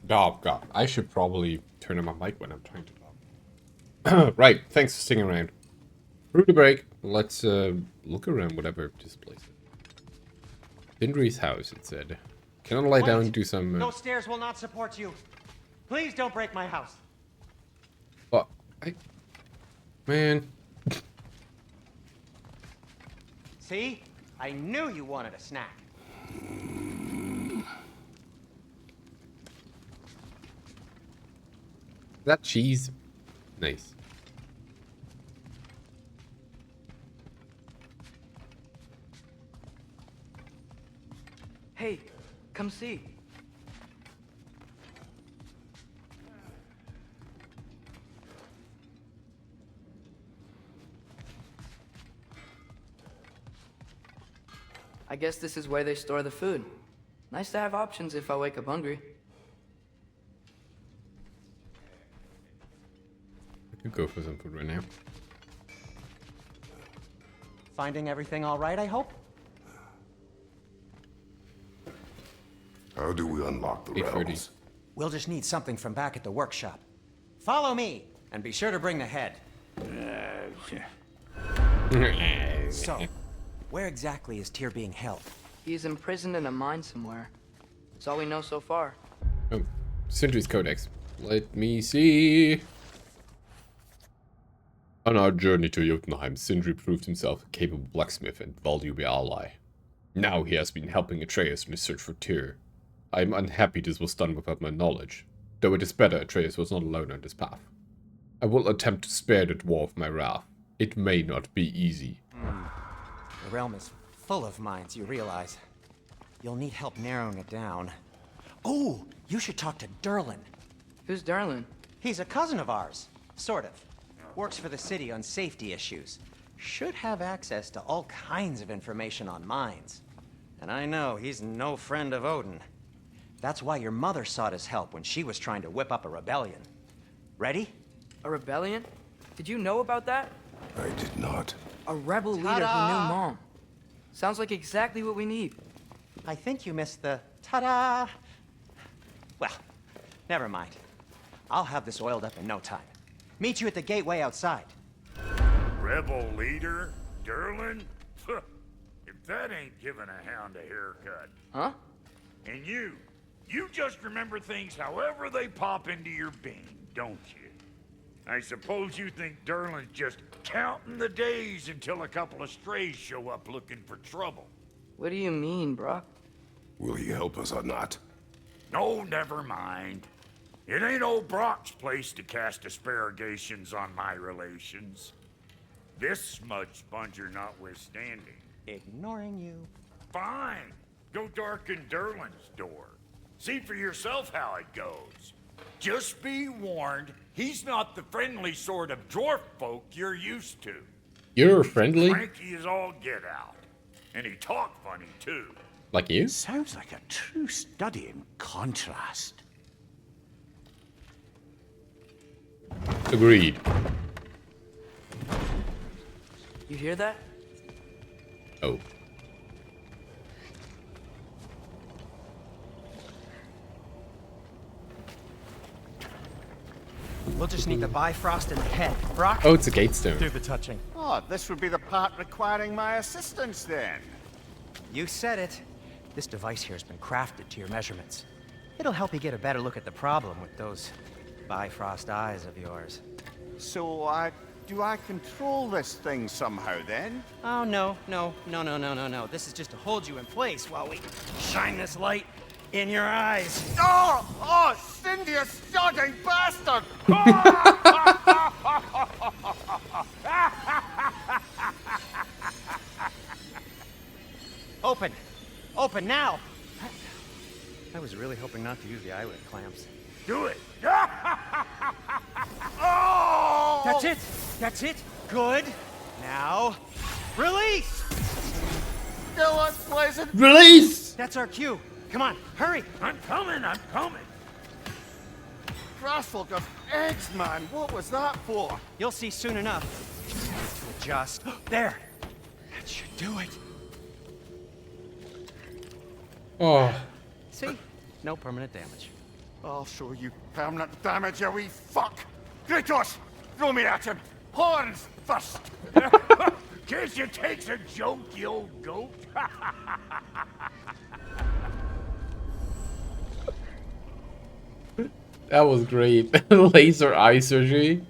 Oh god, I should probably turn on my mic when I'm trying to talk. Right, thanks for sticking around. Through the break, let's look around whatever this place is. Sindri's house, it said. Can I lie down and do some... Those stairs will not support you. Please don't break my house. But man. See? I knew you wanted a snack. That cheese. Nice. Hey, come see. I guess this is where they store the food. Nice to have options if I wake up hungry. I could go for some food right now. Finding everything all right, I hope? How do we unlock the realms? We'll just need something from back at the workshop. Follow me, and be sure to bring the head. So, where exactly is Tyr being held? He's imprisoned in a mine somewhere. That's all we know so far. Oh, Sindri's Codex. Let me see. On our journey to Jotunheim, Sindri proved himself a capable blacksmith and valuable ally. Now he has been helping Atreus in his search for Tyr. I am unhappy this was done without my knowledge, though it is better Atreus was not alone on this path. I will attempt to spare the dwarf my wrath. It may not be easy. The realm is full of mines, you realize. You'll need help narrowing it down. Oh, you should talk to Durlin. Who's Durlin? He's a cousin of ours. Sort of. Works for the city on safety issues. Should have access to all kinds of information on mines. And I know he's no friend of Odin. That's why your mother sought his help when she was trying to whip up a rebellion. Ready? A rebellion? Did you know about that? I did not. A rebel leader who knew Mom. Sounds like exactly what we need. I think you missed the ta-da. Well, never mind. I'll have this oiled up in no time. Meet you at the gateway outside. Rebel leader? Durlin? If that ain't giving a hound a haircut. Huh? And you just remember things however they pop into your bean, don't you? I suppose you think Durlin's just counting the days until a couple of strays show up looking for trouble. What do you mean, Brock? Will he help us or not? No, never mind. It ain't old Brock's place to cast asparagations on my relations. This smudge sponger notwithstanding. Ignoring you. Fine. Go darken Durlin's door. See for yourself how it goes. Just be warned, he's not the friendly sort of dwarf folk you're used to. You're friendly? Cranky as all get out. And he talk funny, too. Like you? Sounds like a true study in contrast. Agreed. You hear that? Oh. We'll just need the Bifrost and the head. Brock? Oh, it's a gate stone. Do the touching. Oh, this would be the part requiring my assistance then. You said it. This device here has been crafted to your measurements. It'll help you get a better look at the problem with those Bifrost eyes of yours. So, do I control this thing somehow then? Oh, no. This is just to hold you in place while we shine this light in your eyes. Oh, Cindy, you sodding bastard! Open now! I was really hoping not to use the eyelid clamps. Do it! Oh! That's it! Good! Now, release! Still unpleasant. Release! That's our cue. Come on, hurry! I'm coming! Grassful of eggs, man. What was that for? You'll see soon enough. To adjust. There! That should do it. Oh. See? No permanent damage. I'll show you permanent damage, you wee fuck! Kratos! Throw me at him! Horns first! Case you takes a joke, you old goat! That was great. Laser eye surgery.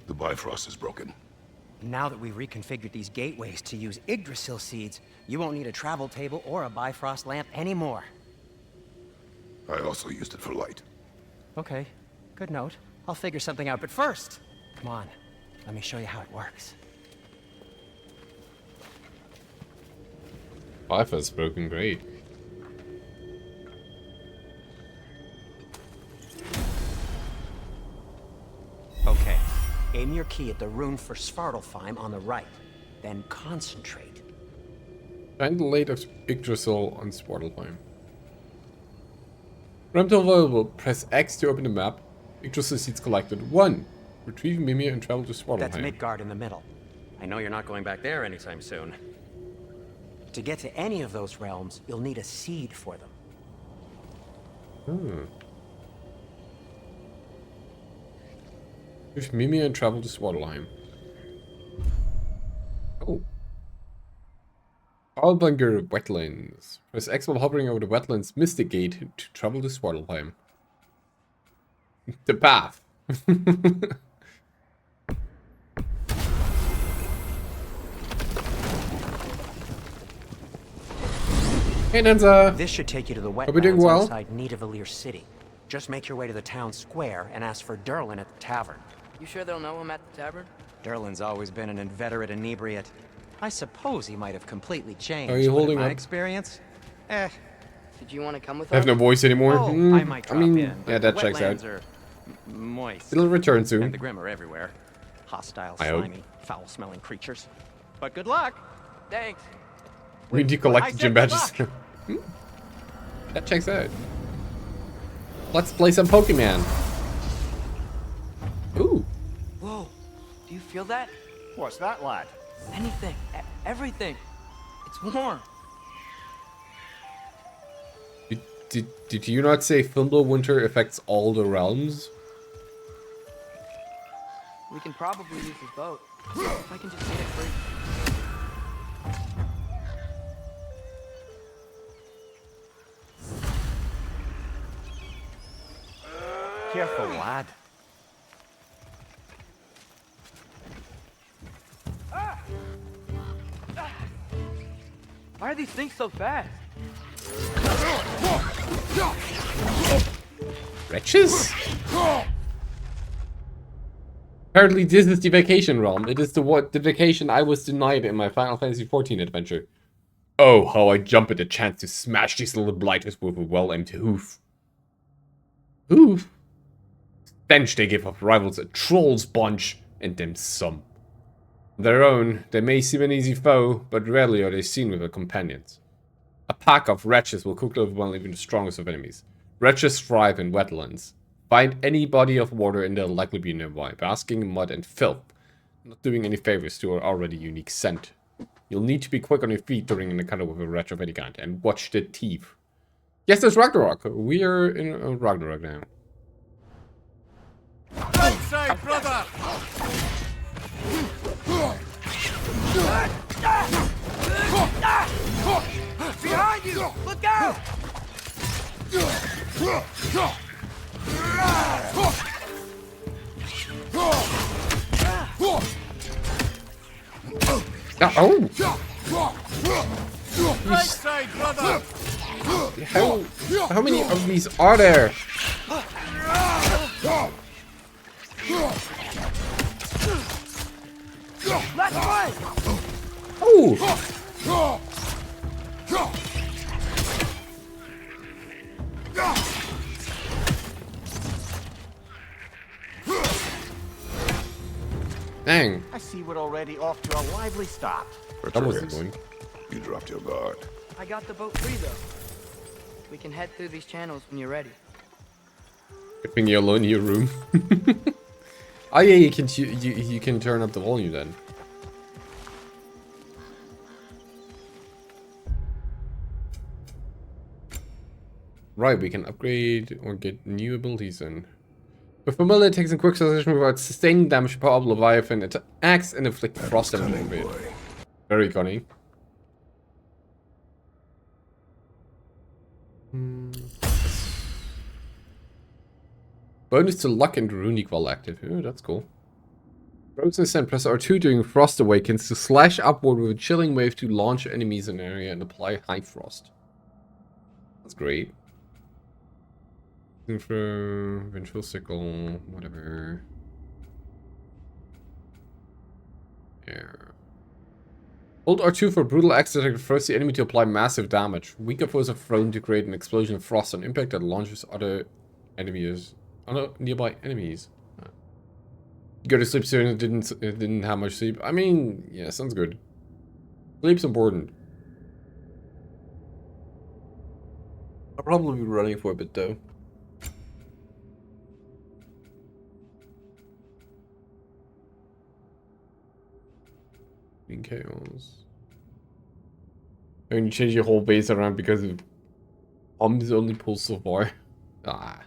The Bifrost is broken. Now that we've reconfigured these gateways to use Yggdrasil seeds, you won't need a travel table or a Bifrost lamp anymore. I also used it for light. Okay, good note. I'll figure something out, but first, come on, let me show you how it works. Bifrost's broken, great. Okay, aim your key at the rune for Svartalfheim on the right, then concentrate. Find the light of Yggdrasil on Svartalfheim. Ramp available. Press X to open the map. Yggdrasil seeds collected. 1. Retrieve Mimir and travel to Svartalfheim. That's Midgard in the middle. I know you're not going back there anytime soon. To get to any of those realms, you'll need a seed for them. Retrieve Mimir and travel to Svartalfheim. Oh. Albanger Wetlands. Press X while hovering over the wetlands Mystic Gate to travel to Svartalfheim. The path. Hey Nanza! This should take you to the Are we doing wetlands well? outside Nidavellir City. Just make your way to the town square and ask for Durlin at the tavern. You sure they'll know him at the tavern? Durlin's always been an inveterate inebriate. I suppose he might have completely changed. Are you but holding in my up? experience? Did you want to come with I have no us? voice anymore. Oh, I might drop in, yeah, but that the checks out. wetlands are moist. It'll return soon. And the Grim are everywhere. Hostile, I hope. slimy, foul-smelling creatures. But good luck. Thanks. We need to I collect the said gym good badges. luck. That checks out. Let's play some Pokemon. Ooh. Whoa. Do you feel that? What's that, lad? Anything. Everything. It's warm. Did you not say Fimbulwinter affects all the realms? We can probably use his boat. If I can just get it free. Careful, lad. Why are these things so fast? Wretches? Apparently this is the vacation realm. It is the vacation I was denied in my Final Fantasy XIV adventure. Oh, how I jump at the chance to smash these little blighters with a well-aimed hoof. Hoof? Stench they give off rivals a troll's bunch, and them some. Their own, they may seem an easy foe, but rarely are they seen with their companions. A pack of wretches will quickly overwhelm even the strongest of enemies. Wretches thrive in wetlands. Find any body of water and they'll likely be nearby, basking in mud and filth, not doing any favors to our already unique scent. You'll need to be quick on your feet during an encounter with a wretch of any kind, and watch the teeth. Yes, there's Ragnarok. We are in Ragnarok now. Right side, brother! Behind you! Look out! Oh! Right side, brother! How many of these are there? Left way! Oh! Dang. I see we're already off to a lively start. That was annoying. You dropped your guard. I got the boat free though. We can head through these channels when you're ready. Good thing you're alone in your room. Oh yeah, you can turn up the volume then. Right, we can upgrade or get new abilities in. With familiar takes in quick succession without sustaining damage per Leviathan attacks and inflict frost damage. Very cunning. Bonus to luck and runic while active. Oh, that's cool. Frozen Sand press R2 during Frost Awakens to slash upward with a chilling wave to launch enemies in an area and apply high frost. That's great. For Vengeful Sickle, whatever. There. Hold R2 for brutal axe attack to force the enemy to apply massive damage. Weaker foes are thrown to create an explosion of frost on impact that launches other nearby enemies. Go to sleep soon. It didn't have much sleep. I mean, yeah, sounds good. Sleep's important. I'll probably be running for a bit though. In chaos. And you change your whole base around because of Omnis only pulls so far. Ah.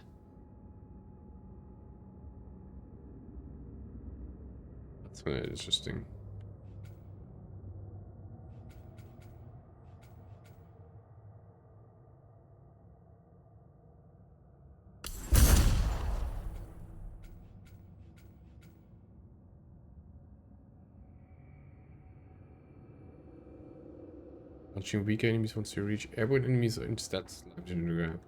That's kind of interesting. Launching weaker enemies once you reach airborne enemies or instead slammed into the ground.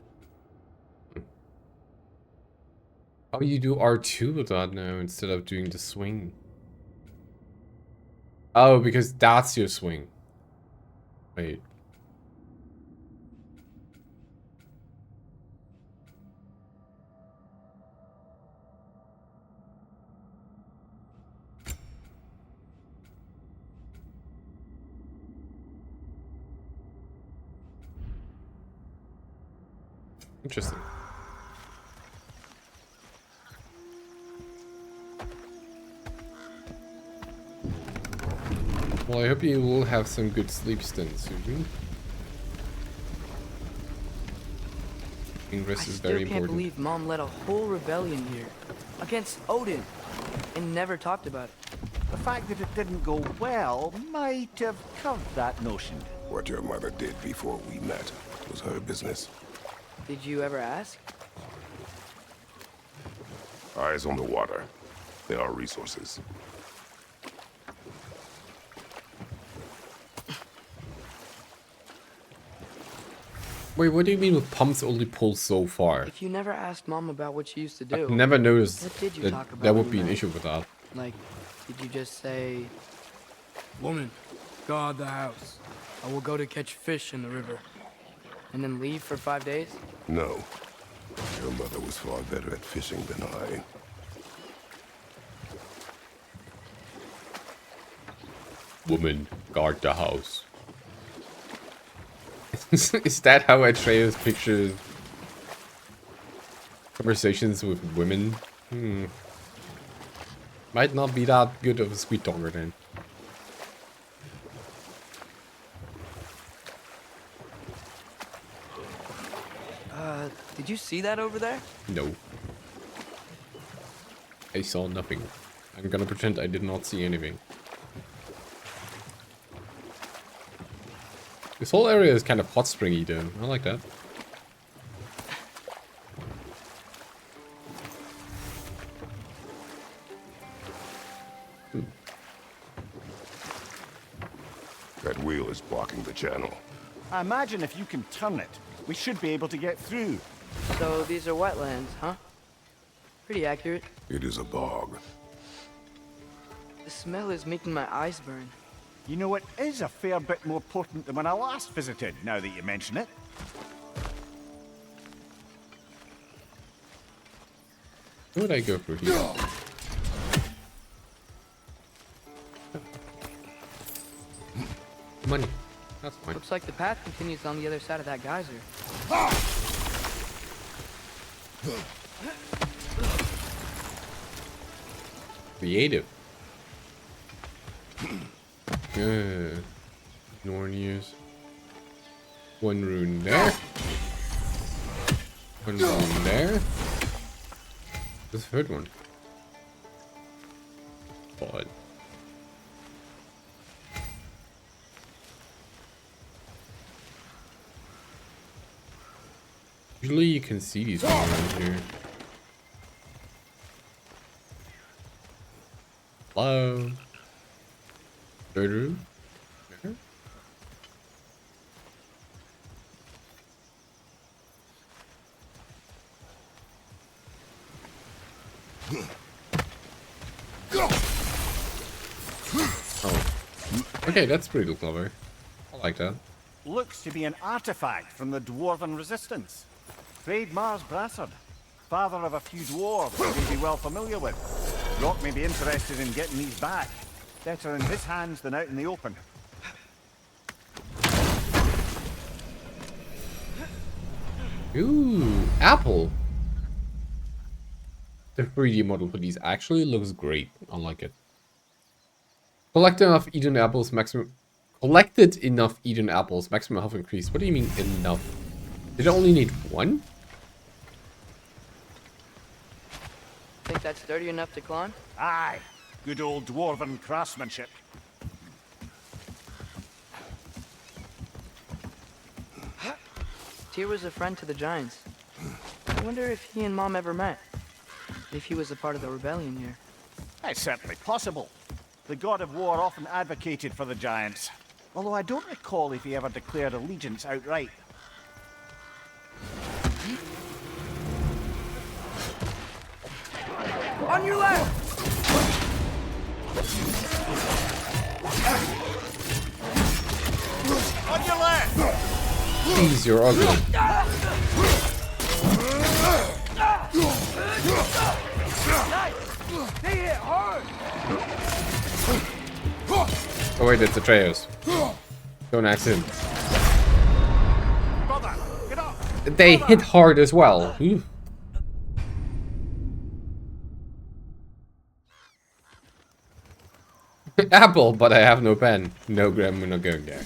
Oh, you do R2 with that now instead of doing the swing. Oh, because that's your swing. Wait. Interesting. Well, I hope you will have some good sleep stints, Susan. Ingress is very important. I still can't believe Mom led a whole rebellion here against Odin and never talked about it. The fact that it didn't go well might have covered that notion. What your mother did before we met was her business. Did you ever ask? Eyes on the water. There are resources. Wait, what do you mean with pumps only pull so far? If you never asked Mom about what she used to do, I've never noticed what did you that talk about there would when be you an met? issue with that. Like, did you just say, Woman, guard the house. I will go to catch fish in the river. and then leave for 5 days? No. Your mother was far better at fishing than I. Woman, guard the house. Is that how Atreus pictures conversations with women? Might not be that good of a sweet talker then. Did you see that over there? No. I saw nothing. I'm gonna pretend I did not see anything. This whole area is kind of hot springy though. I like that. That wheel is blocking the channel. I imagine if you can turn it, we should be able to get through. So these are wetlands, huh? Pretty accurate. It is a bog. The smell is making my eyes burn. You know, it is a fair bit more potent than when I last visited, now that you mention it. Where would I go for here? Money. That's fine. Looks like the path continues on the other side of that geyser. Creative. Norniers. One rune there. One room there. This third one. God. Usually you can see these around here. Hello. Third room. There. Oh. Okay, that's pretty clever. I like that. Looks to be an artifact from the Dwarven Resistance. Trade Mars Brassard, father of a few dwarves you may be well familiar with. Rock may be interested in getting these back. Better in his hands than out in the open. Ooh, apple. The 3D model for these actually looks great. I like it. Collected enough Eden apples, maximum health increase. What do you mean enough? Did I only need one? Think that's sturdy enough to climb? Aye. Good old Dwarven craftsmanship. Tyr was a friend to the Giants. I wonder if he and Mom ever met. If he was a part of the rebellion here. It's certainly possible. The god of war often advocated for the Giants. Although I don't recall if he ever declared allegiance outright. On your left! On your left! Please, you're ugly. Nice! They hit hard! Oh wait, it's Atreus. Don't ask him. Brother, get up! They hit hard as well. Ooh. Apple, but I have no pen. No, Graham, we're not going there.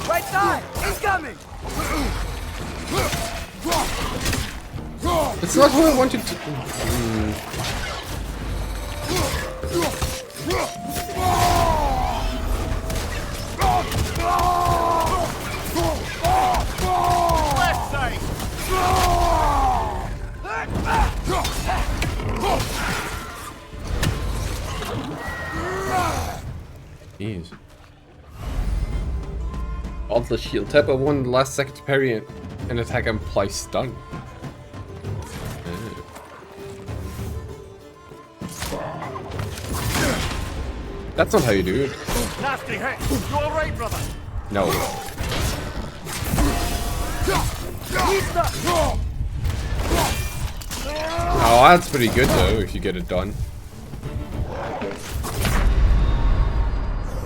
Right side! He's coming! It's not what I wanted to. Left side! Jeez. Alt the shield. Tap L1 the last second to parry an attack and apply stun. That's not how you do it. Nasty hit! You alright, brother? No. Oh, that's pretty good though, if you get it done.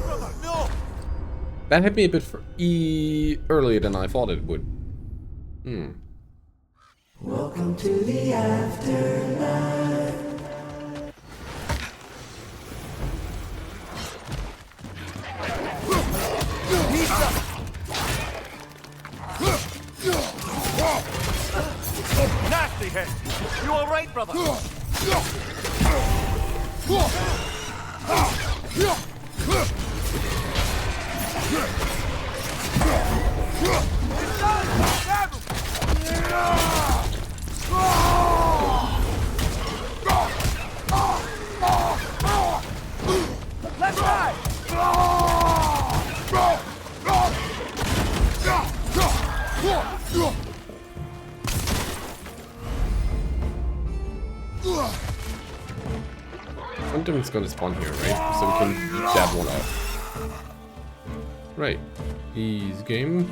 Brother, no! That hit me a bit earlier than I thought it would. Welcome to the afterlife. Nasty hit! You alright, brother? Left side! Something's gonna spawn here, right? So we can dab one off. Right. Ease game.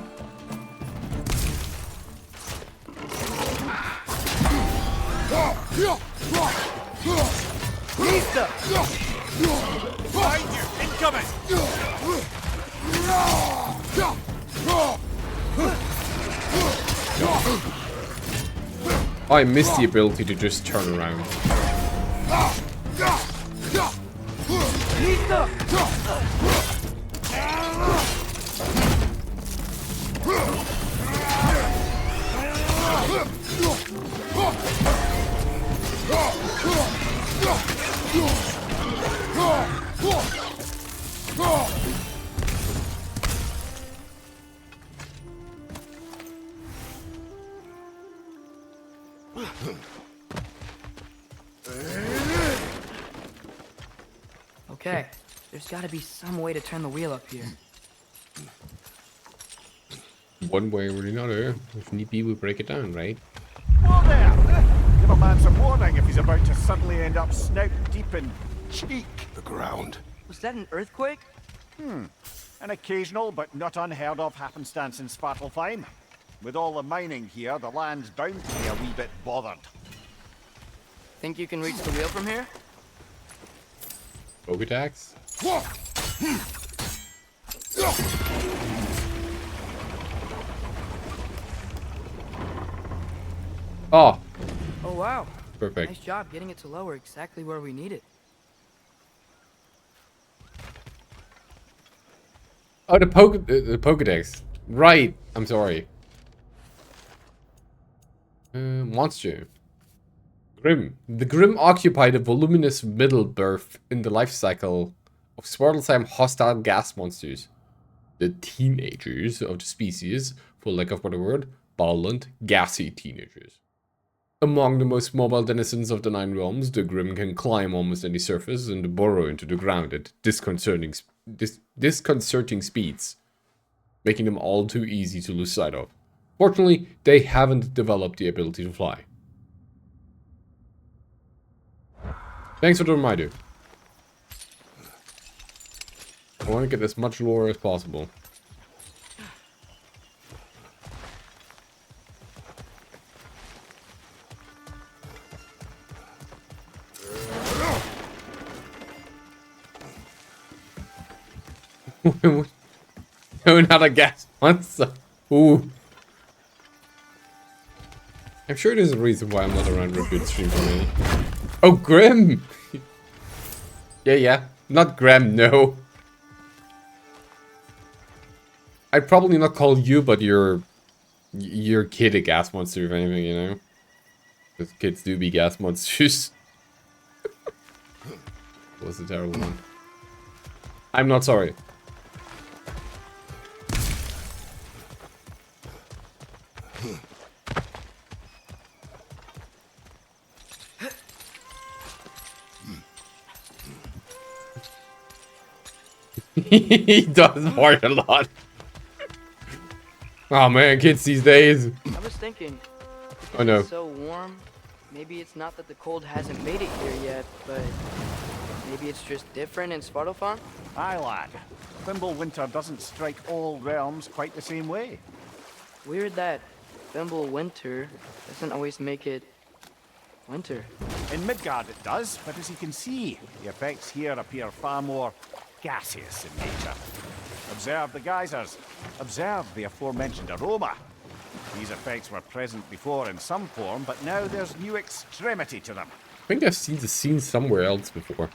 Lisa! Behind you! Incoming! Oh, I missed the ability to just turn around. Okay, there's gotta be some way to turn the wheel up here. One way or another, if need be, we break it down, right? Whoa there! Give a man some warning if he's about to suddenly end up snout deep in cheek. The ground. Was that an earthquake? An occasional but not unheard of happenstance in Svartalfheim. With all the mining here, the land's bound to be a wee bit bothered. Think you can reach the wheel from here? Poke attacks? Oh! Oh wow. Perfect. Nice job getting it to lower exactly where we need it. Oh, the Pokedex. Right. I'm sorry. Monster. Grimm. The Grimm occupy the voluminous middle berth in the life cycle of Svartalfheim hostile gas monsters. The teenagers of the species, for lack of a better word, violent, gassy teenagers. Among the most mobile denizens of the Nine Realms, the Grimm can climb almost any surface and burrow into the ground at disconcerting speeds, making them all too easy to lose sight of. Fortunately, they haven't developed the ability to fly. Thanks for the reminder. I want to get as much lore as possible. No, not a gas monster. Ooh. I'm sure there's a reason why I'm not around Repeat stream for me. Oh, Grimm! Yeah. Not Graham, no. I'd probably not call you, but your kid a gas monster, if anything, you know? Because kids do be gas monsters. That was a terrible one. I'm not sorry. He does fart a lot. Oh man, kids these days. I was thinking, Oh no. it's so warm, maybe it's not that the cold hasn't made it here yet, but maybe it's just different in Svartalfheim? Aye, lad. Winter doesn't strike all realms quite the same way. Weird that Winter doesn't always make it winter. In Midgard it does, but as you can see, the effects here appear far more gaseous in nature. Observe the geysers. Observe the aforementioned aroma. These effects were present before in some form, but now there's new extremity to them. I think I've seen the scene somewhere else before.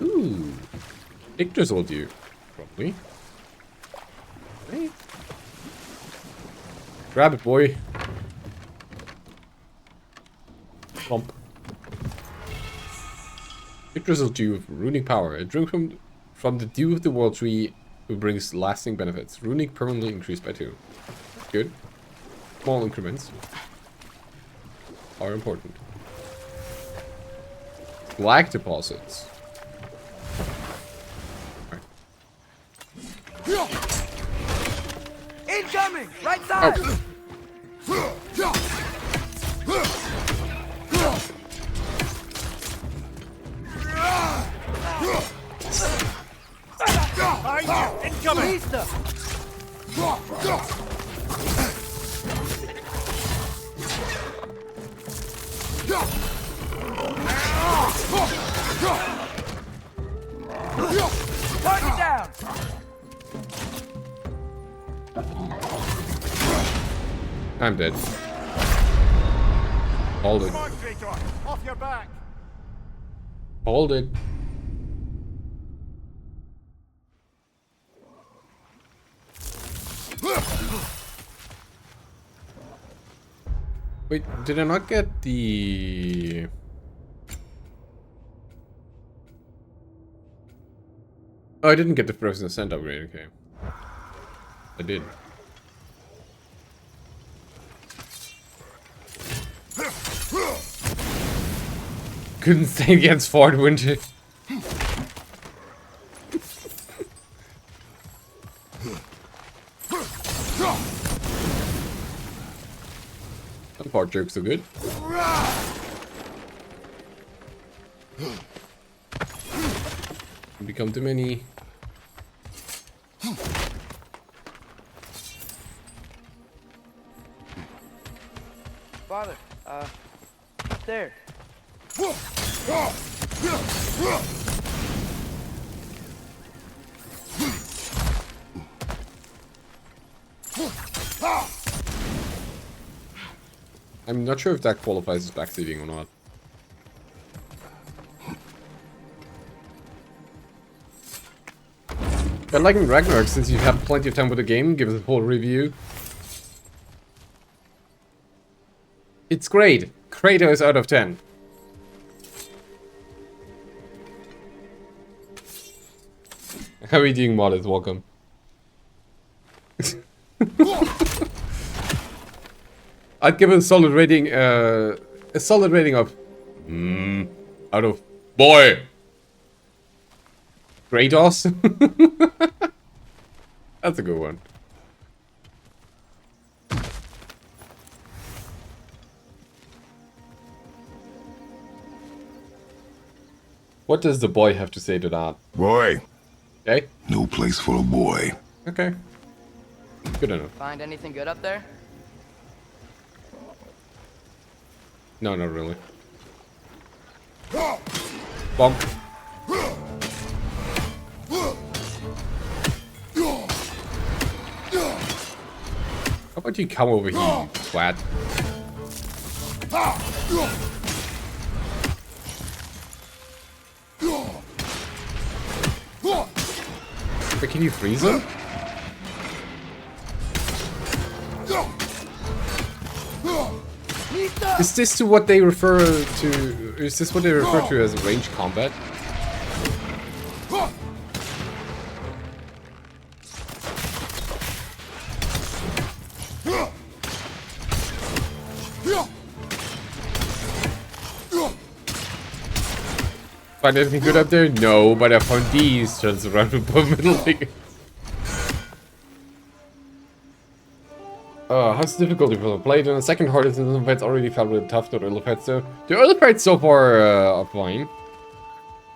Ooh. Yggdrasil dew. Probably. Right. Grab it, boy. Plump. Yggdrasil dew with runic power. A drink from the dew of the world tree who brings lasting benefits. Runic permanently increased by 2. Good. Small increments are important. Black deposits. Incoming! Right side! Incoming! Target down! I'm dead. Hold it. Come on, Kratos! Off your back! Hold it. Wait, did I not get the... Oh, I didn't get the Frozen Ascent upgrade, okay. I did. Couldn't stay against Ford Winter. Some part jokes are good. Become too many. Father, up there. I'm not sure if that qualifies as backseating or not. But like in Ragnarök, since you've had plenty of time with the game, give us a full review. It's great. Kratos out of 10. How are you doing, Modest? Welcome. I'd give it a solid rating, of out of boy. Kratos. That's a good one. What does the boy have to say to that? Boy. Okay. No place for a boy. Okay. Good enough. Find anything good up there? No, not really. Bonk. How about you come over here, you twat? But can you freeze him? Is this to what they refer to? Is this what they refer to as range combat? Find anything good up there? No, but I found these. Turns around with middle finger. How's the difficulty for the plate? And the second hardest in the fights already felt really tough to the early fights though. The early fights so far are fine.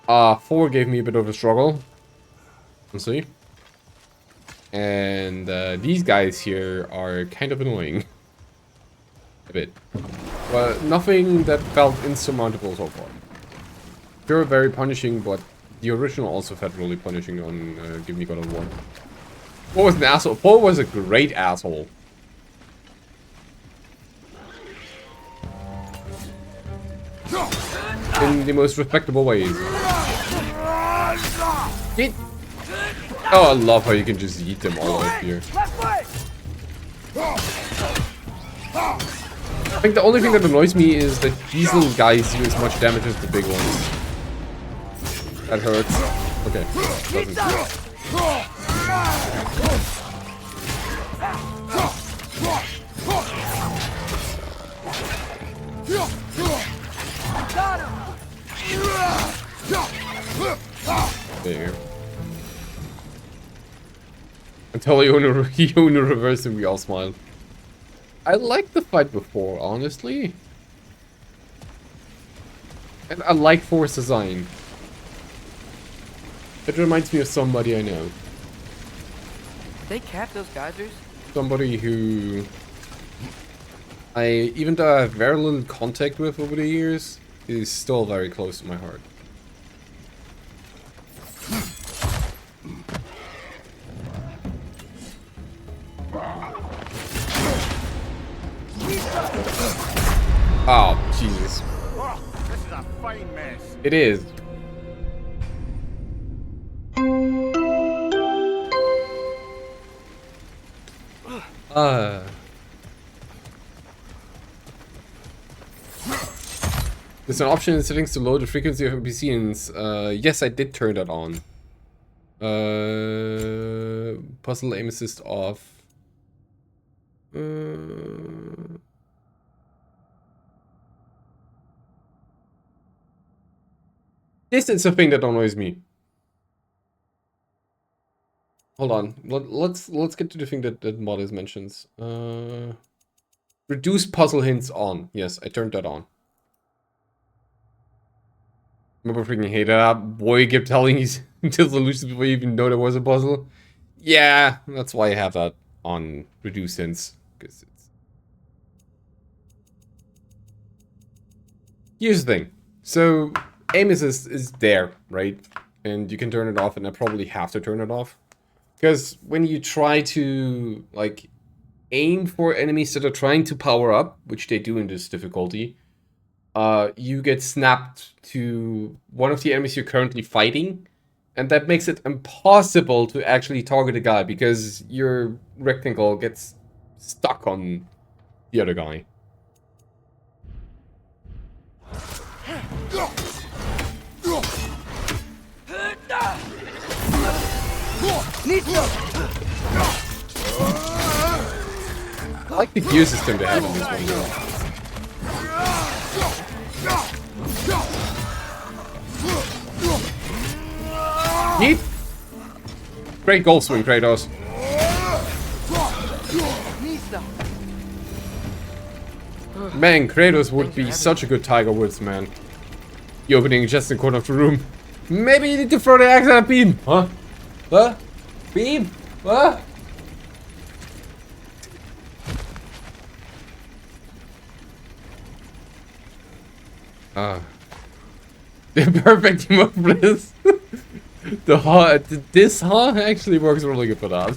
4 gave me a bit of a struggle. Let's see. And these guys here are kind of annoying. A bit. Well, nothing that felt insurmountable so far. They're very punishing, but the original also felt really punishing on Give Me God of War. Paul was an asshole. Paul was a great asshole. In the most respectable ways. Get. Oh, I love how you can just eat them all out here. I think the only thing that annoys me is that these little guys do as much damage as the big ones. That hurts. Okay. Doesn't. There you go. Until you own a reverse and we all smile. I liked the fight before, honestly. And I like Force design. It reminds me of somebody I know. They cap those geysers? Somebody who even though I have very little contact with over the years, is still very close to my heart. Oh, Jesus. Oh, this is a fine mess. It is. There's an option in settings to lower the frequency of NPCs. Yes, I did turn that on. Puzzle aim assist off. This is the thing that annoys me. Hold on. Let's get to the thing that Modest mentions. Reduce puzzle hints on. Yes, I turned that on. Remember freaking hate that boy kept telling his until solutions before you even know there was a puzzle. Yeah, that's why I have that on reduce hints. Because it's... Here's the thing. So aim assist is there, right? And you can turn it off, and I probably have to turn it off. Because when you try to like aim for enemies that are trying to power up, which they do in this difficulty, you get snapped to one of the enemies you're currently fighting, and that makes it impossible to actually target a guy because your rectangle gets stuck on the other guy. I like the gear system they have in this one though. Yeet! Great goal swing, Kratos. Man, Kratos would be such a good Tiger Woods, man. The opening just in the corner of the room. Maybe you need to throw the axe at a beam, huh? Huh? Beam? Huh? The perfect emote for this. This actually works really good for that.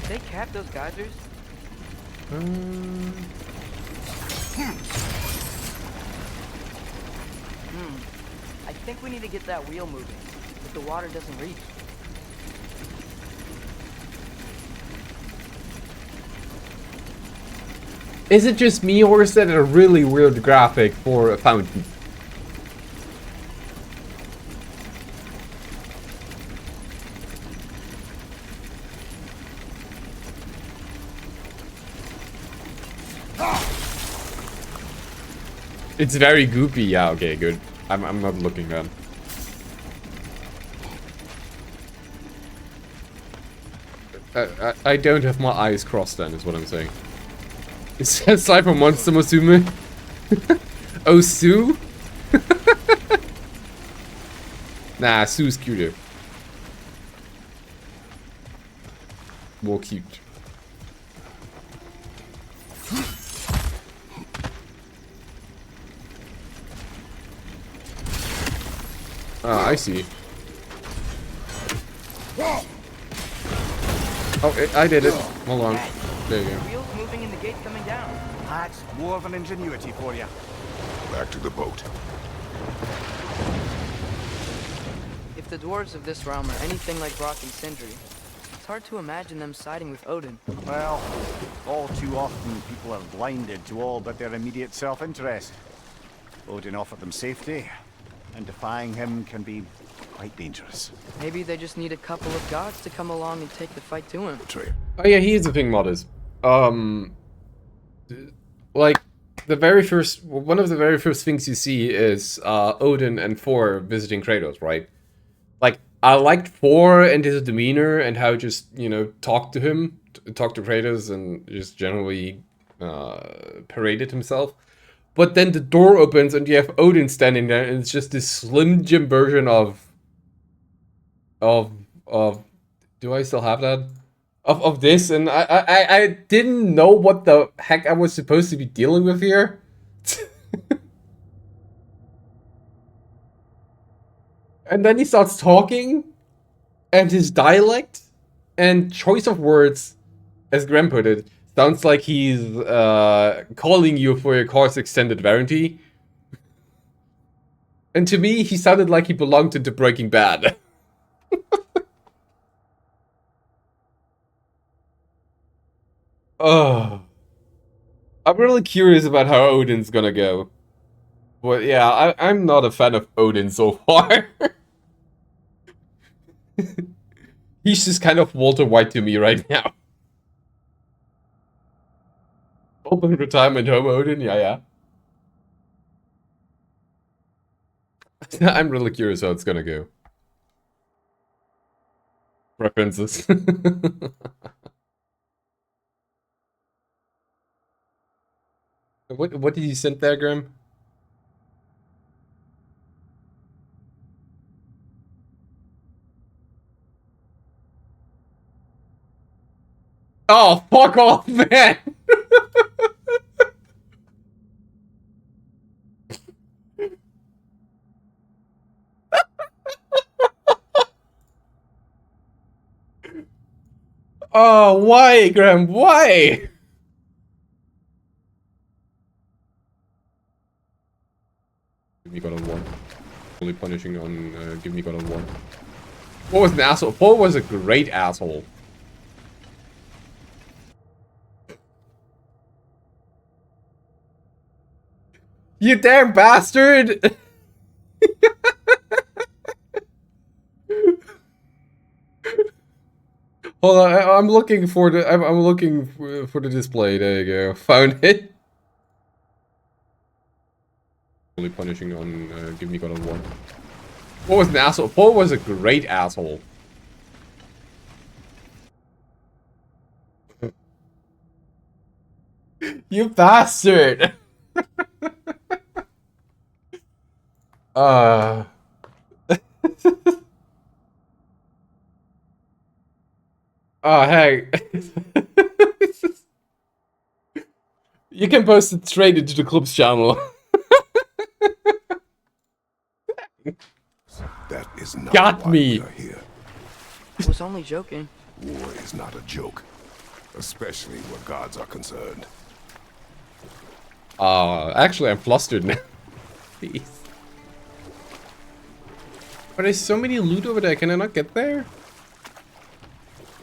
They cap those geysers? I think we need to get that wheel moving, but the water doesn't reach. Is it just me, or is that a really weird graphic for a fountain? It's very goopy. Yeah, okay, good. I'm not looking then. I don't have my eyes crossed then, is what I'm saying. Is that Cyber Monster Musume? Oh, Sue? Nah, Sue's cuter. More cute. Ah, I see. Oh, I did it. Hold on. There you go. Wheels moving and the gate coming down. That's more of an ingenuity for you. Back to the boat. If the dwarves of this realm are anything like Brock and Sindri, it's hard to imagine them siding with Odin. Well, all too often people are blinded to all but their immediate self-interest. Odin offered them safety, and defying him can be quite dangerous. Maybe they just need a couple of gods to come along and take the fight to him. Oh yeah, here's the thing, modders. Like, one of the very first things you see is Odin and Thor visiting Kratos, right? Like, I liked Thor and his demeanor and how just, you know, talk to Kratos and just generally paraded himself. But then the door opens and you have Odin standing there, and it's just this Slim Jim version of do I still have that? Of this, and I didn't know what the heck I was supposed to be dealing with here. And then he starts talking, and his dialect and choice of words, as Graham put it, Sounds like he's calling you for your car's extended warranty. And to me, he sounded like he belonged into Breaking Bad. Oh. I'm really curious about how Odin's gonna go. But yeah, I'm not a fan of Odin so far. He's just kind of Walter White to me right now. Open retirement home Odin, yeah. I'm really curious how it's gonna go. Preferences. What did you send there, Grim? Oh, fuck off, man! Oh, why, Graham? Why? Give me God of War. Only punishing on give me God of War. Paul was an asshole. Paul was a great asshole. You damn bastard! Hold on, I'm looking for the I'm looking for the display. There you go. Found it. Only punishing on give me God of War. Paul was an asshole. Paul was a great asshole. You bastard! Oh, hey. You can post it straight into the club's channel. That is not Got why me. we are here. I was only joking. War is not a joke, especially where gods are concerned. Actually, I'm flustered now. Please. But there's so many loot over there. Can I not get there?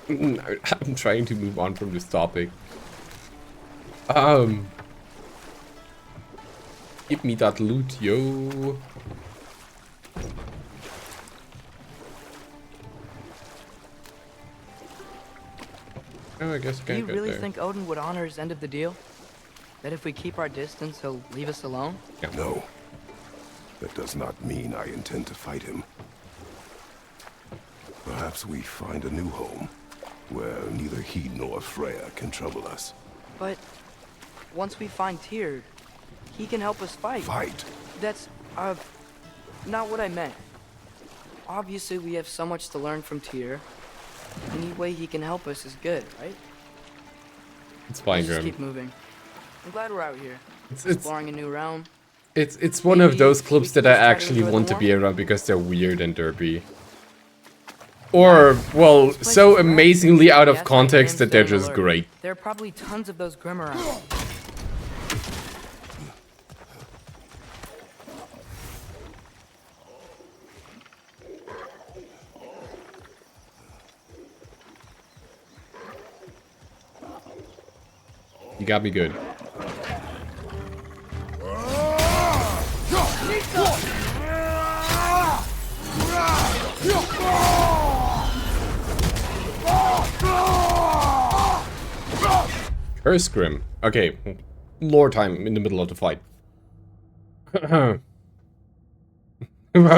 I'm trying to move on from this topic. Give me that loot, yo. Oh, I guess I Do can't you get really there. think Odin would honor his end of the deal? That if we keep our distance, he'll leave us alone? No. That does not mean I intend to fight him. Perhaps we find a new home, where neither he nor Freya can trouble us. But once we find Tyr, he can help us fight. Fight? That's, not what I meant. Obviously, we have so much to learn from Tyr. Any way he can help us is good, right? It's fine, Let's just Grim. keep moving. I'm glad we're out here. It's exploring a new realm. It's one of those clubs that I just try to actually enjoy want the to be around because they're weird and derpy. Or, well, so amazingly out of context that they're just great. There are probably tons of those Grim around. You got me good. Curse Grim. Okay, lore time in the middle of the fight. Without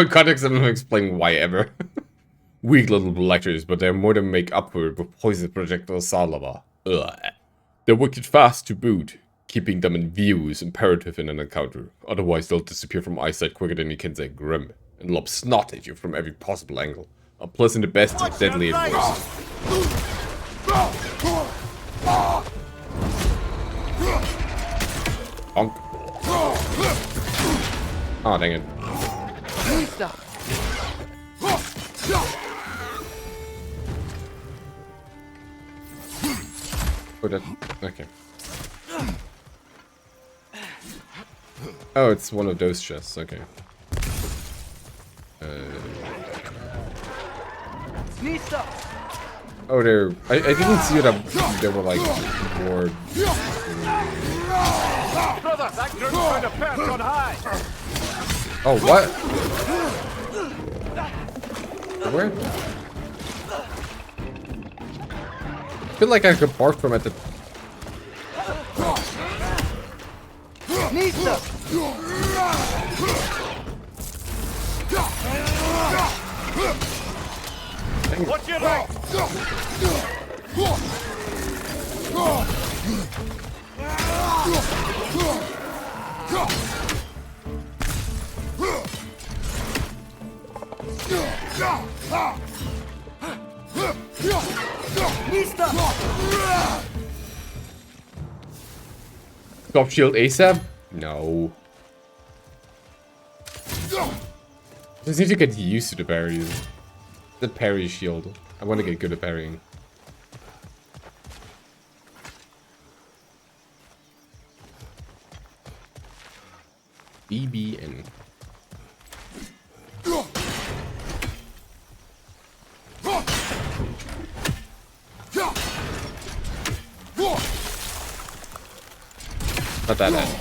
context, I'm not explaining why ever. Weak little lectures, but they're more than make up for it with poison projectile salava. Ugh. They're wicked fast to boot. Keeping them in view is imperative in an encounter. Otherwise, they'll disappear from eyesight quicker than you can say Grim, and lob snot at you from every possible angle. Unpleasant at best, and deadly at worst. Bonk. Oh, dang it. Oh Oh, that... Okay. Oh, it's one of those chests. Okay. Oh, there. I didn't see that there were like more. Brother, that group's found a perch on high. Oh, what? Where? I feel like I could bark from at the. What's your right? Stop shield ASAP? No. Just need to get used to the parries. The parry shield. I want to get good at parrying. BBN. Not that end.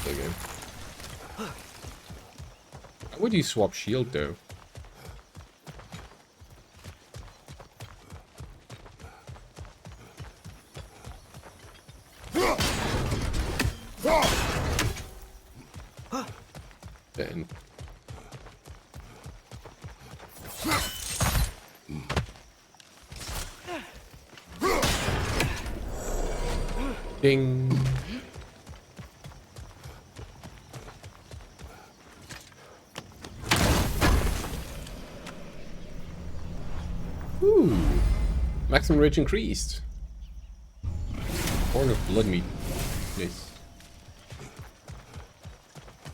Okay. How would you swap shield though? Then. Ding. Ooh. Maximum rage increased. Horn of blood meat. Nice.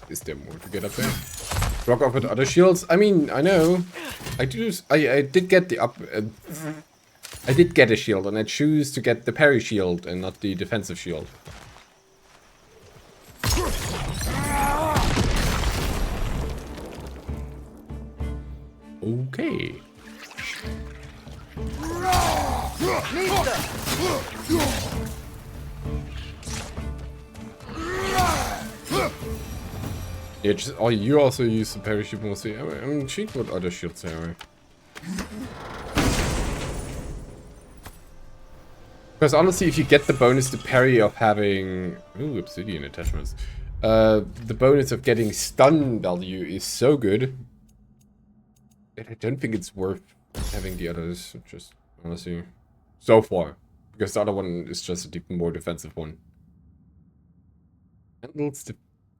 Is there more to get up there? Rock off with other shields? I mean, I know. I did get the up... I did get a shield, and I choose to get the parry shield and not the defensive shield. Okay. Yeah, just, oh, you also use the parry shield mostly. I'm intrigued what other shields there are. Because honestly, if you get the bonus to parry of having... Ooh, obsidian attachments. The bonus of getting stun value is so good that I don't think it's worth having the others, just honestly. So far. Because the other one is just a more defensive one. Handles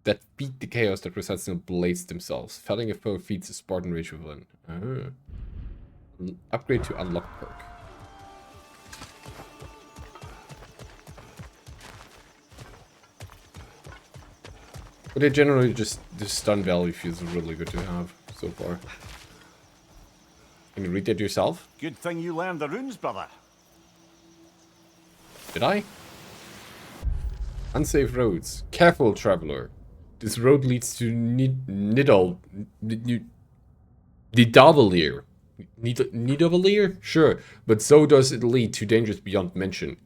that beat the chaos that resides in the blades themselves. Felling a foe feeds a Spartan rage within. Upgrade to unlock perk. But they generally just, the stun value feels really good to have so far. Can you read that yourself? Good thing you learned the runes, brother. Did I? Unsafe roads. Careful, traveler. This road leads to Nidavellir. Nidavellir? Sure, but so does it lead to dangers beyond mention.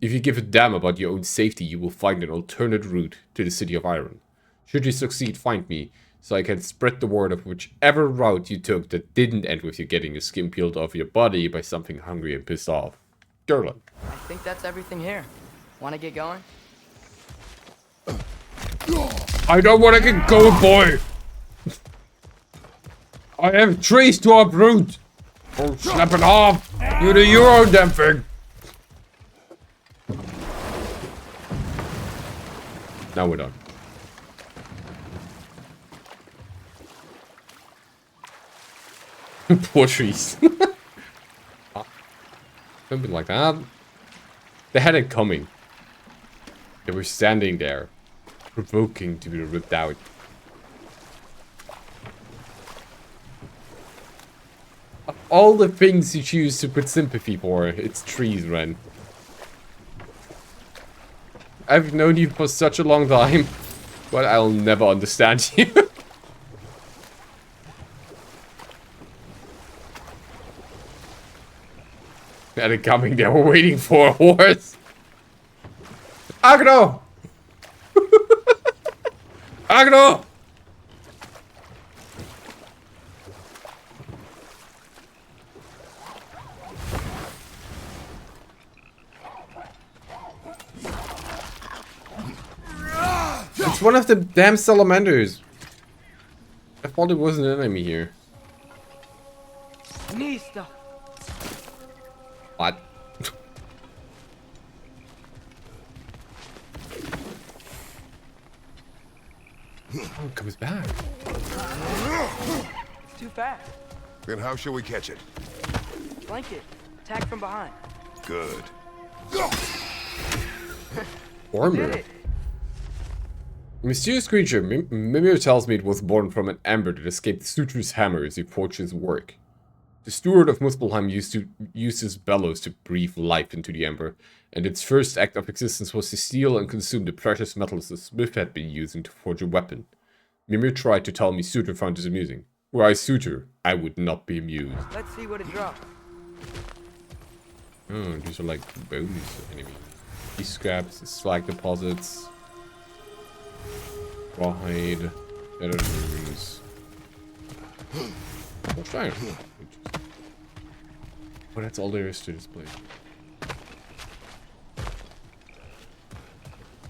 If you give a damn about your own safety, you will find an alternate route to the City of Iron. Should you succeed, find me, so I can spread the word of whichever route you took that didn't end with you getting your skin peeled off your body by something hungry and pissed off. Gerlin. I think that's everything here. Wanna get going? I don't want to get going, boy! I have trees to uproot! Oh, snap it off! You do your own damn thing! Now we're done. Poor trees. Something like that. They had it coming. They were standing there, provoking to be ripped out. all the things you choose to put sympathy for, it's trees, Ren. I've known you for such a long time, but I'll never understand you. They're coming, they were waiting for a horse. Agno! Agno! It's one of the damn salamanders. I thought it was an enemy here. Nista. What? Oh, it comes back. It's too fast. Then how shall we catch it? Flank it. Attack from behind. Good. Armor. A mysterious creature, Mimir tells me it was born from an ember that escaped Sutur's hammer as he forged his work. The steward of Muspelheim used his bellows to breathe life into the ember, and its first act of existence was to steal and consume the precious metals the smith had been using to forge a weapon. Mimir tried to tell me Sutur found this amusing. Were I Sutur, I would not be amused. Let's see what it drops. Oh, these are like bones enemy. These scraps, slag deposits, rawhide, better runes. Oh, fire. Oh, that's all there is to this place.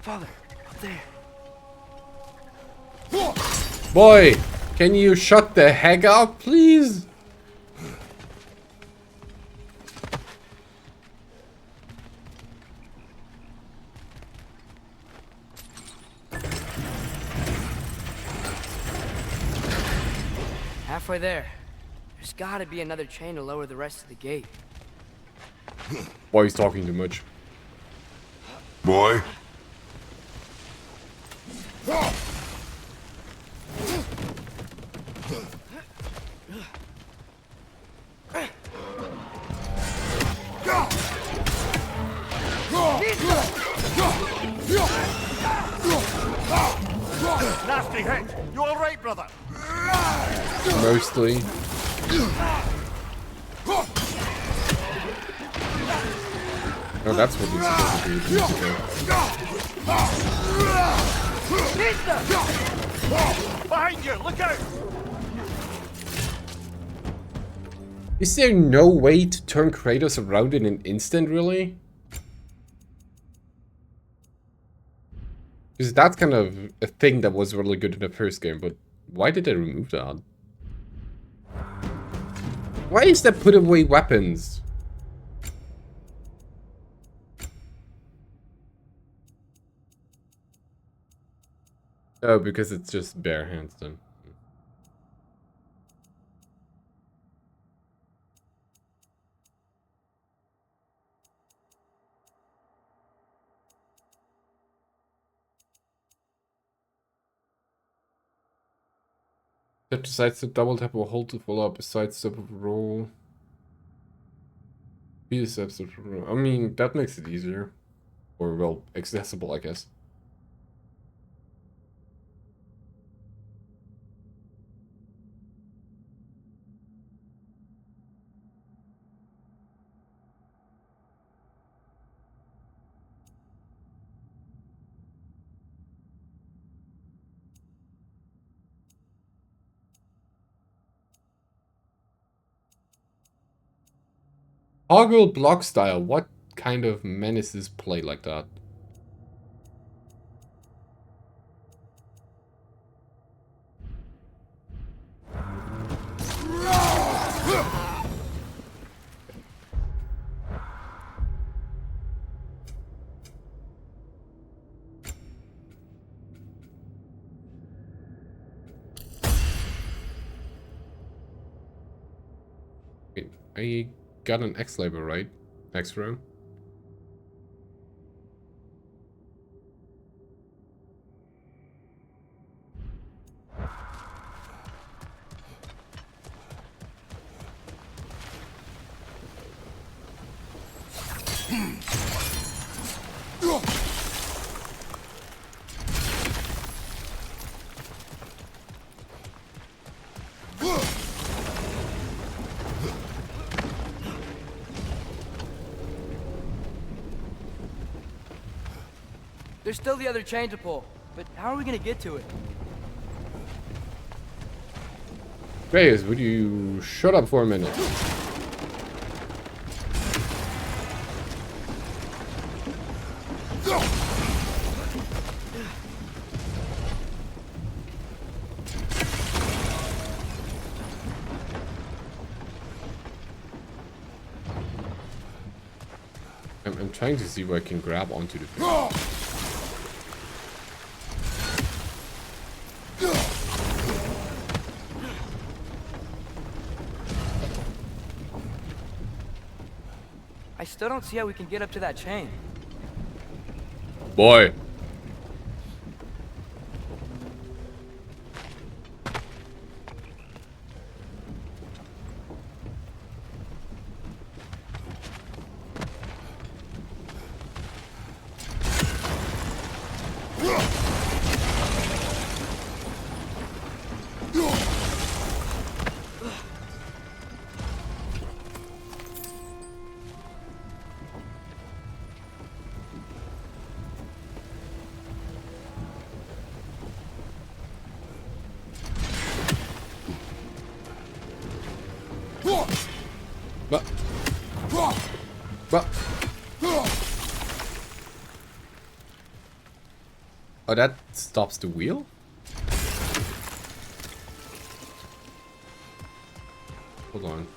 Father, there. Boy, can you shut the heck up, please? Halfway there. There's gotta be another chain to lower the rest of the gate. Boy, he's talking too much. Boy? Nasty hit. You all right, brother? Mostly. Oh, that's what he's supposed to do. Behind you, look out! Is there no way to turn Kratos around in an instant, really? Because that's kind of a thing that was really good in the first game, but why did they remove that? Why is that put away weapons? Oh, because it's just bare hands then. Step to sidestep, double tap or hold to follow up a sidestep of a roll. Be the steps of roll. I mean, that makes it easier. Or, well, accessible, I guess. Toggle block style. What kind of menaces play like that? Wait, I got an X label, right? Next row. There's still the other chain to pull, but how are we gonna get to it? Reyes, would you shut up for a minute? I'm trying to see where I can grab onto the thing. I still don't see how we can get up to that chain. Boy. Oh, that stops the wheel? Hold on.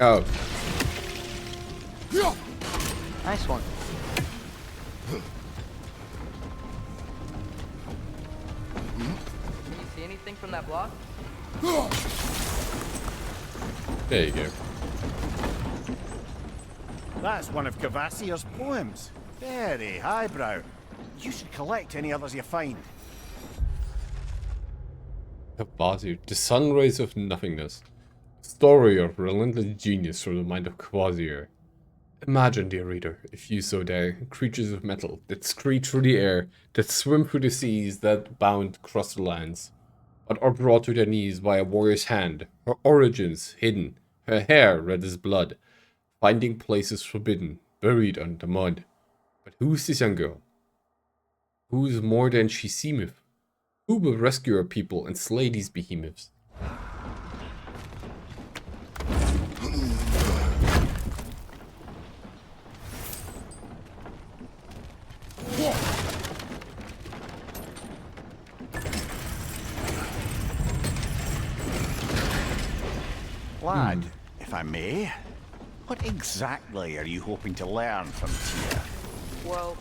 Oh. Nice one. Can you see anything from that block? There you go. That's one of Kvasir's poems. Very highbrow. You should collect any others you find. Kvasir, the sun rays of nothingness. Story of relentless genius from the mind of Kvasir. Imagine, dear reader, if you so dare, creatures of metal that screech through the air, that swim through the seas, that bound across the lands, but are brought to their knees by a warrior's hand, her origins hidden, her hair red as blood, finding places forbidden, buried under mud. But who's this young girl? Who's more than she seemeth? Who will rescue her people and slay these behemoths? Lad, if I may, what exactly are you hoping to learn from Tyr? Well,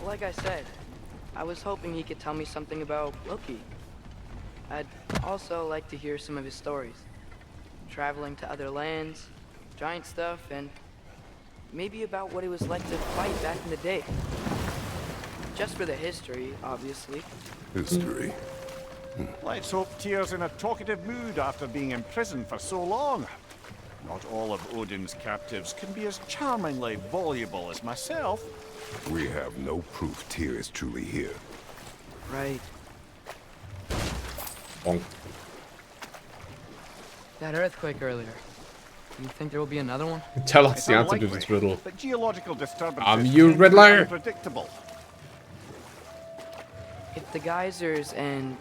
like I said, I was hoping he could tell me something about Loki. I'd also like to hear some of his stories. Traveling to other lands, giant stuff, and maybe about what it was like to fight back in the day. Just for the history, obviously. History? Let's hope Tyr's in a talkative mood after being in prison for so long. Not all of Odin's captives can be as charmingly voluble as myself. We have no proof Tyr is truly here. Right. Bonk. That earthquake earlier. Do you think there will be another one? Tell us the answer to this riddle. But geological disturbances you Riddler! Unpredictable. If the geysers and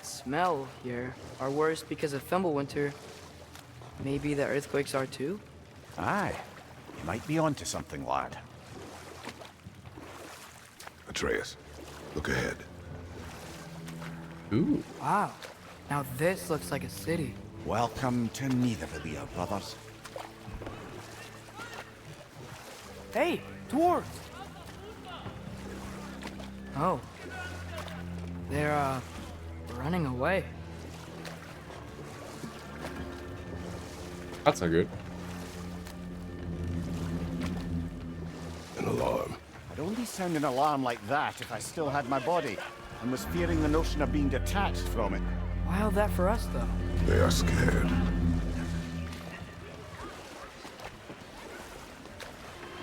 smell here are worse because of Fimbulwinter, maybe the earthquakes are too? Aye. You might be onto something, lad. Atreus, look ahead. Ooh. Wow. Now this looks like a city. Welcome to Nidavellir, brothers. Hey, dwarves! Oh. They're, running away. That's not good. An alarm. I'd only sound an alarm like that if I still had my body, and was fearing the notion of being detached from it. Why all that for us, though? They are scared.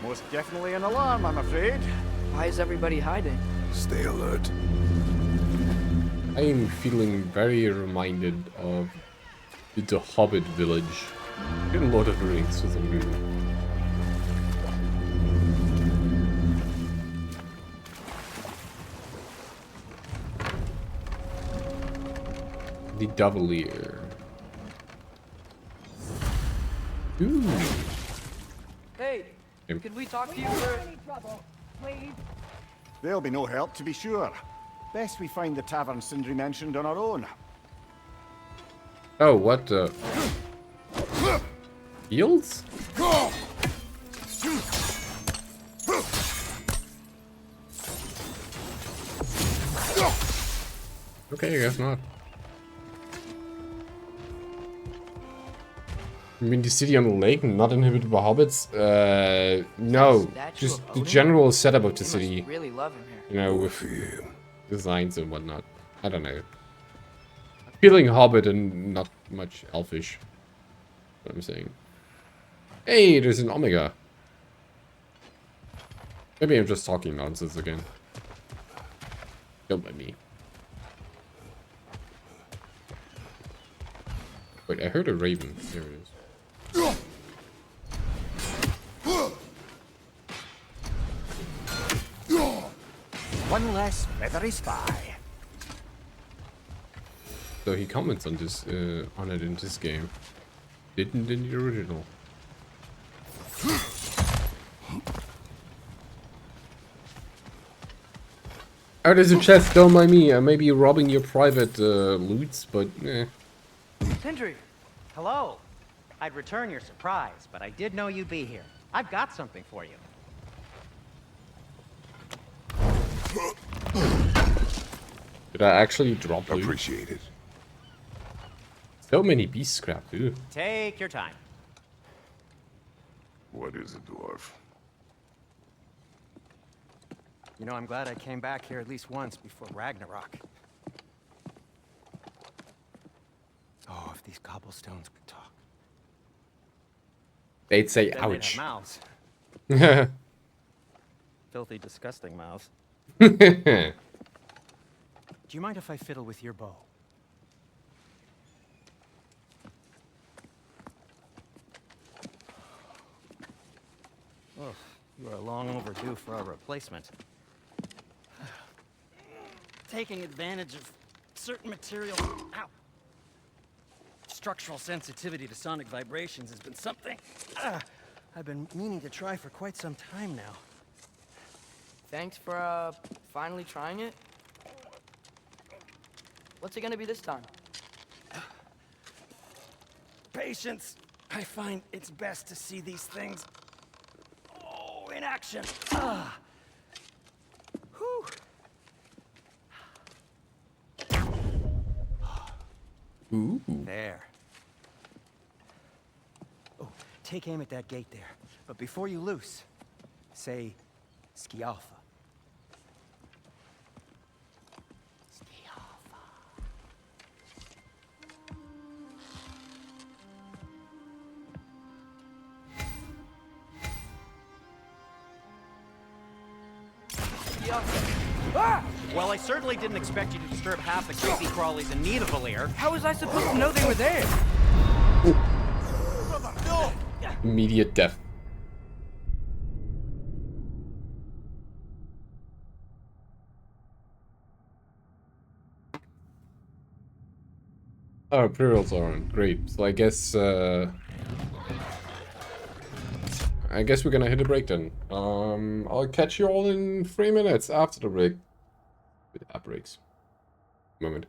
Most definitely an alarm, I'm afraid. Why is everybody hiding? Stay alert. I am feeling very reminded of the Hobbit village in Lord of the Rings for some reason. The Davalier. Ooh. Hey, could we talk to you for any trouble, please? There'll be no help, to be sure. Best we find the tavern Sindri mentioned on our own. Oh, what the? Heals? Okay, I guess not. I mean, the city on the lake, not inhabited by hobbits? No. Just the general setup of the city. Really love him here. You know, with designs and whatnot. I don't know. Feeling hobbit and not much elfish. What I'm saying. Hey, there's an Omega. Maybe I'm just talking nonsense again. Don't mind me. Wait, I heard a raven. There it is. One less feathery spy. So he comments on this, on it in this game. Didn't in the original. Oh, there's a chest. Don't mind me. I may be robbing your private loots, but eh. Sindri, hello. I'd return your surprise, but I did know you'd be here. I've got something for you. Did I actually drop loot? Appreciate it. So many beast scrap, too. Take your time. What is a dwarf? You know, I'm glad I came back here at least once before Ragnarok. Oh, if these cobblestones could talk. They'd say, Then they'd ouch. have mouths. Filthy, disgusting mouths. Do you mind if I fiddle with your bow? Oh, you are long overdue for a replacement. Taking advantage of certain material. Ow. Structural sensitivity to sonic vibrations has been something I've been meaning to try for quite some time now. Thanks for, finally trying it. What's it gonna be this time? Patience. I find it's best to see these things, in action. Whew. Ooh. There. Oh, take aim at that gate there. But before you loose, say, Skialfa. Well, I certainly didn't expect you to disturb half the creepy crawlies in need of Valir. How was I supposed to know they were there? Immediate death. Oh, pre-rolls are on. Great. So I guess we're gonna hit a break then. I'll catch you all in 3 minutes after the break. With app breaks. Moment.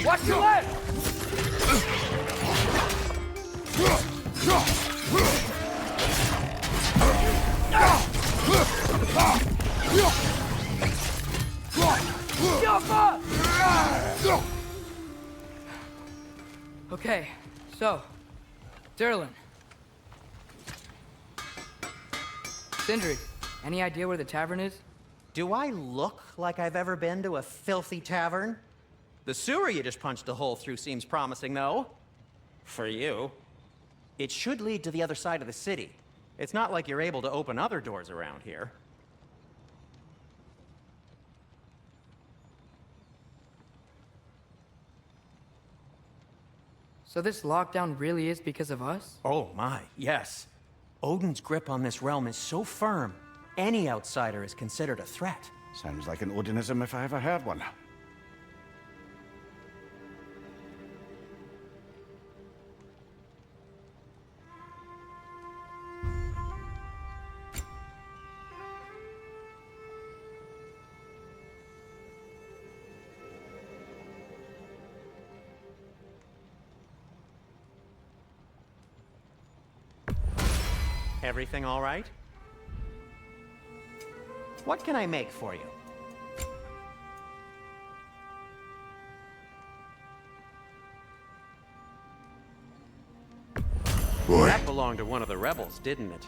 Watch your left! Okay, so, Derlin. Sindri, any idea where the tavern is? Do I look like I've ever been to a filthy tavern? The sewer you just punched a hole through seems promising, though. For you. It should lead to the other side of the city. It's not like you're able to open other doors around here. So this lockdown really is because of us? Oh my, yes. Odin's grip on this realm is so firm, any outsider is considered a threat. Sounds like an Odinism if I ever heard one. Everything all right? What can I make for you? Boy. That belonged to one of the rebels, didn't it?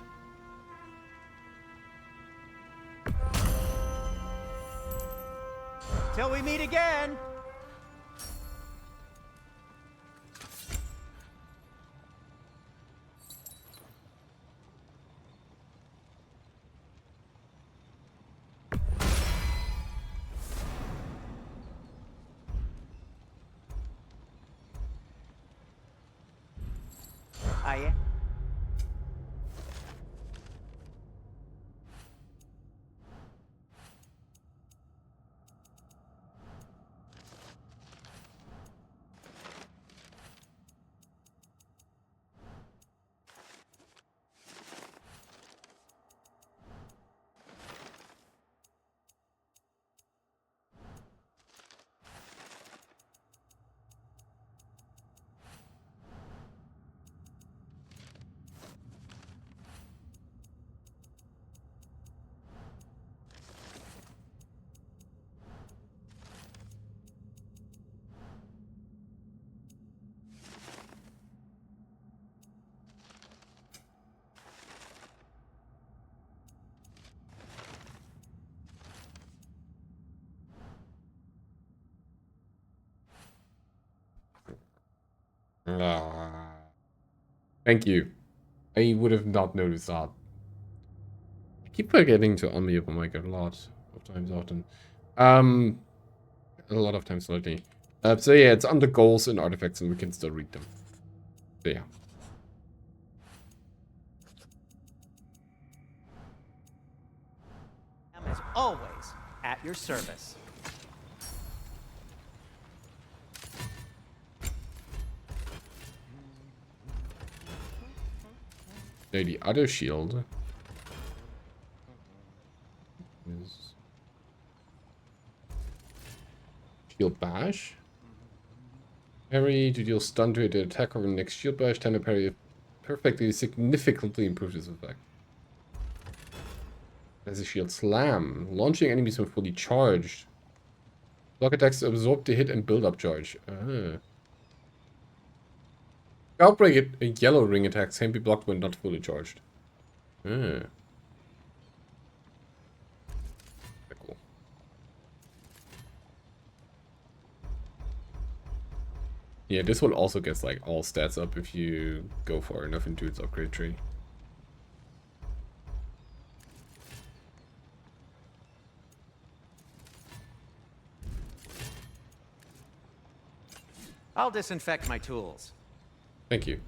Till we meet again! I... Thank you. I would have not noticed that. I keep forgetting to unmute my mic a lot of times often. A lot of times lately. So yeah, it's under goals and artifacts and we can still read them. So yeah. am as always at your service. Okay, the other shield is shield bash. Parry to deal stun to the attacker of the next shield bash. Tender parry perfectly significantly improves this effect. There's a shield slam. Launching enemies when fully charged. Block attacks absorb the hit and build up charge. Outbreak yellow ring attacks can be blocked when not fully charged. Cool. Yeah, this one also gets like all stats up if you go far enough into its upgrade tree. I'll disinfect my tools. Thank you.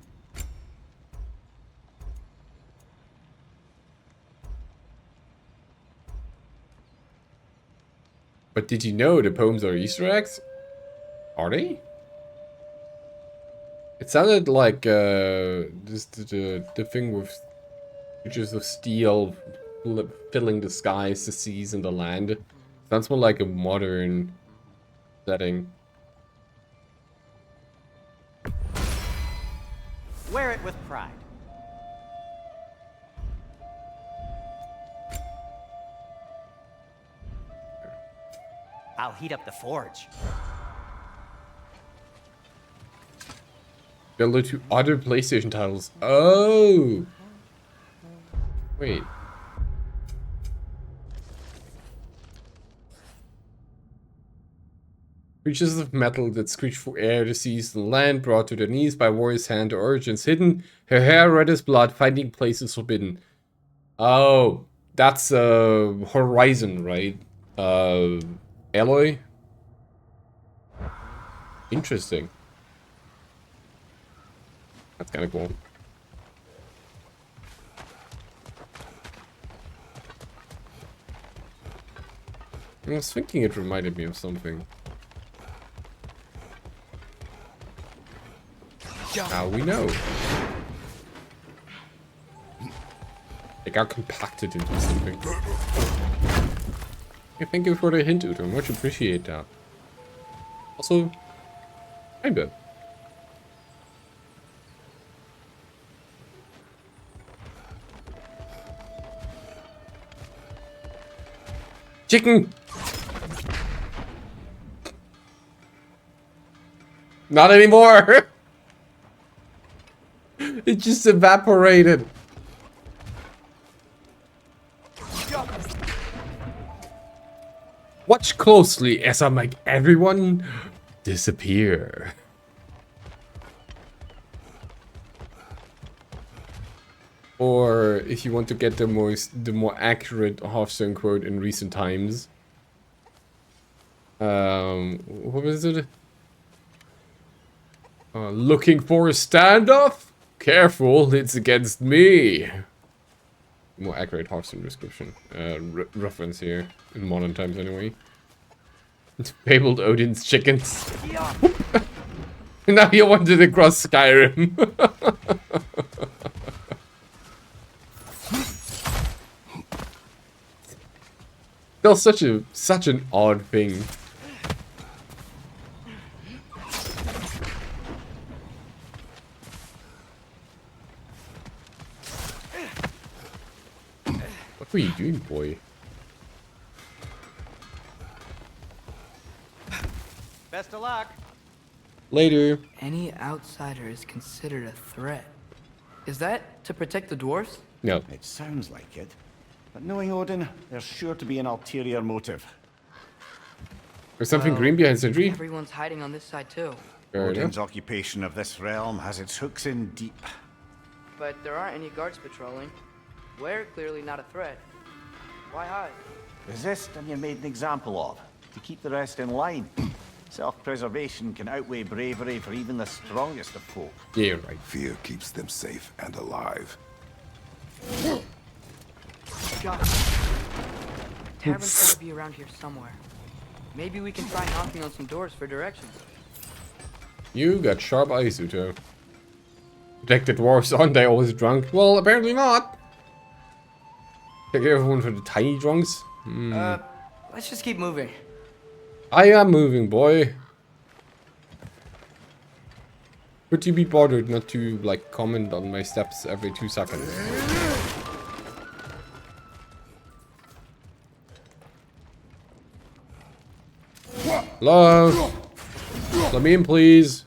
But did you know the poems are Easter eggs? Are they? It sounded like just the thing with Creatures of steel filling the skies, the seas, and the land. Sounds more like a modern setting. Wear it with pride. I'll heat up the forge. Build it to other PlayStation titles. Oh! Wait. Creatures of metal that screech for air, the seas, and land, brought to their knees by warrior's hand, origins hidden, her hair red as blood, finding places forbidden. Oh, that's Horizon, right? Aloy? Interesting. That's kind of cool. I was thinking it reminded me of something. Now we know. It got compacted into something. Okay, thank you for the hint, Udo. Much appreciate that. Also, I'm good. Chicken! Not anymore! It just evaporated. Watch closely as I make everyone disappear. Or if you want to get the more accurate Hearthstone quote in recent times. What was it? Looking for a standoff? Careful, it's against me. More accurate Hearthstone description. Reference here. In modern times, anyway. Fabled Odin's chickens. Now you wanted to cross Skyrim. Still such an odd thing. What are you doing, boy? Best of luck. Later. Any outsider is considered a threat. Is that to protect the dwarves? No. It sounds like it. But knowing Odin, there's sure to be an ulterior motive. There's something green behind the tree. Everyone's hiding on this side too. Odin's occupation of this realm has its hooks in deep. But there aren't any guards patrolling. We're clearly not a threat. Why hide? Resist and you're made an example of, to keep the rest in line. Self-preservation can outweigh bravery for even the strongest of folk. Yeah, you're right. Fear keeps them safe and alive. Tavern's gotta be around here somewhere. Maybe we can try knocking on some doors for directions. You got sharp eyes, Uto. Protected dwarves, aren't they always drunk? Well, apparently not. Take everyone for the tiny drunks? Let's just keep moving. I am moving, boy. Would you be bothered not to, like, comment on my steps every 2 seconds? Hello? Let me in, please.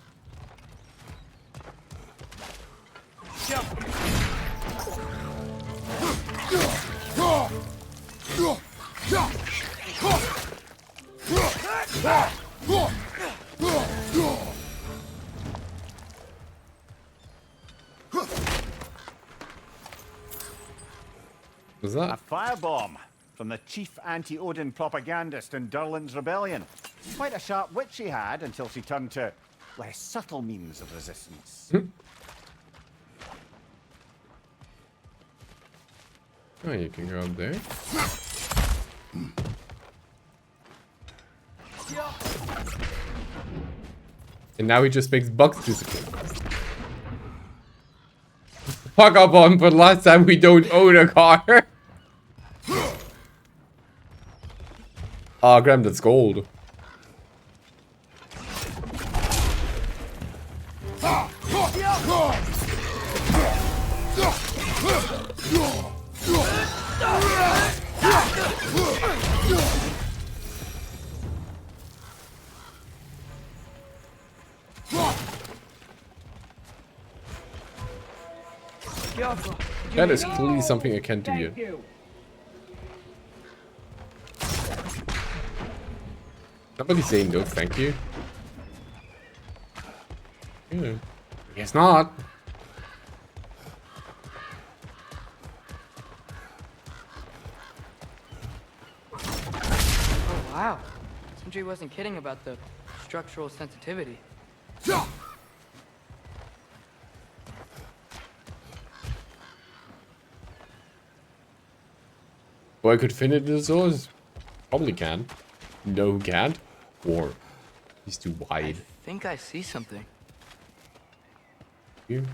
Was that? A firebomb from the chief anti-Odin propagandist in Durlin's rebellion. Quite a sharp wit she had until she turned to less subtle means of resistance. Oh, you can go up there. And now he just makes bugs disappear. fuck up on, but last time we don't own a car. Ah, Graham, that's gold. That is clearly something I can't do yet. Somebody saying no, thank you. Yeah. Guess not. Oh, wow. Sindri wasn't kidding about the structural sensitivity. Well, I could fit it in the doors. Probably can. No, who can't. Or he's too wide. I think I see something. You?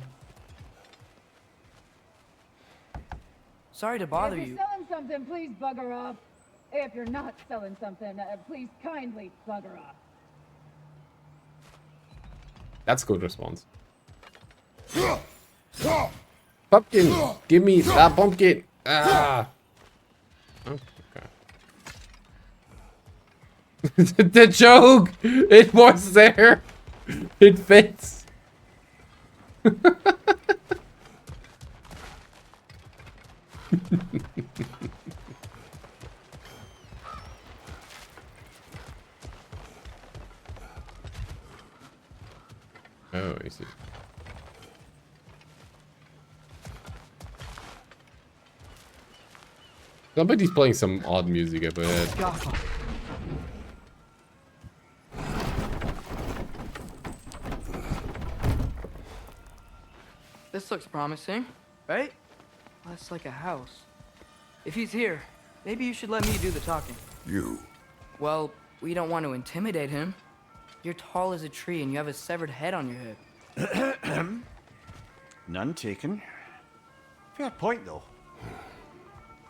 Sorry to bother If you. you're selling something, please bugger off. If you're not selling something, please kindly bugger off. That's a good response. Pumpkin! Give me that pumpkin! Ah! Oh, okay. The joke! It was there! It fits! Oh, I see. Somebody's playing some odd music up ahead. This looks promising, right? That's like a house. If he's here, maybe you should let me do the talking. You? Well, we don't want to intimidate him. You're tall as a tree and you have a severed head on your head. None taken. Fair point, though.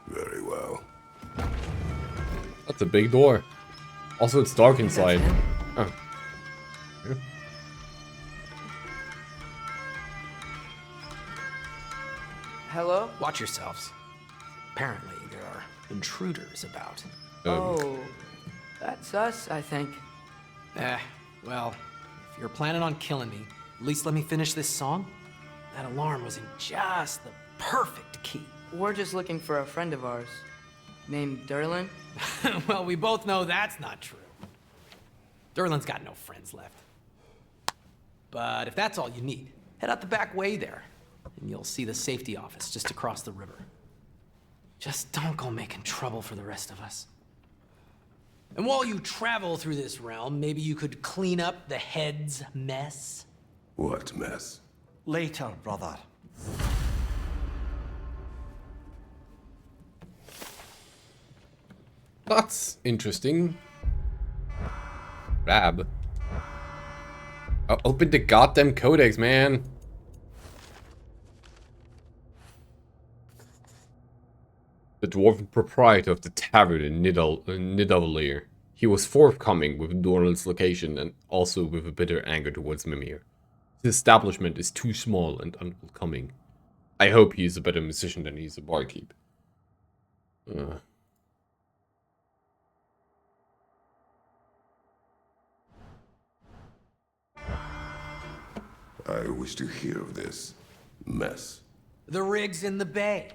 Very well. That's a big door. Also, it's dark inside. Oh. Yeah. Hello? Watch yourselves. Apparently, there are intruders about. Oh, that's us, I think. Well, if you're planning on killing me, at least let me finish this song. That alarm was in just the perfect key. We're just looking for a friend of ours, named Durlin. Well, we both know that's not true. Durlin's got no friends left. But if that's all you need, head out the back way there, and you'll see the safety office just across the river. Just don't go making trouble for the rest of us. And while you travel through this realm, maybe you could clean up the head's mess? What mess? Later, brother. That's interesting. Rab. Open the goddamn codex, man. The dwarven proprietor of the tavern in Nidavellir. He was forthcoming with Dornell's location and also with a bitter anger towards Mimir. His establishment is too small and unwelcoming. I hope he is a better musician than he is a barkeep. I wish to hear of this mess. The rig's in the bay.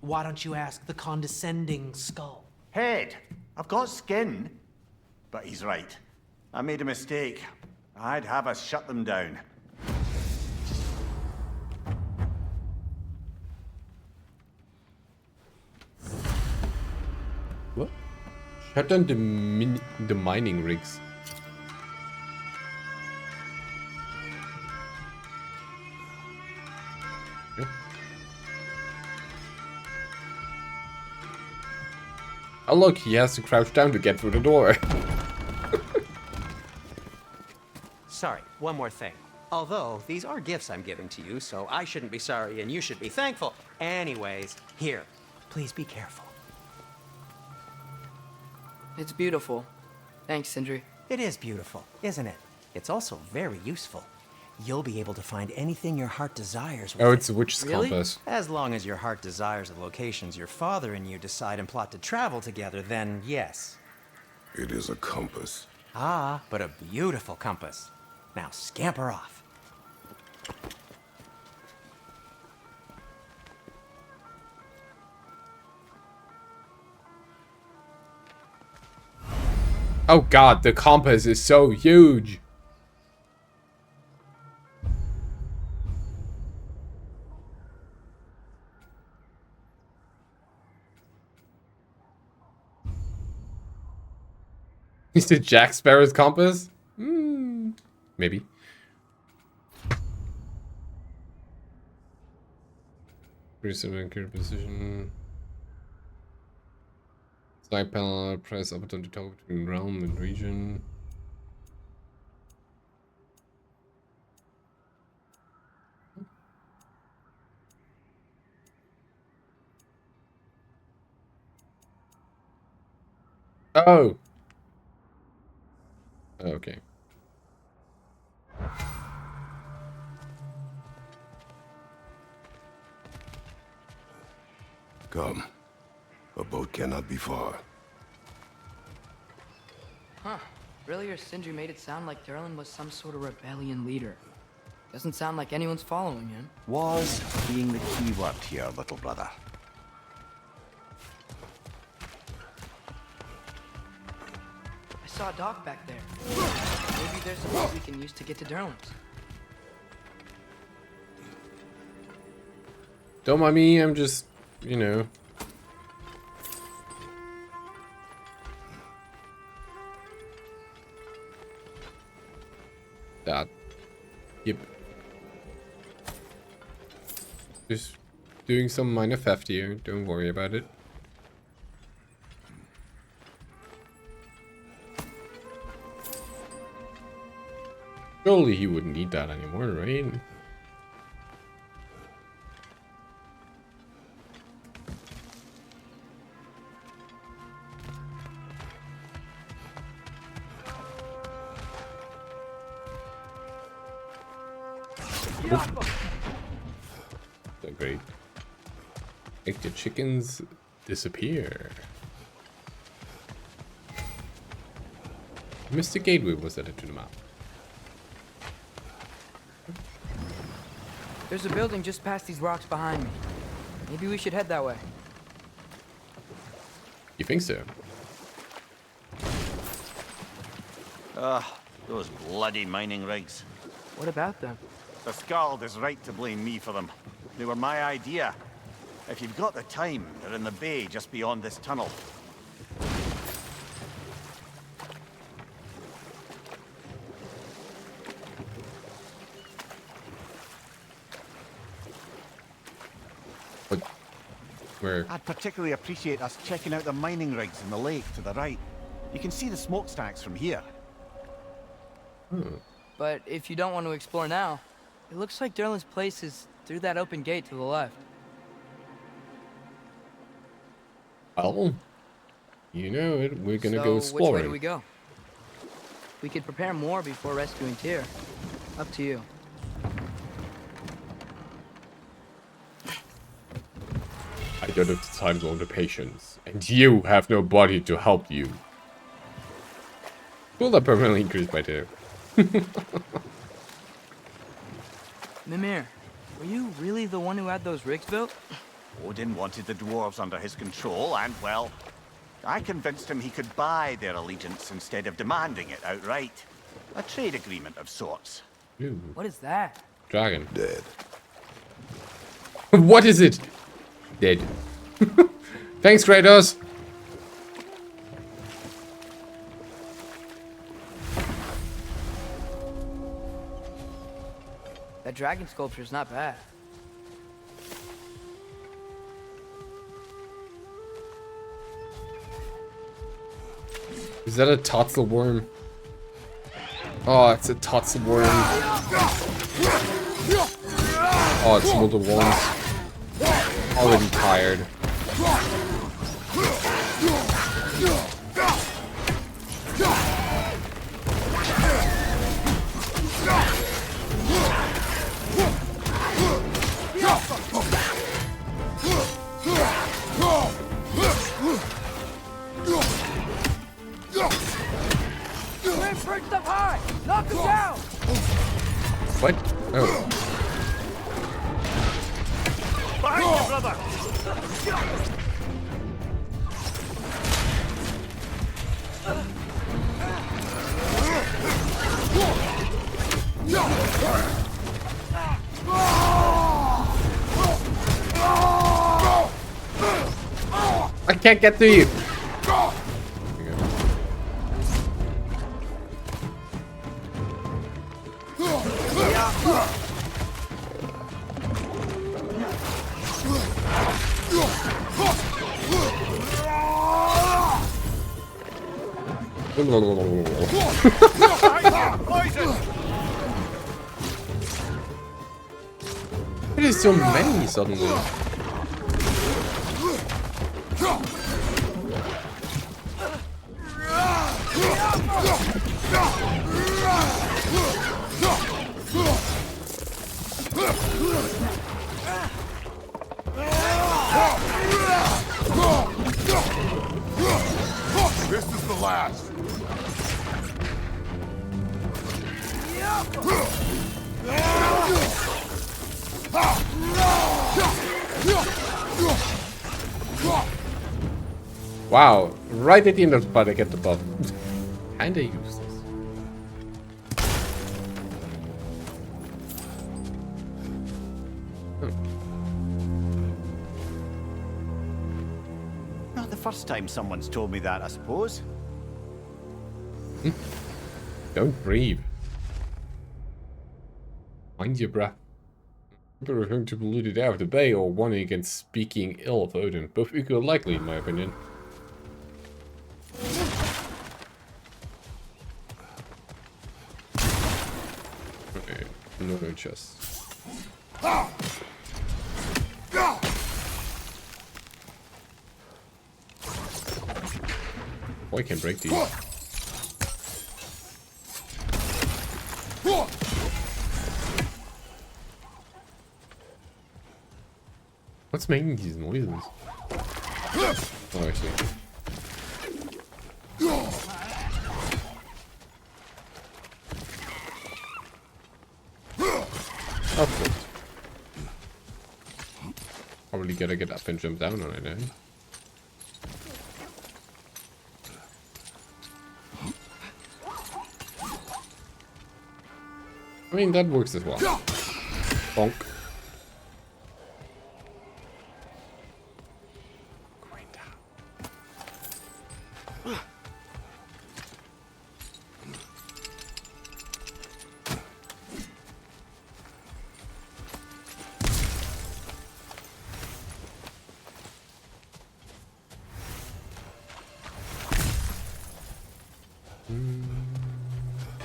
Why don't you ask the condescending skull? Head, I've got skin. But he's right. I made a mistake. I'd have us shut them down. What? Shut down the mining rigs. Yeah. Oh look, he has to crouch down to get through the door. Sorry, one more thing. Although, these are gifts I'm giving to you, so I shouldn't be sorry and you should be thankful. Anyways, here, please be careful. It's beautiful. Thanks, Sindri. It is beautiful, isn't it? It's also very useful. You'll be able to find anything your heart desires with Oh, it's a witch's compass. As long as your heart desires the locations your father and you decide and plot to travel together, then yes. It is a compass. Ah, but a beautiful compass. Now scamper off. Oh god, the compass is so huge. Is it Jack Sparrow's compass? Maybe. Reset current position. Side panel, press up button to toggle between realm and region. Oh. Okay. Come. A boat cannot be far. Huh. Earlier, Sindri made it sound like Durlin was some sort of rebellion leader. Doesn't sound like anyone's following him. Was being the key word here, little brother. I saw a dock back there. Maybe there's a boat we can use to get to Durlin's. Don't mind me, I'm just, you know. That. Yep. Just doing some minor theft here, don't worry about it. Surely he wouldn't need that anymore, right? So great. Make the chickens disappear. Mr. Gateway was added to the map. There's a building just past these rocks behind me. Maybe we should head that way. You think so? Those bloody mining rigs. What about them? The Skald is right to blame me for them. They were my idea. If you've got the time, they're in the bay just beyond this tunnel. Where? I'd particularly appreciate us checking out the mining rigs in the lake to the right. You can see the smokestacks from here. But if you don't want to explore now, it looks like Durlin's place is through that open gate to the left. Oh, you know it. We're gonna go exploring. Which way do we go? We could prepare more before rescuing Tyr. Up to you. I don't have the time or the patience, and you have no body to help you. Will that permanently increase by 2? Mimir, were you really the one who had those rigs built? Odin wanted the dwarves under his control, and, well, I convinced him he could buy their allegiance instead of demanding it outright. A trade agreement of sorts. Ooh. What is that? Dragon. Dead. What is it? Dead. Thanks, Kratos. That dragon sculpture is not bad. Is that a Totzel worm? Oh, it's a Totzel worm. Oh, it's multiple ones. Already tired. We're perched up high! Knock him down! What? Oh. Behind you, brother! I can't get to you. There's so many suddenly. This is the last. Wow, right at the end of the fight I get the buff. Kinda useless. Not the first time someone's told me that, I suppose. Don't breathe. Mind your breath. People referring to polluted air of the bay or warning against speaking ill of Odin. Both equally likely, in my opinion. Okay, no chest. Oh, I can break these. What's making these noises? Oh, I see. Of course. Probably gotta get up and jump down on it, eh? I mean, that works as well. Bonk.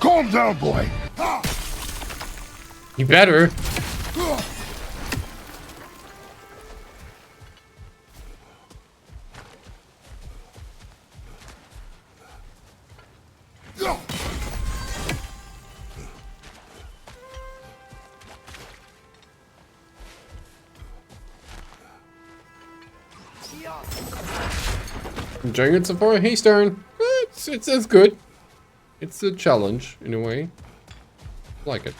Calm down, boy. You better. Enjoying it so far? Hey, Stern. It's good. It's a challenge in a way. I like it.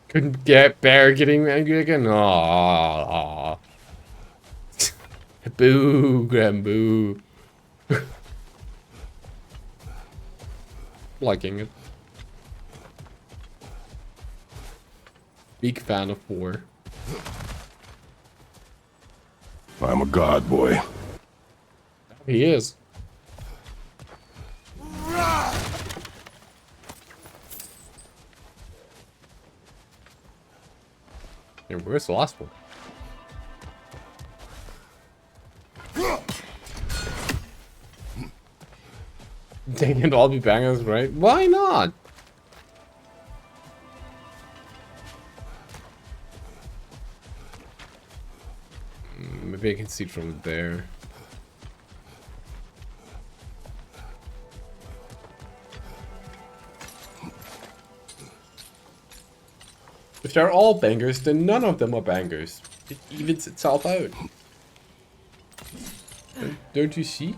Couldn't get bear getting angry again. Aww. Boo, Graham, Liking it. Big fan of 4. I'm a god, boy. He is. Yeah, where's the last one? They can all be bangers, right? Why not? Maybe I can see it from there. If they're all bangers, then none of them are bangers. It evens itself out. Don't you see?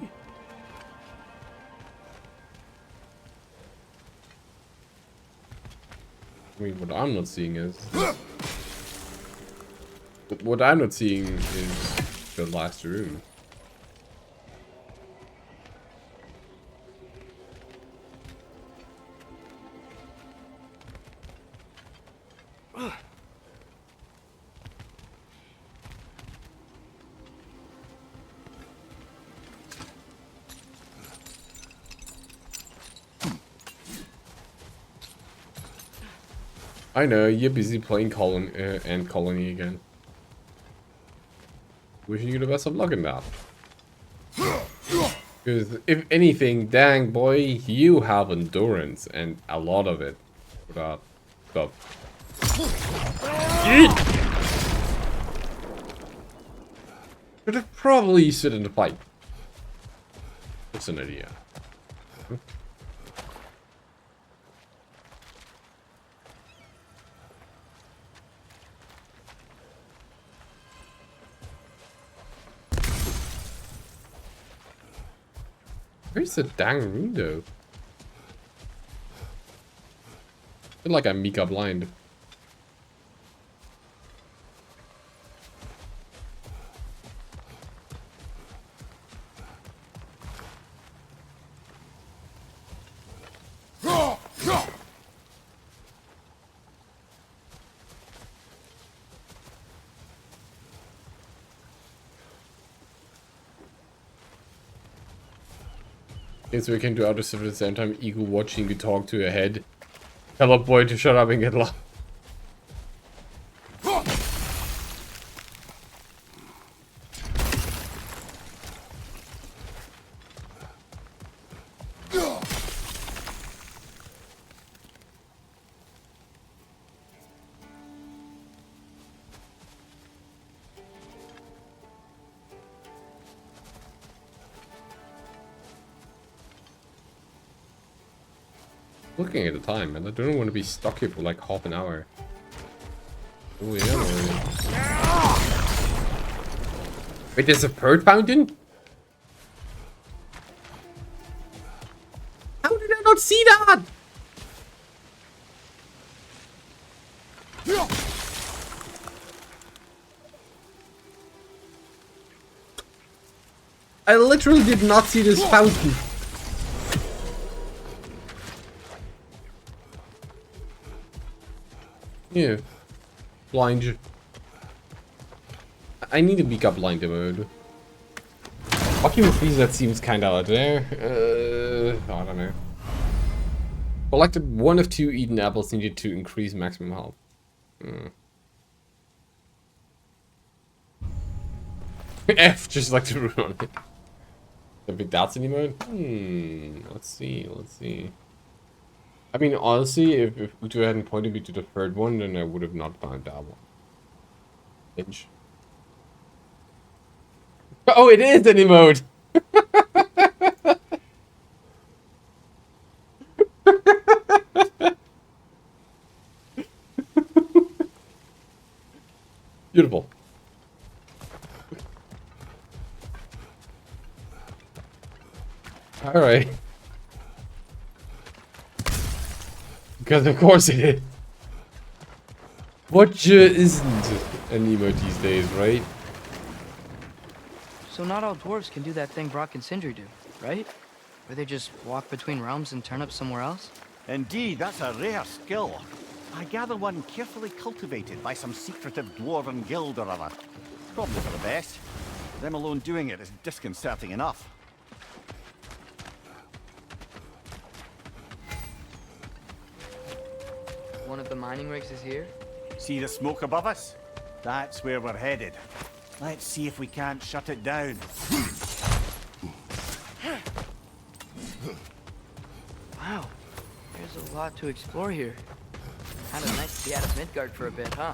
I mean, what I'm not seeing is... What I'm not seeing is the last room. I know, you're busy playing Ant Colony again. Wishing you the best of luck in that. Because if anything, dang boy, you have endurance and a lot of it. Without stuff. Should have probably sit in the pipe. That's an idea. Where's the dang room though? I feel like I'm Mika blind. So we can do other stuff at the same time. Eagle watching you talk to your head. Tell a boy to shut up and get lost. Looking at the time, and I don't want to be stuck here for like half an hour. Oh yeah, already. Wait, there's a bird fountain? How did I not see that? I literally did not see this fountain. Yeah. Blind. I need to beak up blind mode. Occupant freeze, that seems kinda out there. I don't know. Collected 1 of 2 eaten apples needed to increase maximum health. F, just like to run on it. The big dots in mode? Let's see. I mean, honestly, if Utu hadn't pointed me to the third one, then I would have not found that one. Inch. Oh, it is an emote! Beautiful. Alright. Because of course it is. What isn't an emote these days, right? So not all dwarves can do that thing Brock and Sindri do, right? Where they just walk between realms and turn up somewhere else? Indeed, that's a rare skill. I gather one carefully cultivated by some secretive dwarven guild or other. Probably for the best. Them alone doing it is disconcerting enough. One of the mining rigs is here? See the smoke above us? That's where we're headed. Let's see if we can't shut it down. Wow, there's a lot to explore here. Kinda nice to be out of Midgard for a bit, huh?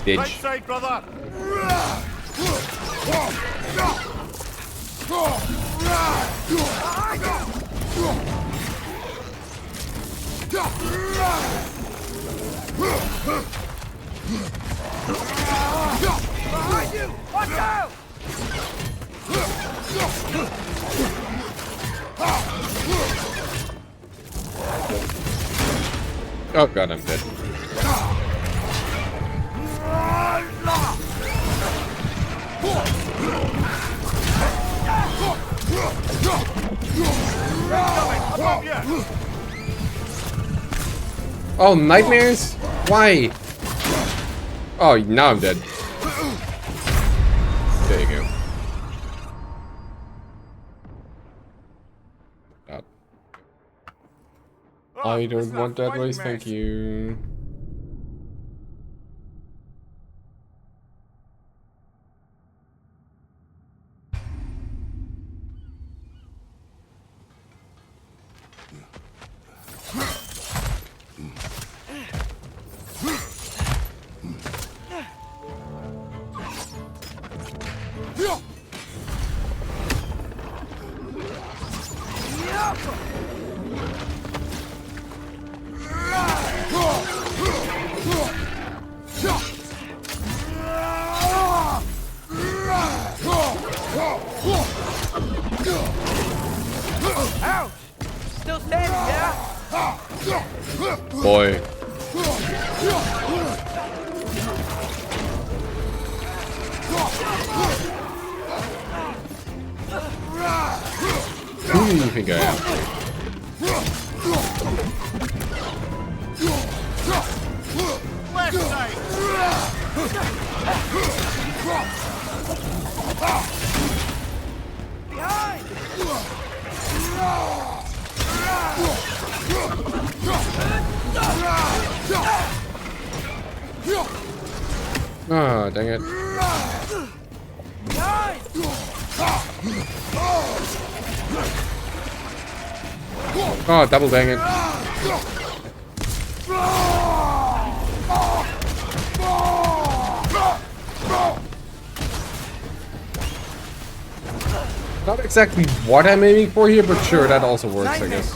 Bitch. Right side, brother. Behind you! Watch out! Oh god, I'm dead. Oh, nightmares? Why? Oh, now I'm dead. There you go. God. I don't want that race, thank you. Ouch! Still standing, yeah? Boy. Who do you think I am? Left side. Behind! Ah, dang it. Behind! Oh, double dang it. Not exactly what I'm aiming for here, but sure, that also works, I guess.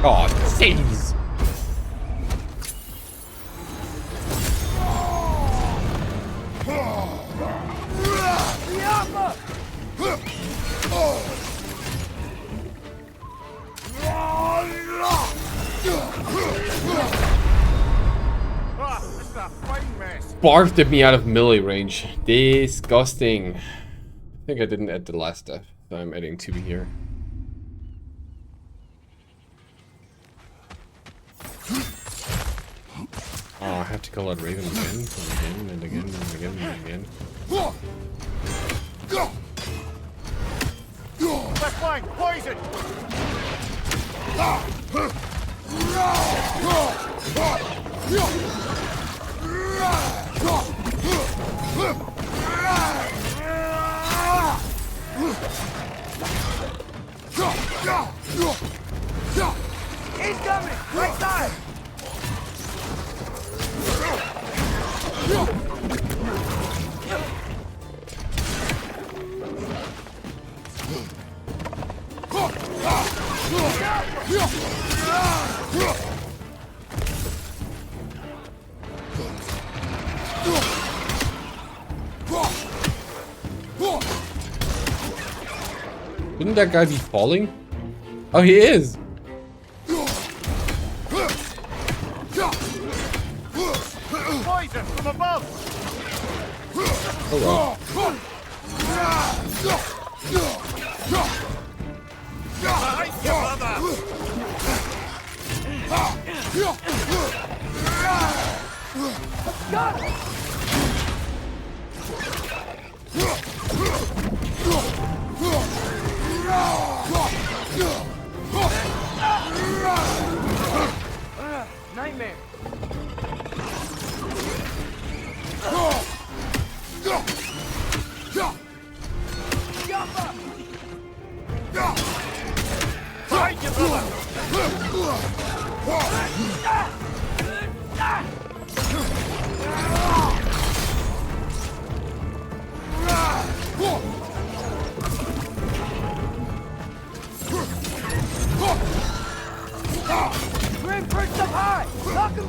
Oh, jeez. Barfed at me out of melee range. Disgusting. I think I didn't add the last step, so I'm adding 2 here. Oh, I have to call out Raven again, and again, and again, and again, and again. Left flank, poison. He's coming! Right side! Shouldn't that guy be falling? Oh, he is! Poison from above. Oh well. Behind you, brother. Got it! Nightmare. Behind you, brother.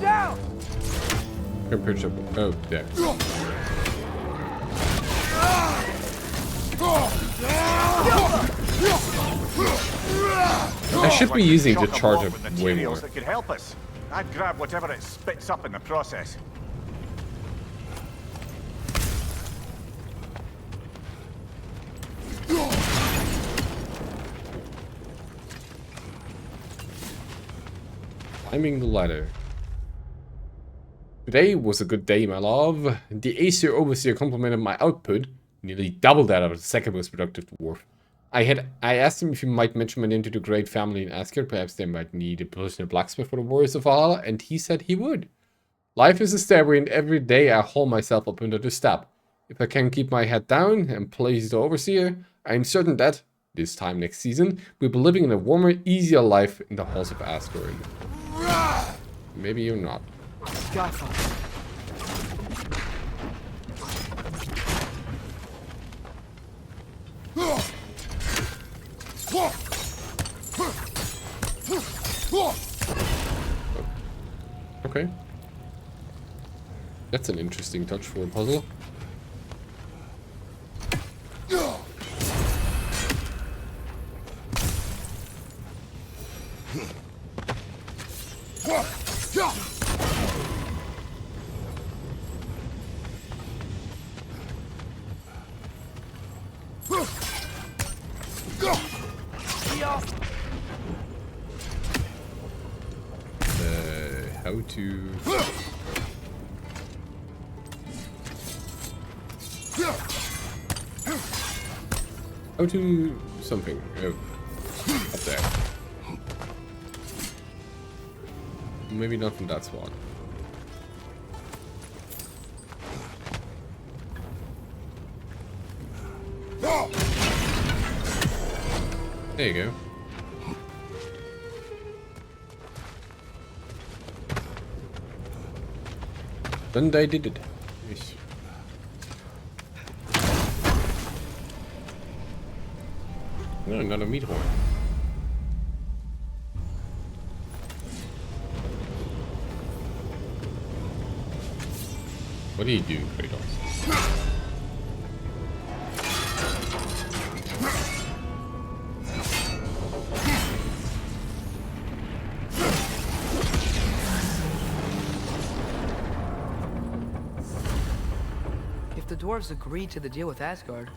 down! Compared to... Oh, there. I should be using the charger way more. That could help us. I'd grab whatever it spits up in the process. Climbing the ladder. Today was a good day, my love. The Aesir Overseer complimented my output, nearly double that of the second most productive dwarf. I asked him if he might mention my name to the great family in Asgard. Perhaps they might need a professional blacksmith for the warriors of Valhalla, and he said he would. Life is a stairway, and every day I haul myself up under the step. If I can keep my head down and please the Overseer, I am certain that, this time next season, we'll be living in a warmer, easier life in the halls of Asgard. Maybe you're not. Okay. That's an interesting touch for a puzzle. How to... How to... something. Oh. Up there. Maybe not from that spot. There you go. And I did it. Yes. No, not a meat horn. What do you do, Kratos? If the dwarves agreed to the deal with Asgard,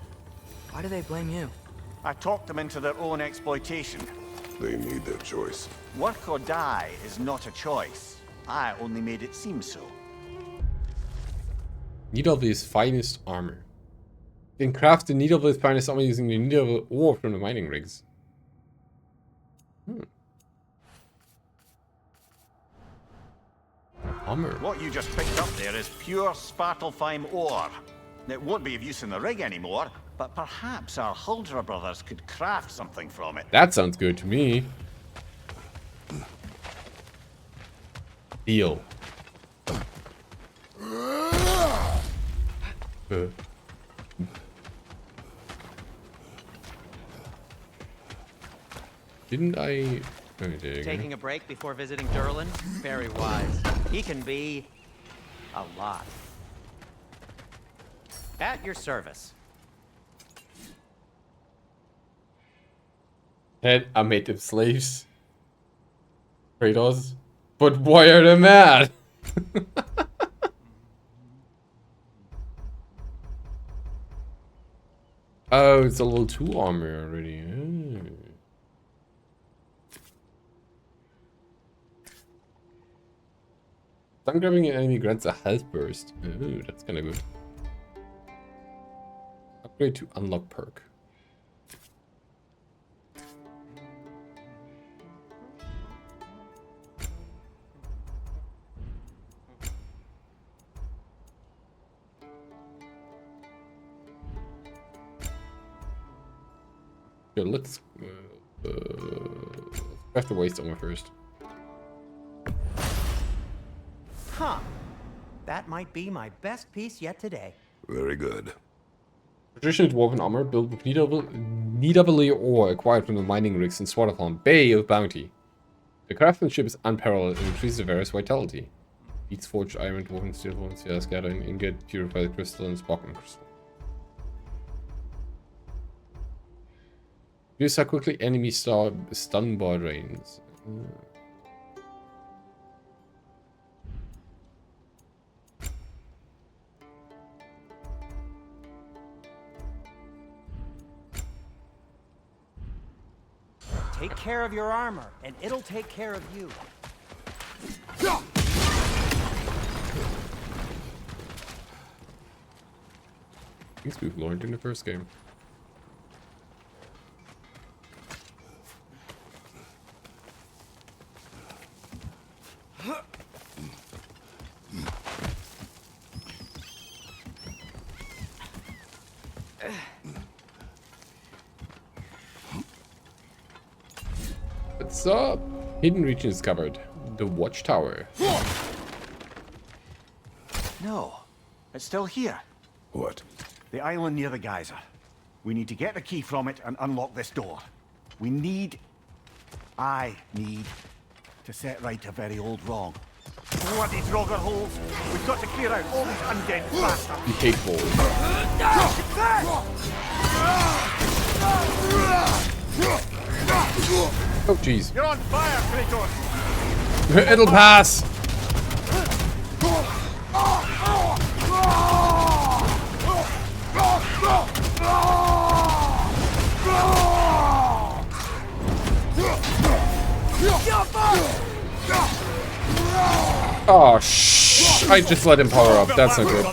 why do they blame you? I talked them into their own exploitation. They made their choice. Work or die is not a choice. I only made it seem so. Nidavellir finest armor. You can craft the Nidavellir finest armor using the Nidavellir ore from the mining rigs. Armor. What you just picked up there is pure Svartalfheim ore. It won't be of use in the rig anymore, but perhaps our Huldra brothers could craft something from it. That sounds good to me. Deal. Didn't I... Oh, Taking a break before visiting Durlin? Very wise. He can be... a lot. At your service. And I made them slaves. Kratos. But why are they mad? Oh, it's a level 2 armor already. Oh. Stun grabbing an enemy grants a health burst. Ooh, that's kinda good. Upgrade to unlock perk. Yeah, let's craft the waste armor first. Huh. That might be my best piece yet today. Very good. Traditional dwarven armor built with Nidavellir ore acquired from the mining rigs in Svartalfheim Bay of Bounty. The craftsmanship is unparalleled and increases the various vitality. Beats forged iron, dwarven steel, dwarven steel, scattering ingot, purified crystal, and sparkling crystal. Use how quickly enemy stun bar drains. Take care of your armor, and it'll take care of you. Things we've learned in the first game. What's up? Hidden region discovered. The watchtower. No, it's still here. What? The island near the geyser. We need to get the key from it and unlock this door. I need to set right a very old wrong. Bloody Draugr holes! We've got to clear out all these undead bastards! You hate balls. Oh jeez. You're on fire, Kratos! It'll pass! Oh shh! I just let him power up. That's not good.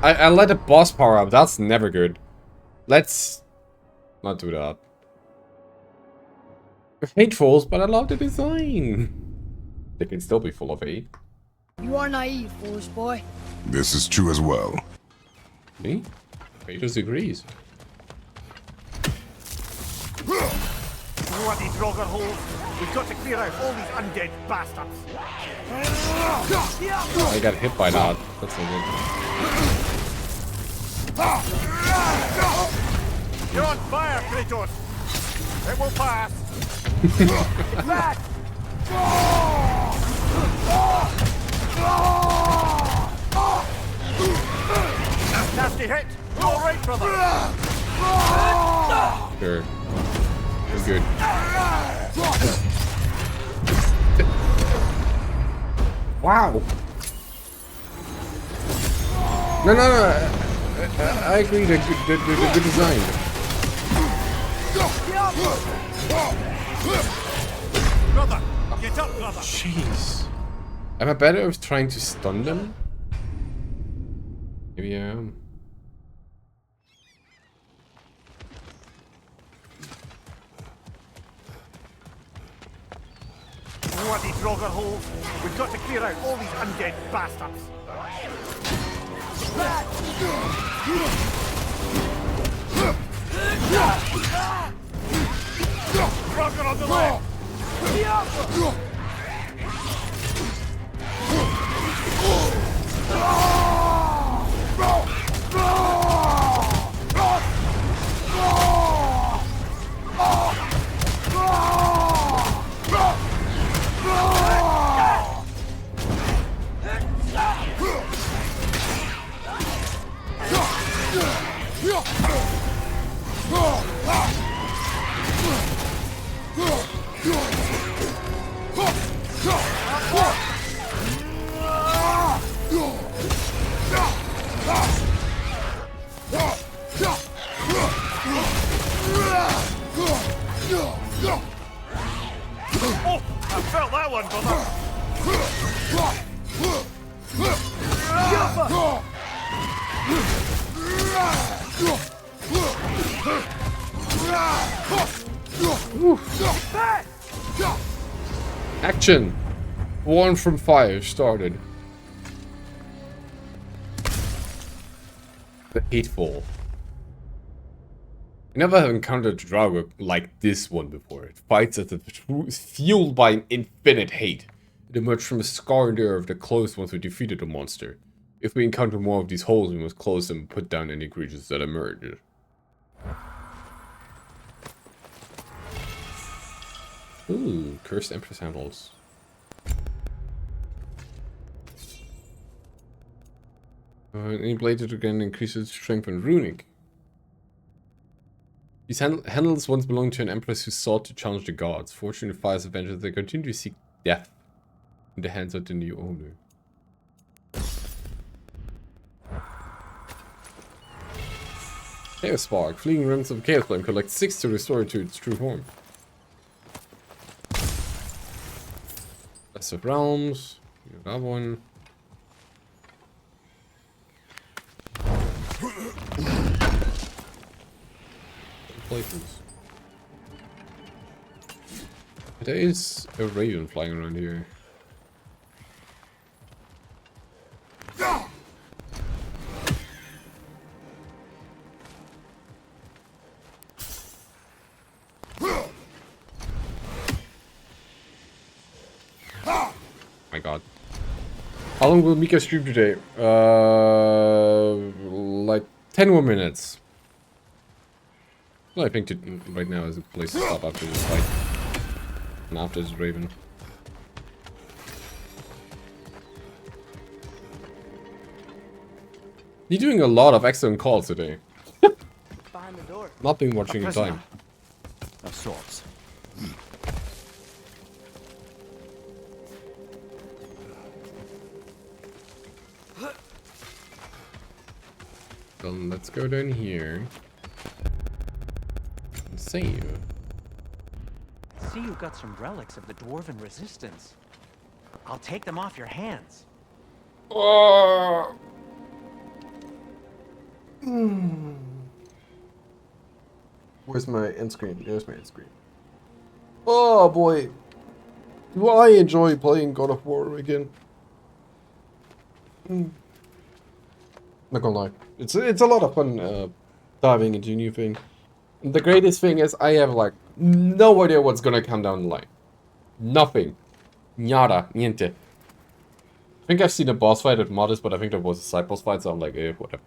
I let a boss power up. That's never good. Let's not do that. I hate trolls, but I love the design. They can still be full of hate. You are naive, foolish boy. This is true as well. Me? Kratos agrees. Bloody Draugr holes! We've got to clear out all these undead bastards! I got hit by that. That's not good. You're on fire, Kratos! It will pass! Get back! Nasty hit! You all right, brother? Sure. We're good. Wow. No. I agree. The good design. Brother, get up, brother. Jeez. Am I better at trying to stun them? Maybe I am. Bloody Draugr holes! We've got to clear out all these undead bastards! Draugr on the left! Oh, I felt that one, brother! Action! 1 from 5 started. The Hateful. I never have encountered Draugr like this one before. It fights as if fueled by an infinite hate. It emerged from a scar in the earth that closed once we defeated the monster. If we encounter more of these holes, we must close them and put down any creatures that emerge. Ooh, cursed Empress handles. Any blade that again increases strength and runic. These handles once belonged to an empress who sought to challenge the gods. Fortune fires of vengeance, they continue to seek death in the hands of the new owner. Chaos Spark. Fleeing remnants of Chaos Flame. Collect 6 to restore it to its true form. Best of Realms. You got that one. Places. There is a raven flying around here. My god. How long will Mika stream today? Like 10 more minutes. Well, I think right now is a place to stop after this fight. And after this raven. You're doing a lot of excellent calls today. Behind the door. Not been watching your time. Of sorts. Well, let's go down here. And save. See, you've got some relics of the Dwarven Resistance. I'll take them off your hands. Oh. Where's my end screen? There's my end screen. Oh boy. Do I enjoy playing God of War again? Not gonna lie. It's a lot of fun diving into a new thing. And the greatest thing is I have like no idea what's gonna come down the line. Nothing. Nada. Niente. I think I've seen a boss fight at Modest, but I think that was a side boss fight, so I'm like, eh, whatever.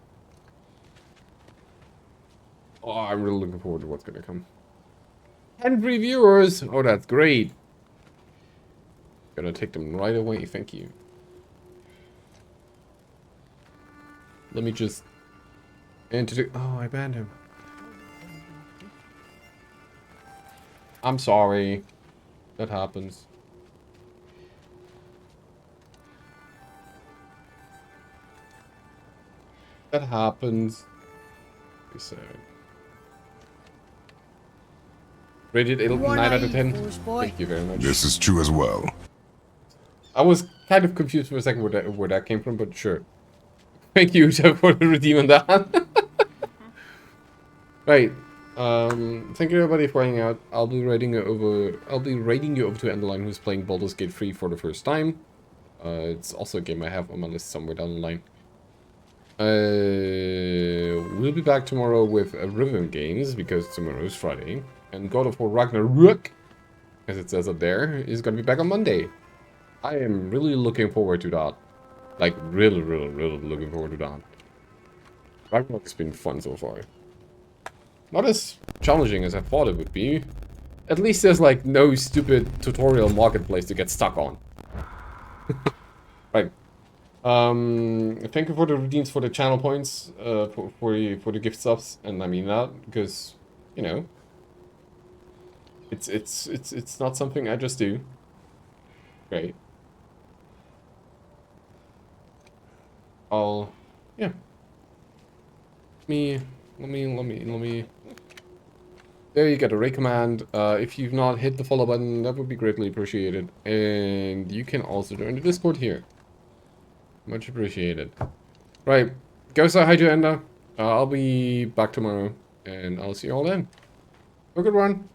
Oh, I'm really looking forward to what's gonna come. 10 reviewers! Oh, that's great. Gonna take them right away, thank you. Let me just... Oh, I banned him. I'm sorry. That happens. That happens. So. Rated 9 out of 10. Thank you very much. This is true as well. I was kind of confused for a second where that came from, but sure. Thank you for redeeming that. Right. Thank you everybody for hanging out. I'll be raiding you over to Enderline, who's playing Baldur's Gate 3 for the first time. It's also a game I have on my list somewhere down the line. We'll be back tomorrow with Riven Games, because tomorrow is Friday. And God of War Ragnarök, as it says up there, is gonna be back on Monday. I am really looking forward to that. Like, really looking forward to that. Ragnarok's been fun so far. Not as challenging as I thought it would be. At least there's like no stupid tutorial marketplace to get stuck on. Right. Thank you for the redeems for the channel points, for the gift subs, and I mean that because, you know, it's not something I just do. Great. Yeah. Let me. There you get a raid command. If you've not hit the follow button, that would be greatly appreciated. And you can also join the Discord here. Much appreciated. Right. Go say hi to Enda. I'll be back tomorrow. And I'll see you all then. Have a good one.